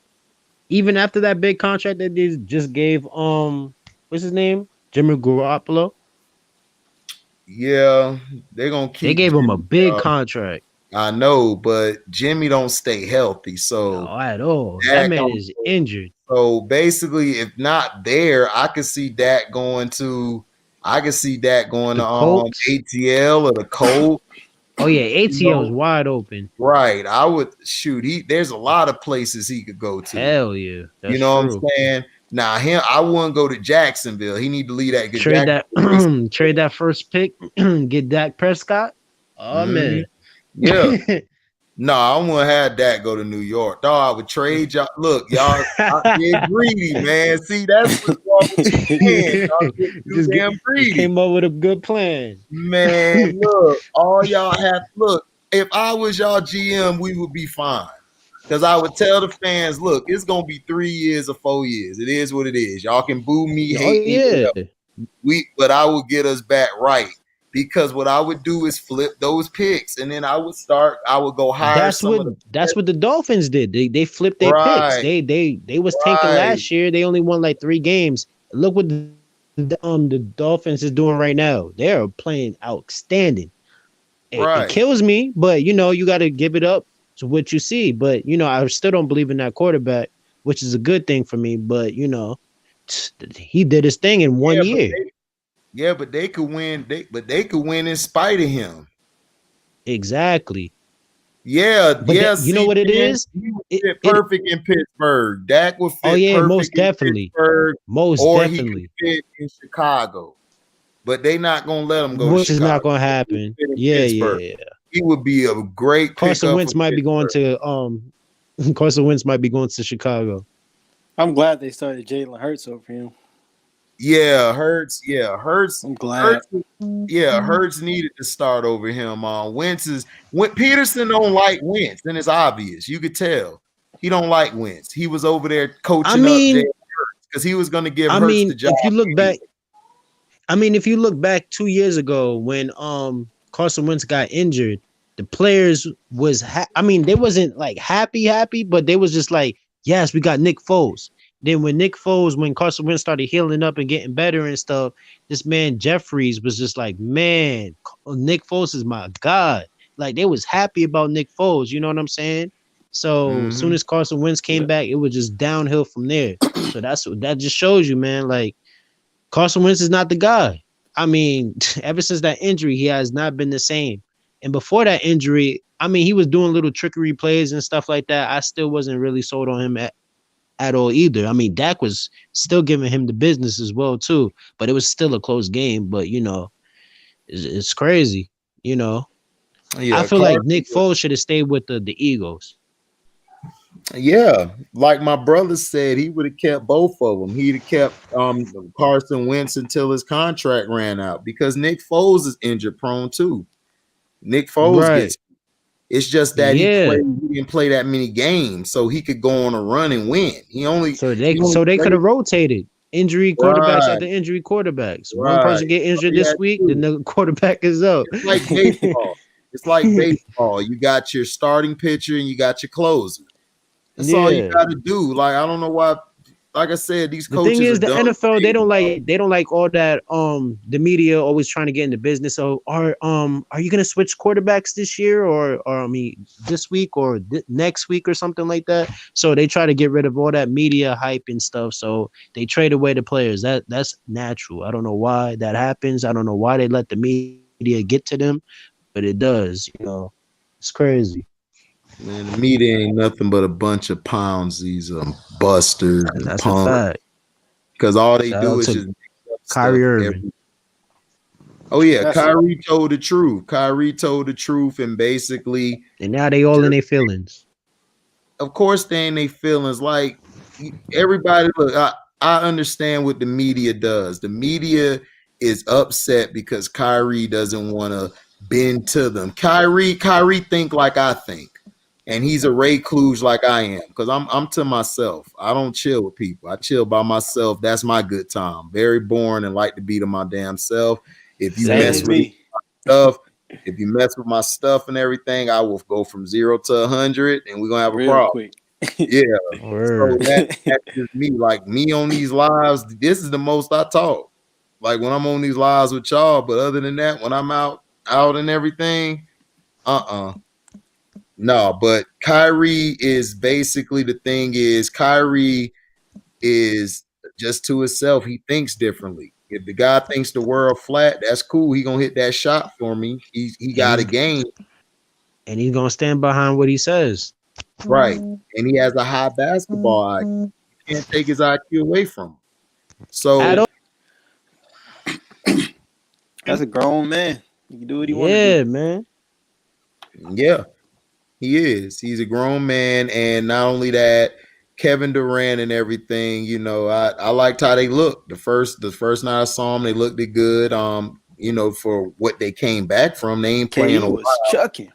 Even after that big contract that they just gave what's his name? Jimmy Garoppolo. Yeah, they're gonna keep. They gave him a big contract. I know, but Jimmy don't stay healthy, so no, at all. That man is injured. So basically, if not there, I could see Dak going to. I can see that going to ATL or the Colts. Oh yeah, ATL is wide open. Right. I would shoot. There's a lot of places he could go to. Hell yeah. That's you know true. What I'm saying? Now I wouldn't go to Jacksonville. He need to leave that. Trade that first pick. Get Dak Prescott. Oh man. Yeah. No, I wouldn't have Dak go to New York. Dog, I would trade y'all. Look, y'all get greedy, man. See, that's what's wrong with you, man. Y'all get too damn greedy. Came up with a good plan. Man, look, all y'all have look. If I was y'all GM, we would be fine. Because I would tell the fans, look, it's gonna be 3 years or 4 years. It is what it is. Y'all can boo me, hate me. But I will get us back right. Because what I would do is flip those picks, and then I would go hire. That's what the Dolphins did. They flipped their picks. They was tanking last year. They only won like 3 games. Look what the Dolphins is doing right now. They're playing outstanding. It kills me, but you got to give it up to what you see. But I still don't believe in that quarterback, which is a good thing for me. But he did his thing in 1 year. But they could win. They could win in spite of him. Exactly. Yeah, but you know what it is? He fit perfect in Pittsburgh. Dak would fit. Oh yeah, perfect most definitely. Most definitely. He could fit in Chicago, but they not gonna let him go. Which is not gonna happen. Yeah. He would be a great. Carson Wentz might be going to Carson Wentz might be going to Chicago. I'm glad they started Jalen Hurts over him. Yeah, Hurts. I'm glad. Hurts needed to start over him. Peterson don't like Wentz, and it's obvious. You could tell he don't like Wentz. He was over there coaching up Jalen Hurts because he was going to give Hurts the job. If you look back 2 years ago when Carson Wentz got injured, the players was they wasn't like happy, but they was just like, yes, we got Nick Foles. Then when Carson Wentz started healing up and getting better and stuff, this man Jeffries was just like, man, Nick Foles is my God. Like they was happy about Nick Foles, you know what I'm saying? So as soon as Carson Wentz came back, it was just downhill from there. So that just shows you, man, like Carson Wentz is not the guy. Ever since that injury, he has not been the same. And before that injury, I mean, he was doing little trickery plays and stuff like that. I still wasn't really sold on him at all either. I mean, Dak was still giving him the business as well too, but it was still a close game. But it's crazy. I feel like Nick Foles should have stayed with the Eagles. Yeah, like my brother said, he would have kept both of them. He'd have kept Carson Wentz until his contract ran out because Nick Foles is injury prone too. Nick Foles gets. It's just that he didn't play that many games, so he could go on a run and win. So they could have rotated injury quarterbacks after injury quarterbacks. One person get injured this week, then the quarterback is up. It's like baseball. It's like baseball. You got your starting pitcher and you got your closer. That's all you got to do. Like, I don't know why. Like I said, these coaches. The thing is, the NFL they don't like all that. The media always trying to get into business. So are you gonna switch quarterbacks this year or I mean this week or next week or something like that? So they try to get rid of all that media hype and stuff. So they trade away the players. That's natural. I don't know why that happens. I don't know why they let the media get to them, but it does. It's crazy. Man, the media ain't nothing but a bunch of pounds. These busters and that's punks. A fact. Because all they do is just Kyrie Irving. Oh yeah, Kyrie told the truth. Kyrie told the truth, and basically, and now they all in their feelings. Of course, they in their feelings. Like everybody, look, I understand what the media does. The media is upset because Kyrie doesn't want to bend to them. Kyrie think like I think. And he's a recluse like I am because I'm to myself. I don't chill with people. I chill by myself. That's my good time. Very boring and like to be to my damn self. If you mess with my stuff, if you mess with my stuff and everything, I will go from 0 to 100 and we're gonna have a problem. Quick. Yeah. So that's just me. Like me on these lives, this is the most I talk. Like when I'm on these lives with y'all, but other than that, when I'm out and everything, no, but Kyrie is basically the thing is Kyrie is just to himself. He thinks differently. If the guy thinks the world flat, that's cool. He gonna hit that shot for me. He got a game, and he's gonna stand behind what he says. Right, and he has a high basketball IQ. You can't take his IQ away from him. So that's a grown man. He can do what he wants to do. Yeah, man. Yeah. He is. He's a grown man, and not only that, Kevin Durant and everything. I liked how they looked. The first night I saw them, they looked good. For what they came back from, they ain't playing a while. Chucking.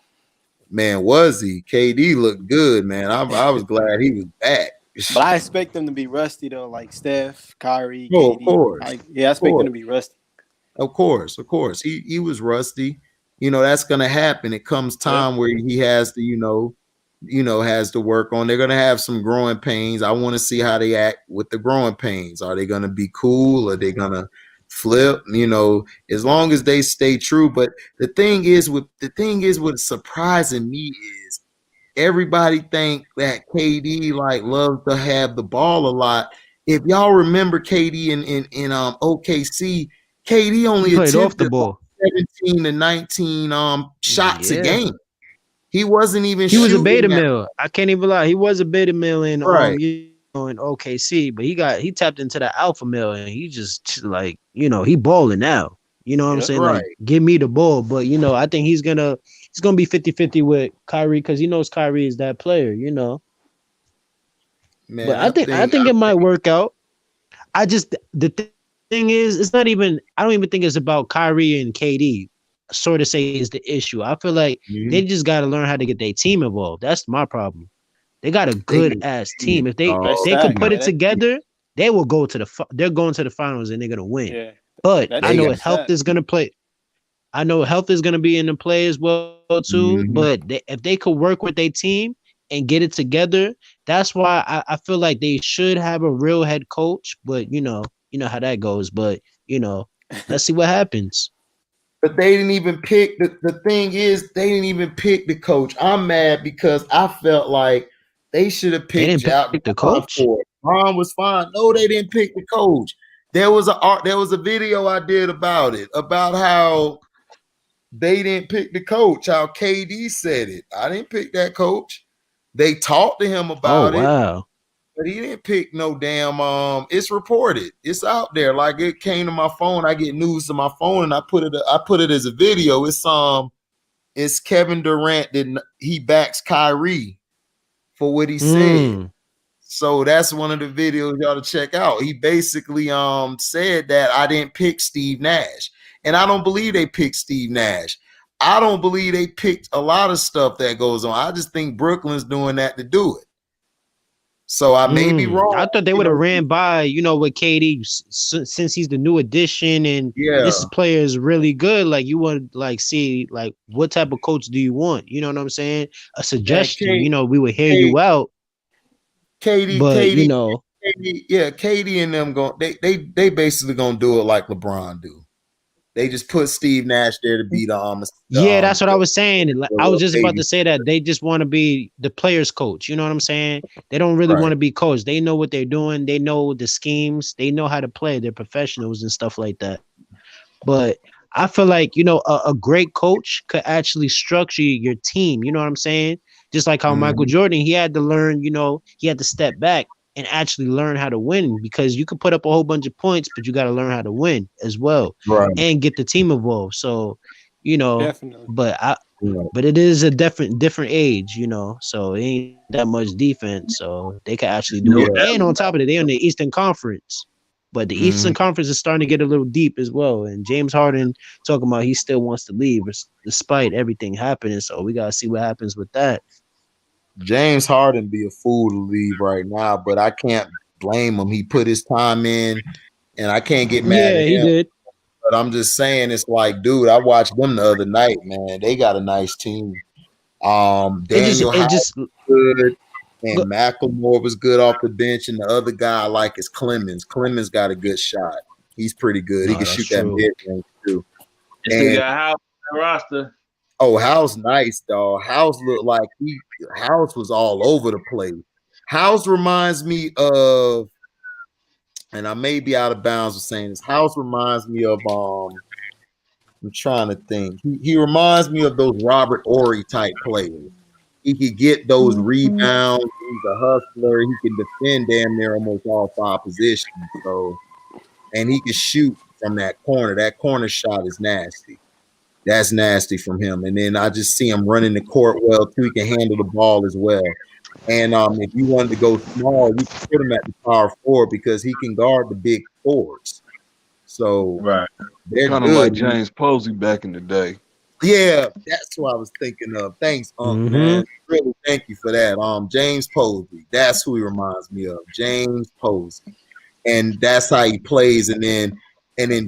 Man, was he? KD looked good, man. I was glad he was back. But I expect them to be rusty though, like Steph, Kyrie, KD. Of course. I expect them to be rusty. Of course. He was rusty. That's gonna happen. It comes time where he has to, has to work on. They're gonna have some growing pains. I want to see how they act with the growing pains. Are they gonna be cool? Are they gonna flip? As long as they stay true. But the thing is, what's surprising me is everybody think that KD loves to have the ball a lot. If y'all remember KD in OKC, KD only played off the ball. 17 to 19 shots a game. He wasn't even. He was a beta male. I can't even lie. He was a beta male in in OKC, but he tapped into the alpha male, and he just he balling now. You know what I'm saying? Right. Like, give me the ball. But I think he's gonna be 50-50 with Kyrie because he knows Kyrie is that player. Man, but I think it might work out. Thing is, it's not even. I don't even think it's about Kyrie and KD. Sort of say is the issue. I feel like they just got to learn how to get their team involved. That's my problem. They got a good ass team. If they can put it together, they will go to they're going to the finals and they're gonna win. Yeah. But I know health is gonna play. I know health is gonna be in the play as well too. But if they could work with their team and get it together, that's why I feel like they should have a real head coach. But you know how that goes. But let's see what happens. But they didn't even pick the thing is they didn't even pick the coach. I'm mad because I felt like they should have picked the coach. Ron was fine. No, they didn't pick the coach. There was a video I did about it, about how they didn't pick the coach. How KD said it. I didn't pick that coach. They talked to him about it. Wow. But he didn't pick no damn. It's reported. It's out there. Like it came to my phone. I get news to my phone, and I put it as a video. It's Kevin Durant he backs Kyrie for what he said. So that's one of the videos y'all to check out. He basically said that I didn't pick Steve Nash, and I don't believe they picked Steve Nash. I don't believe they picked a lot of stuff that goes on. I just think Brooklyn's doing that to do it. So I may be wrong. I thought they would have ran by, with KD since he's the new addition and this player is really good. Like you would see what type of coach do you want? You know what I'm saying? A suggestion. We would hear you out. KD, and them they basically gonna do it like LeBron do. They just put Steve Nash there to be that's what I was saying. I was just about to say that they just want to be the player's coach. You know what I'm saying? They don't really want to be coached. They know what they're doing. They know the schemes. They know how to play. They're professionals and stuff like that. But I feel like, a great coach could actually structure your team. You know what I'm saying? Just like how Michael Jordan, he had to learn, he had to step back and actually learn how to win, because you could put up a whole bunch of points, but you got to learn how to win as well and get the team involved. So, Definitely. but it is a different age, so it ain't that much defense. So they can actually do it. And on top of it, they're in the Eastern Conference, but the Eastern Conference is starting to get a little deep as well. And James Harden talking about he still wants to leave despite everything happening. So we got to see what happens with that. James Harden be a fool to leave right now, but I can't blame him. He put his time in, and I can't get mad at him. Yeah, he did. But I'm just saying, it's like, dude, I watched them the other night, man. They got a nice team. Daniel House was good, and McLemore was good off the bench, and the other guy I like is Clemens. Clemens got a good shot. He's pretty good. He can shoot that mid-range too. They got House on the roster. Oh, House nice, dog. House looked like House was all over the place. House reminds me of, and I may be out of bounds with saying this. House reminds me of I'm trying to think. He reminds me of those Robert Horry type players. He could get those rebounds. He's a hustler. He can defend damn near almost all 5 positions. So, and he can shoot from that corner. That corner shot is nasty. That's nasty from him. And then I just see him running the court well too. He can handle the ball as well. And if you wanted to go small, you can put him at the power forward because he can guard the big forwards. So they're kind of like James Posey back in the day. Yeah, that's what I was thinking of. Thanks, man. Really, thank you for that. James Posey. That's who he reminds me of. James Posey. And that's how he plays. And then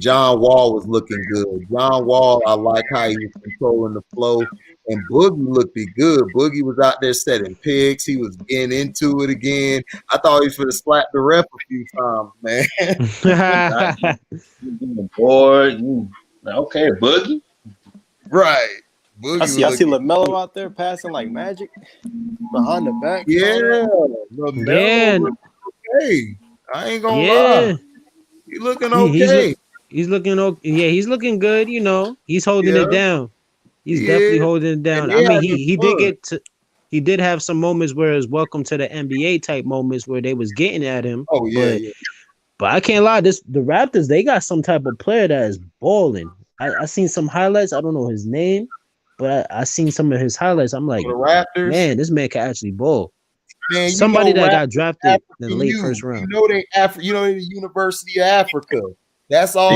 John Wall was looking good. John Wall, I like how he was controlling the flow. And Boogie looked good. Boogie was out there setting picks. He was getting into it again. I thought he was going to slap the ref a few times, man. Board. Okay, Boogie. Right. Boogie I see LaMelo out there passing like magic behind the back. Yeah. LaMelo okay. I ain't going to lie. He's looking okay. He's looking okay. Yeah, he's looking good. He's holding it down. He's definitely holding it down. I mean, he did have some moments where it was welcome to the NBA type moments where they was getting at him. Oh yeah, but I can't lie. The Raptors, they got some type of player that is balling. I seen some highlights. I don't know his name, but I seen some of his highlights. I'm like, the Raptors, man, this man can actually ball. Man, somebody that got drafted in the late first round. They the University of Africa. That's all.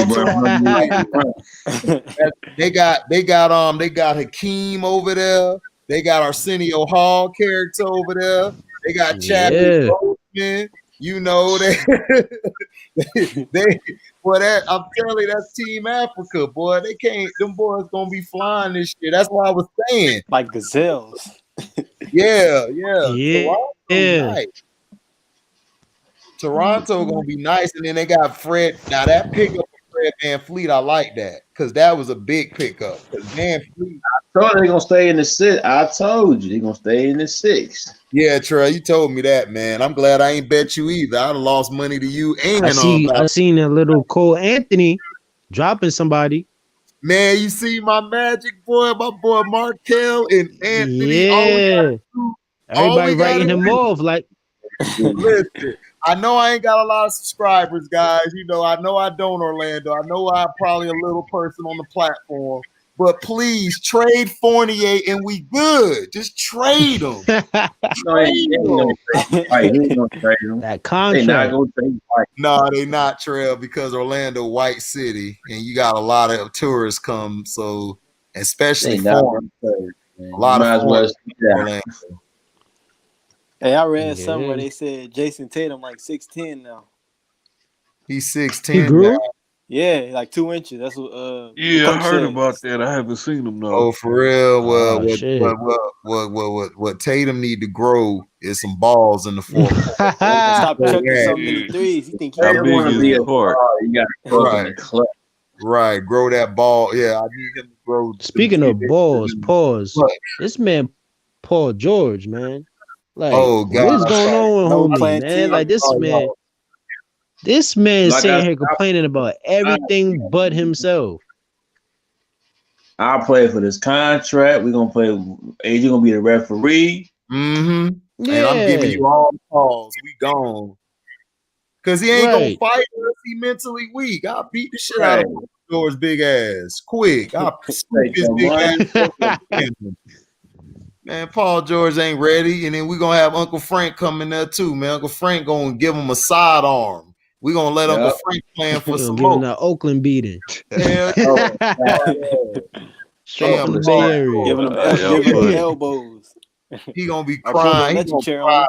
they got Hakeem over there. They got Arsenio Hall character over there. They got Chadwick Boseman. I'm telling you, that's Team Africa, boy. They can't. Them boys gonna be flying this year. That's what I was saying. Like gazelles. Yeah. Nice. Toronto gonna be nice, and then they got Fred. Now that pickup of Fred VanVleet, I like that because that was a big pickup. Because VanVleet, I told you they're gonna stay in the 6. I told you they're gonna stay in the 6. Yeah, Trey, you told me that, man. I'm glad I ain't bet you either. I'd have lost money to you. And I seen a little Cole Anthony dropping somebody. Man, you see my Magic boy, my boy Markel and Anthony. Yeah. All Everybody we gotta writing him do, off like. listen, I know I ain't got a lot of subscribers, guys. You know, I know I don't, Orlando. I know I'm probably a little person on the platform. But please trade Fournier and we good. Just trade him. That contract. No, they not Trail because Orlando White City and you got a lot of tourists come. So especially foreign, a lot of foreign Orlando. Hey, I read something where they said Jason Tatum like 6'10" now. He's 6'10". He grew? Now. Yeah, like 2 inches. That's what. Yeah, I heard about that. I haven't seen him though. Oh, for real? Well, what Tatum need to grow is some balls in the fourth. Stop chucking so many threes. You think how big is his heart? You got to grow in the clutch. Right, grow that ball. Yeah, I need him to grow. Speaking of balls, pause. This man, Paul George, man. Like, what is going on with homie, man? Like this man Like sitting here complaining about everything but himself. I'll play for this contract. We're gonna play. AJ gonna be the referee. Mm-hmm. Yeah. And I'm giving you all the calls. We gone. Cause he ain't gonna fight unless he mentally weak. I'll beat the shit out of George's big ass. Quick. I'll scoop his big ass. Man, Paul George ain't ready. And then we're gonna have Uncle Frank coming there too, man. Uncle Frank gonna give him a sidearm. We're gonna let Uncle Frank plan for some more. Give him that Oakland beating. Straight from the Bay Area. Giving him elbows. He gonna be crying. He gonna cry.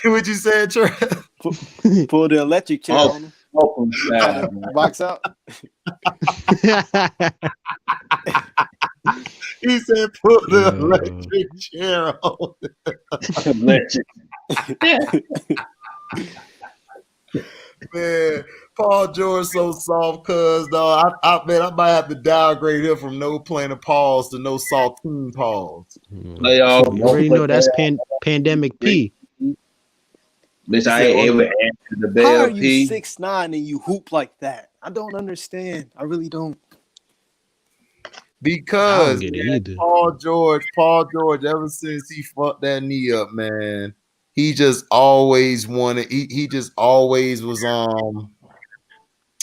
What you said, Trev? Pull the electric chair on him. Box out. He said, "Put the electric chair on." Electric. Man, Paul George so soft, cuz dog. I might have to downgrade him from no planning pause to no saltine pause. You already know that's pandemic P. Bitch, I ain't able to answer the bell. How are you 6'9" and you hoop like that? I don't understand. I really don't. Because Paul George, ever since he fucked that knee up, man, he just always wanted. He just always was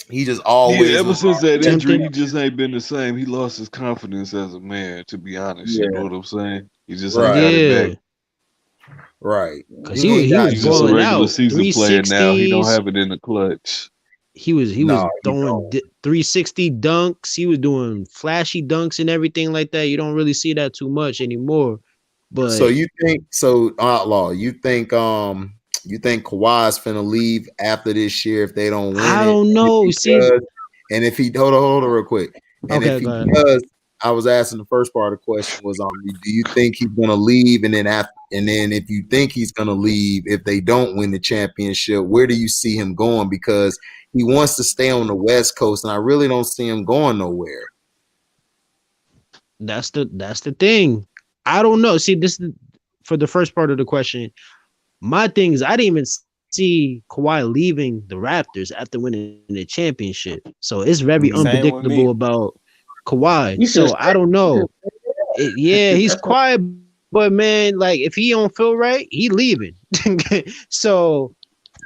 He just always. Ever since that injury, he just ain't been the same. He lost his confidence as a man. To be honest, you know what I'm saying? He just ain't got it back. Right, because he was just a regular season player now. He don't have it in the clutch. He was throwing 360 dunks. He was doing flashy dunks and everything like that. You don't really see that too much anymore. But so you think Outlaw? You think Kawhi's finna leave after this year if they don't win? I don't know. And if he hold on real quick, and if he does, I was asking the first part of the question was do you think he's gonna leave? And then if you think he's gonna leave, if they don't win the championship, where do you see him going? Because he wants to stay on the West Coast, and I really don't see him going nowhere. That's the thing. I don't know. See, this is for the first part of the question. My thing is, I didn't even see Kawhi leaving the Raptors after winning the championship. So it's very unpredictable about Kawhi. So I don't know. He's quiet, but man, like if he don't feel right, he leaving. So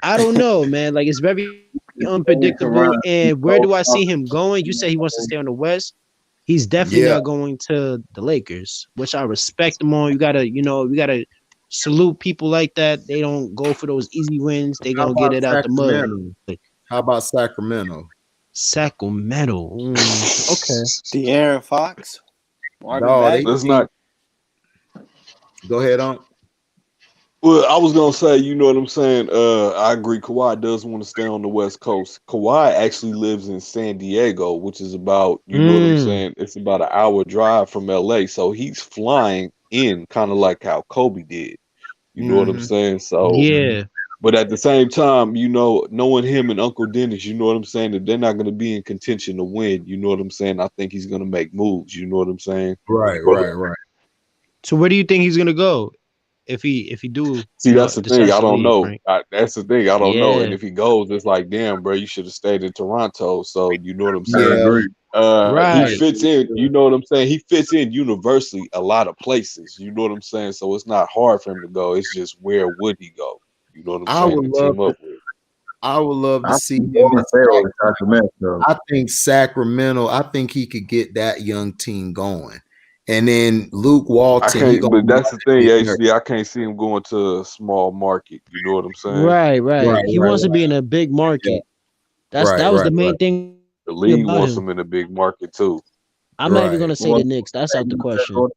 I don't know, man. Like it's very unpredictable. And where do I see him going? You say he wants to stay on the West. He's definitely not going to the Lakers, which I respect him on. You gotta salute people like that. They don't go for those easy wins. They gonna get it out the mud. How about Sacramento? Okay. De'Aaron Fox. Let's not. Go ahead, on. Well, I was gonna say, you know what I'm saying. I agree. Kawhi does want to stay on the West Coast. Kawhi actually lives in San Diego, which is about, you know what I'm saying. It's about an hour drive from LA, so he's flying in, kind of like how Kobe did. You know what I'm saying? So yeah. But at the same time, you know, knowing him and Uncle Dennis, you know what I'm saying, that they're not going to be in contention to win. You know what I'm saying? I think he's going to make moves. You know what I'm saying? Right. So where do you think he's going to go? If he do, see, that's the thing. I don't know. That's the thing. I don't know. Yeah. And if he goes, it's like, damn, bro, you should have stayed in Toronto. So you know what I'm saying? I agree. Right. He fits in, you know what I'm saying? He fits in universally a lot of places. You know what I'm saying? So it's not hard for him to go. It's just where would he go? You know what I'm I saying? would To love team to. up with. I would love to I see think him Florida in State over Sacramento. I think Sacramento. I think he could get that young team going, and then Luke I Walton. He can't, gonna but be that's the thing, running there. HD. I can't see him going to a small market. You know what I'm saying? Right. Right, He right, wants to be in a big yeah, market. right, That was right, the main thing The league about wants him. him in a big market too. I'm not even right. gonna say the Well, Knicks. That's out the question.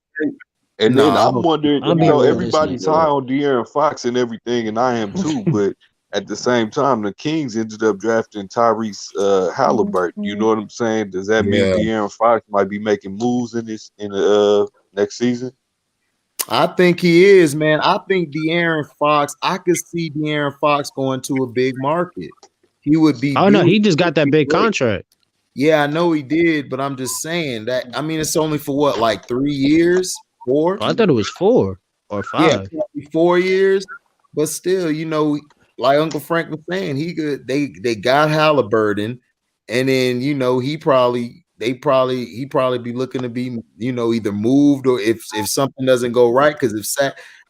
And No, then I I'm don't. wondering, I'm you being know, realistic. everybody's high on De'Aaron Fox and everything, and I am too. But at the same time, the Kings ended up drafting Tyrese Halliburton. You know what I'm saying? Does that mean Yeah, De'Aaron Fox might be making moves in the next season? I think he is, man. I think De'Aaron Fox. I could see De'Aaron Fox going to a big market. He would be Oh no, he beautiful. just got that big Great. contract. Yeah, I know he did, but I'm just saying that. I mean, it's only for what, like 3 years, 4? Oh, I thought it was 4 or Yeah, 5. probably 4 years, but still, like Uncle Frank was saying, he could. They got Halliburton, and then he probably be looking to be either moved or if something doesn't go right. Because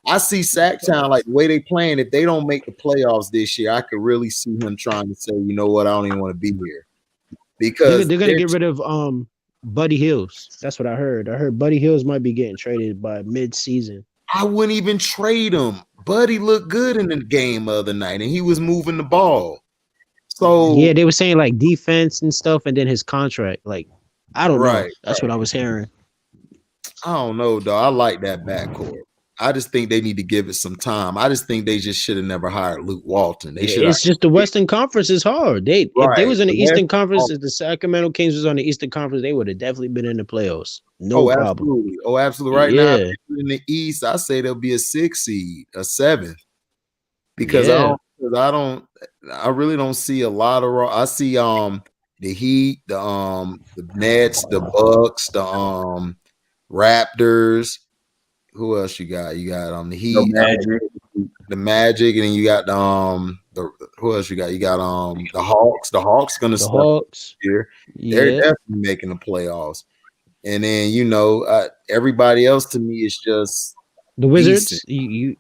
I see Sacktown like the way they playing. If they don't make the playoffs this year, I could really see him trying to say, you know what, I don't even want to be here because They're gonna get rid of Buddy Hills. That's what I heard. I heard Buddy Hills might be getting traded by mid-season. I wouldn't even trade him. Buddy looked good in the game other night, and he was moving the ball. Yeah, So they were saying like defense and stuff, and then his contract. Like, I don't know. right, That's what I was hearing. I don't know, dog. I like that backcourt. I just think they need to give it some time. I just think they just should have never hired Luke Walton. They should have. It's just the Western Conference is hard. If they Right. was in the The West- Eastern Conference, if the Sacramento Kings was on the Eastern Conference, they would have definitely been in the playoffs. No Oh, problem. absolutely. Oh, absolutely. Right now, Yeah, in the East, I say there'll be a 6 seed, a 7th, because yeah. I really don't see a lot of. I see the Heat, the Nets, the Bucks, the Raptors. Who else you got? You got the Heat, the Magic, and then you got the who else you got? You got the Hawks. The Hawks gonna The step Hawks. here. They're Yeah. definitely making the playoffs. And then everybody else to me is just The Wizards. decent. You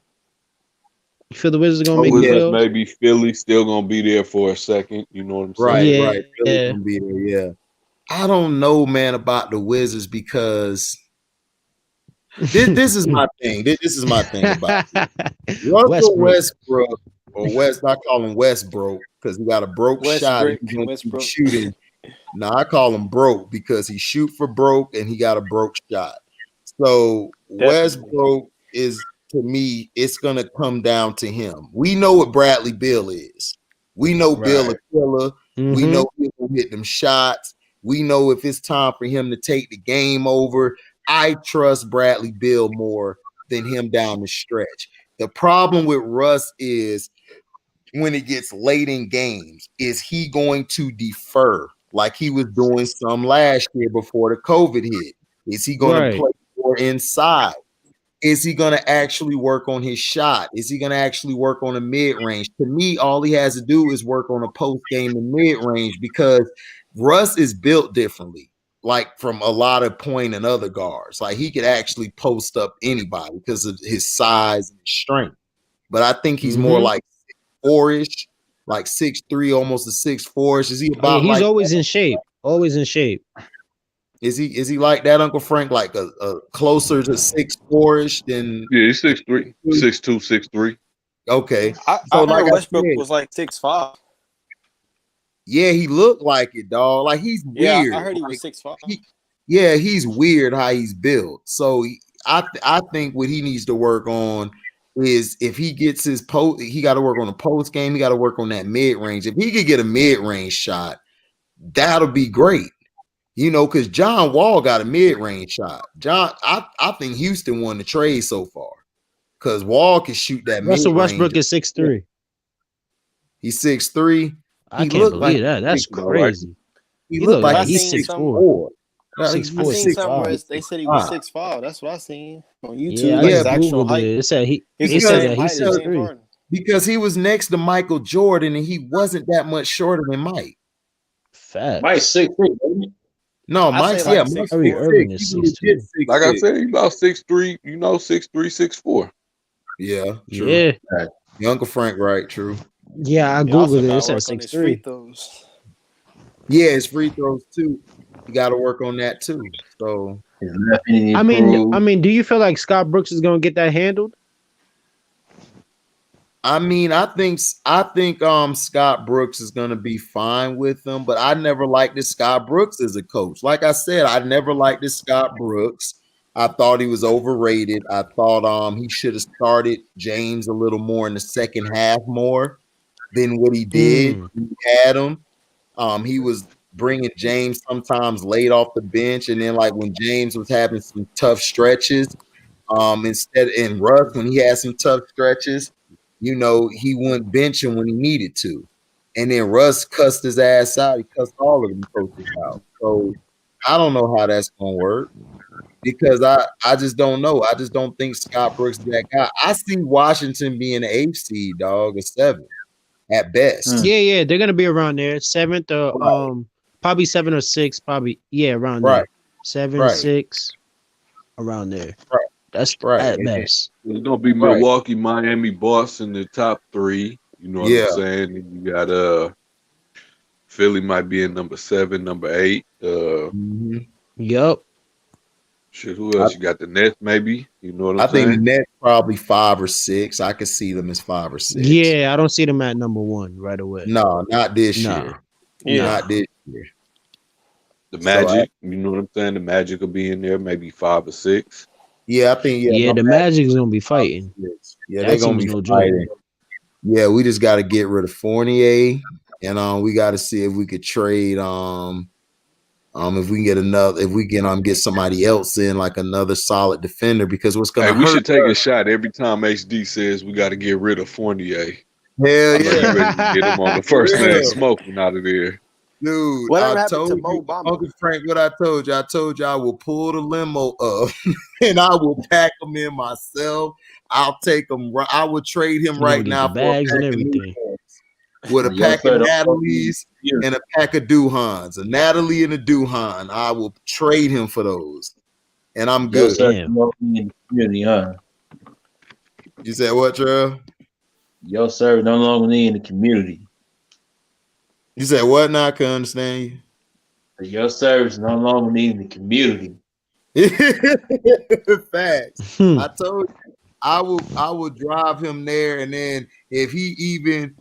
feel the Wizards are gonna Oh make the yeah, Wizards, playoffs? maybe Philly still gonna be there for a second. You know what I'm right, saying? right. Philly's Yeah. gonna be there. Yeah, I don't know, man, about the Wizards because this is my thing. This is my thing about it. Russell Westbrook. Westbrook or West. I call him Westbrook because he got a broke shot and he's gonna keep shooting. Now I call him broke because he shoot for broke and he got a broke shot. So Westbrook is, to me, it's gonna come down to him. We know what Bradley Beal is. We know Bill a killer. We know he'll hit them shots. We know if it's time for him to take the game over. I trust Bradley Beal more than him down the stretch. The problem with Russ is when it gets late in games, is he going to defer like he was doing some last year before the COVID hit? Is he going to play more inside? Is he going to actually work on his shot? Is he going to actually work on a mid-range? To me, all he has to do is work on a post-game and mid-range because Russ is built differently, like from a lot of point and other guards. Like he could actually post up anybody because of his size and strength. But I think he's more like 4-ish, like 6'3", almost a 6'4". Is he about he's like always that? in shape. Always in shape. Is he like that, Uncle Frank? Like a closer to 6'4"-ish than Yeah, he's 6'3", 6'2", 6'3". Okay. I like heard Westbrook said, was like 6'5". yeah, he looked like it, dog. Like he's Yeah, weird. I heard he was 6'5". He's weird how he's built. So I think what he needs to work on is if he gets his post, he got to work on the post game. He got to work on that mid range. If he could get a mid range shot, that'll be great. Because John Wall got a mid range shot. I think Houston won the trade so far because Wall can shoot that mid Russell range. Westbrook is 6'3". He's 6'3". I can't believe that. That's crazy. He looked like he's 6'4". 6'4", I seen something where 6'5". they said he was 6'5". That's what I seen on YouTube. Yeah, like I his actual Googled height. it. It said He said same that he's height as 6'3". Harden. Because he was next to Michael Jordan and he wasn't that much shorter than Mike. Facts. Mike's 6'3", baby. No, I Mike's say like Mike's 6'4". Kyrie Irving 6'6". is He's legit 6'2". Like I 6'6". said, he about 6'3", 6'3", 6'4". Yeah, true. Yeah. Your Uncle Frank, right? True. Yeah, I He also googled it. got It to says work on his free 6'3". throws. Yeah, his free throws too. You got to work on that too. So His left hand I mean, improved. do you feel like Scott Brooks is gonna get that handled? I mean, I think Scott Brooks is gonna be fine with them, but I never liked this Scott Brooks as a coach. Like I said, I never liked this Scott Brooks. I thought he was overrated. I thought he should have started James a little more in the second half more than what he did. He had him. He was bringing James sometimes late off the bench, and then like when James was having some tough stretches, instead in Russ when he had some tough stretches, he wouldn't bench him when he needed to, and then Russ cussed his ass out. He cussed all of them coaches out. So I don't know how that's gonna work because I just don't know. I just don't think Scott Brooks is that guy. I see Washington being an 8th seed, dog, a 7 at best. Yeah, they're gonna be around there, 7th or Right. probably 7 or 6, probably around Right. there, 7, Right. 6, around there. Right. That's Right. at And best. It's gonna be Milwaukee, Miami, Boston, the top 3. You know what Yeah. I'm saying? And you got Philly might be in number 7, number 8. Yup. Shit, who else? You got the Nets, maybe. You know what I I'm think the saying? Nets probably 5 or 6. I could see them as 5 or 6. Yeah, I don't see them at number 1 right away. No, not this Nah. year. Yeah. Not this year. The Magic, you know what I'm saying? The Magic will be in there, maybe 5 or 6. Yeah, I think Yeah, my the Magic's gonna be fighting. Yeah, That they're gonna team's be no joke. fighting. Yeah, we just got to get rid of Fournier, and we got to see if we could trade. If we can get get somebody else in, like another solid defender, because what's gonna Hey, we hurt should take us- a shot every time HD says we got to get rid of Fournier. Hell I know you yeah, ready to get him on the first Yeah. name smoking out of there. dude! Whatever I happened to told Mo you, Bamba? Uncle Frank, what I told you. I told you I will pull the limo up, and I will pack them in myself. I'll take them. I would trade him You gonna right get now the for a bags pack and of everything. Newports, with a Yo, pack sir, of don't- Natalie's and a pack of Duhans, a Natalie and a Duhan. I will trade him for those, and I'm Yo, good. sir, Damn. no longer in the community, huh? You said what, Trev? Yo, sir, no longer in the community. You said what? Now I can understand you. Your service no longer needing the community. Facts. Hmm. I told you I will drive him there, and then if he even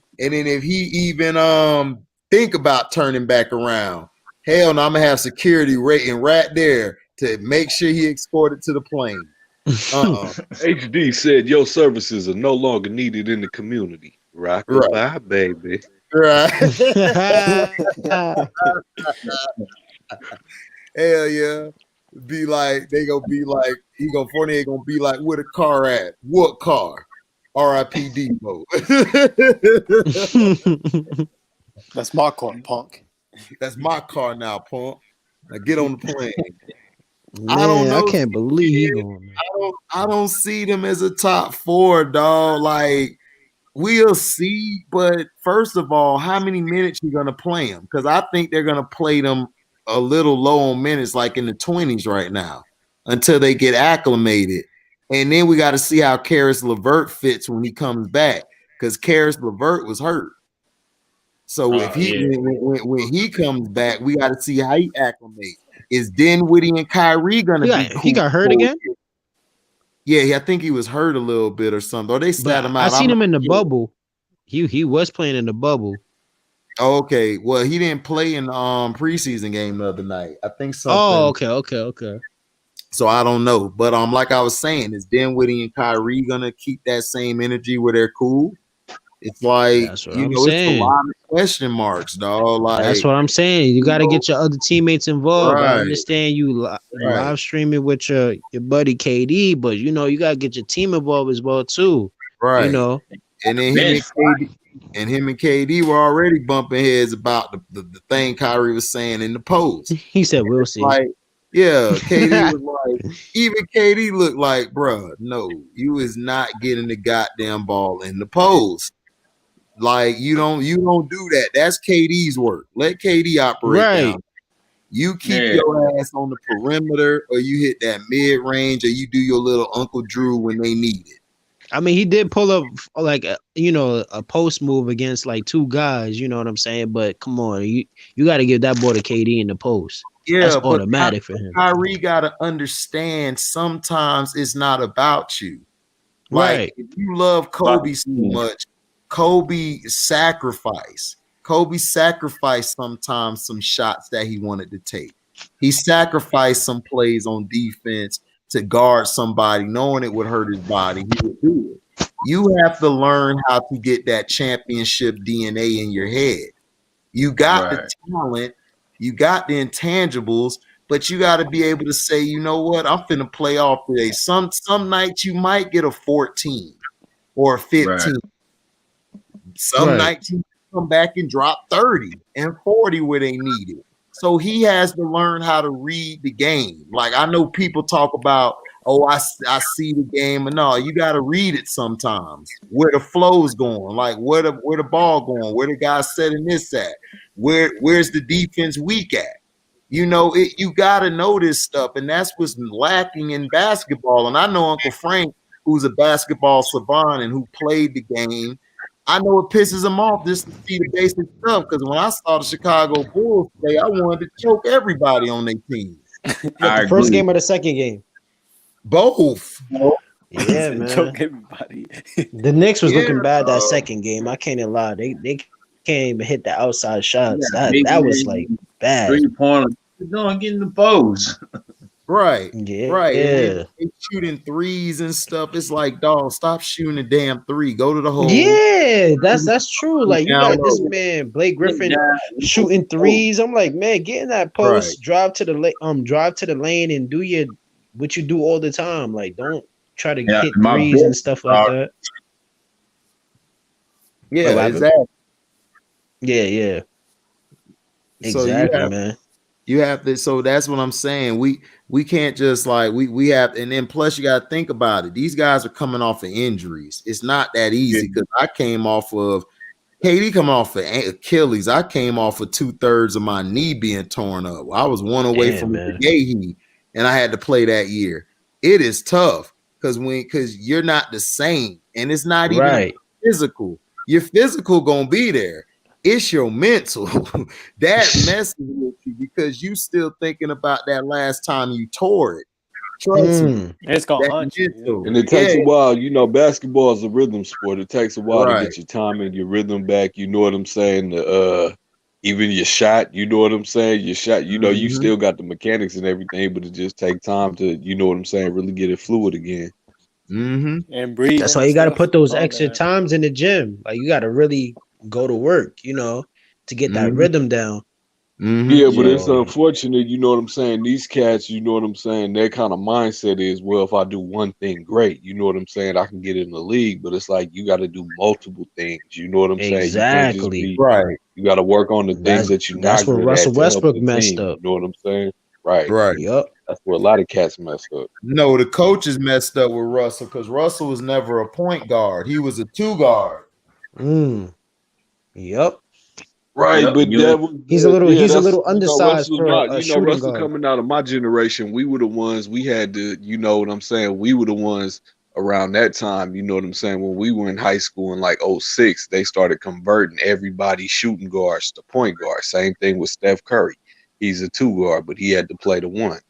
think about turning back around, hell no, I'm gonna have security waiting right there to make sure he escorted to the plane. HD said your services are no longer needed in the community. Rock-a-bye, baby. Right. Hell yeah. Be like, they gonna be like, Fournier gonna be like, where the car at? What car? R.I.P. Depot. That's my car, punk. That's my car now, punk. Now get on the plane. Man, I don't know. I can't believe he going. I don't see them as a top 4, dog. Like, we'll see, but first of all, how many minutes you gonna play them? Because I think they're gonna play them a little low on minutes, like in the 20s right now, until they get acclimated. And then we got to see how Karis LeVert fits when he comes back, because Karis LeVert was hurt. So if when he comes back, we got to see how he acclimates. Is Dinwiddie and Kyrie gonna be cool? He got hurt again? Yeah, I think he was hurt a little bit or something. Or they sat him out. I seen him in the bubble. He was playing in the bubble. Okay, well, he didn't play in the preseason game the other night. I think something. Oh, okay. So I don't know, but like I was saying, is Dinwiddie and Kyrie gonna keep that same energy where they're cool? It's like, That's what I'm saying. It's a lot of question marks, dog. Like, that's what I'm saying. You got to get your other teammates involved. Right. I understand you live streaming with your buddy KD, but you got to get your team involved as well too. Right. And then him and KD were already bumping heads about the thing Kyrie was saying in the post. He said, "We'll see." Like, yeah, KD was like, even KD looked like, bruh, no, you is not getting the goddamn ball in the post. Like, you don't do that. That's KD's work. Let KD operate down. You keep your ass on the perimeter, or you hit that mid range, or you do your little Uncle Drew when they need it. I mean, he did pull up like a post move against like two guys. You know what I'm saying? But come on, you got to give that boy to KD in the post. Yeah, that's but automatic for him. Kyrie got to understand sometimes it's not about you. Like, right. If you love Kobe so much, Kobe sacrificed sometimes some shots that he wanted to take. He sacrificed some plays on defense to guard somebody, knowing it would hurt his body. He would do it. You have to learn how to get that championship DNA in your head. You got the talent, you got the intangibles, but you got to be able to say, you know what, I'm finna play off today. Some nights you might get a 14 or a 15. Right. Some nights you come back and drop 30 and 40 where they need it. So he has to learn how to read the game. Like, I know people talk about, I see the game, and no, you got to read it sometimes. Where the flow's going, like where the ball going, where the guy's setting this at, where's the defense weak at. You got to know this stuff, and that's what's lacking in basketball. And I know Uncle Frank, who's a basketball savant and who played the game. I know it pisses him off just to see the basic stuff, because when I saw the Chicago Bulls today, I wanted to choke everybody on their team. The first game or the second game? Both. Yeah, man. Choke everybody. The Knicks was looking bad that second game. I can't even lie. They can't even hit the outside shots. That was like bad. 3-pointer. Don't get in the post. Right. Yeah. Right. Yeah. They shooting threes and stuff. It's like, dog, stop shooting a damn three. Go to the hole. Yeah, that's true. Like, you got this man, Blake Griffin, shooting threes. I'm like, man, get in that post, drive to the lane and do what you do all the time. Like, don't try to hit threes and stuff like that. Yeah, exactly. Yeah. Exactly, man. You have to, so that's what I'm saying. We can't just like we have, and then plus you got to think about it. These guys are coming off of injuries. It's not that easy, because I came off of KD coming off of Achilles. I came off of 2/3 of my knee being torn up. I was one away from the Gahee, and I had to play that year. It is tough because you're not the same, and it's not even physical. Your physical gonna be there. It's your mental that messes with you, because you still thinking about that last time you tore it. Trust me. It's gonna hunt you. And it takes a while. Basketball is a rhythm sport. It takes a while to get your time and your rhythm back. You know what I'm saying? Even your shot, you know what I'm saying? Your shot, you still got the mechanics and everything, but it just takes time to, you know what I'm saying, really get it fluid again. And breathe. That's why you got to put those extra times in the gym. Like, you got to really go to work, to get that rhythm down. Yeah, but it's unfortunate, you know what I'm saying? These cats, you know what I'm saying? Their kind of mindset is, well, if I do one thing great, you know what I'm saying? I can get in the league, but it's like you got to do multiple things. You know what I'm saying? Exactly. You can't just be, you got to work on the things that you're not good at. That's where Russell Westbrook messed up. You know what I'm saying? Right. Yep. That's where a lot of cats messed up. No, the coaches messed up with Russell, because Russell was never a point guard. He was a 2 guard. Yep. Right, but he's a little undersized for a shooting Russell guard. coming out of my generation, we were the ones, we had to, you know what I'm saying? We were the ones around that time, you know what I'm saying? When we were in high school in like 06, they started converting everybody shooting guards to point guards. Same thing with Steph Curry. He's a 2 guard, but he had to play the 1.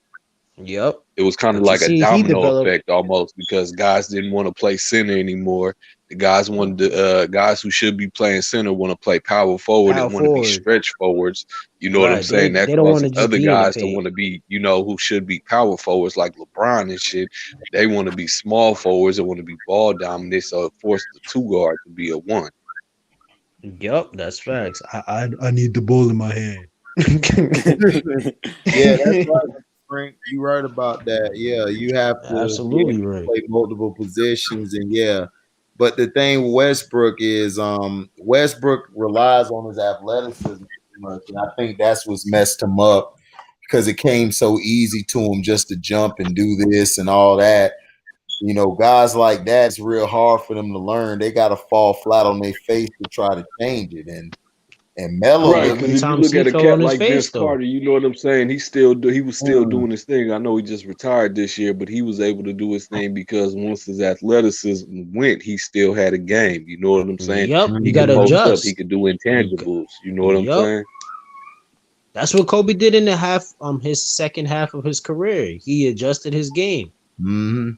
Yep. It was kind of like a domino effect almost, because guys didn't want to play center anymore. The guys wanted to, guys who should be playing center want to play power forward and want to be stretch forwards. You know what I'm saying? That causes other guys to want to be, who should be power forwards like LeBron and shit. They want to be small forwards and want to be ball dominant. So it forced the 2 guard to be a 1. Yep, that's facts. I need the ball in my hand. Yeah, that's right. Frank, you right about that. Yeah, you have to absolutely play multiple positions, and but the thing with Westbrook is Westbrook relies on his athleticism too much, and I think that's what's messed him up, because it came so easy to him just to jump and do this and all that. Guys like that, it's real hard for them to learn. They got to fall flat on their face to try to change it, and And Melo, Right, looked, because if you look at a cat like Vince Carter, you know what I'm saying. He was still doing his thing. I know he just retired this year, but he was able to do his thing because once his athleticism went, he still had a game. You know what I'm saying? Yep, He you could gotta post up. adjust. He could do intangibles. You know what I'm saying? That's what Kobe did in the his second half of his career. He adjusted his game. mm-hmm.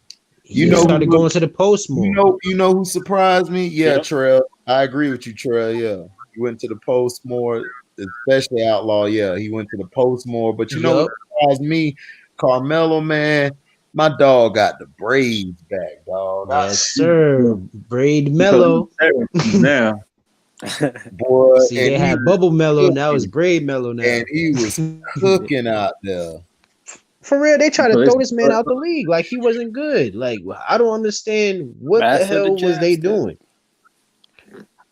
He started going to the post more. You know who surprised me? Yeah, Trell. I agree with you, Trell. Yeah, he went to the post more, especially Outlaw. Yeah, he went to the post more. But you know what surprised me? Carmelo, man, my dog got the braids back, dog. Yes, sir. Braid Mellow. Now, boy, see, they had Bubble Mellow. Now it's Braid Mellow now. And he was cooking out there. For real, they tried to throw this man out the league like he wasn't good. Like, I don't understand what the hell was they doing.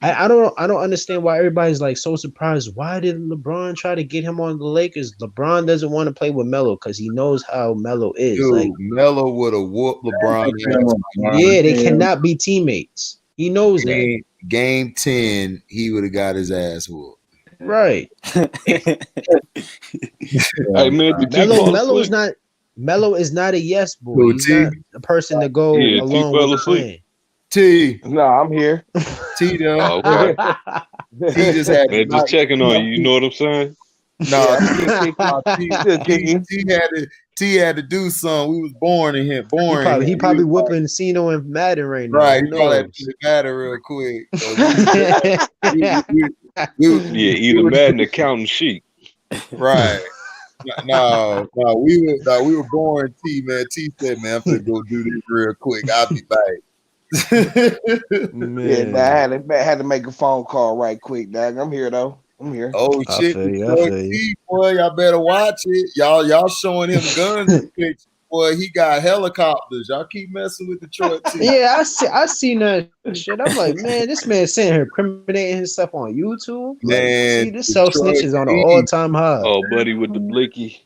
I don't understand why everybody's like so surprised. Why did LeBron try to get him on the Lakers? LeBron doesn't want to play with Melo because he knows how Melo is. Dude, like Melo would have whooped LeBron. Yeah, they cannot be teammates. He knows that. Game 10, he would have got his ass whooped. Right. Hey man, Melo is not a yes boy. He's not a person to go along with the plan. T. No, I'm here. T though. Oh, okay. T just had man, just checking on you. You know what I'm saying? No, T had to do something. We was born in him. He probably whooping Cino and Madden right now. Right, he probably had to Madden real quick. Either Madden or Counting Sheep. Right. No, we were born T, man. T said, man, I'm gonna go do this real quick. I'll be back. Yeah, I had to make a phone call right quick, dog. I'm here though. I'm here. Oh shit, T, boy, y'all better watch it. Y'all showing him guns and pictures. Boy, he got helicopters. Y'all keep messing with Detroit T. Yeah, I seen that shit. I'm like, man, this man sitting here incriminating himself on YouTube. Man, see, this self snitch is on an all-time high. Oh, buddy with the blicky.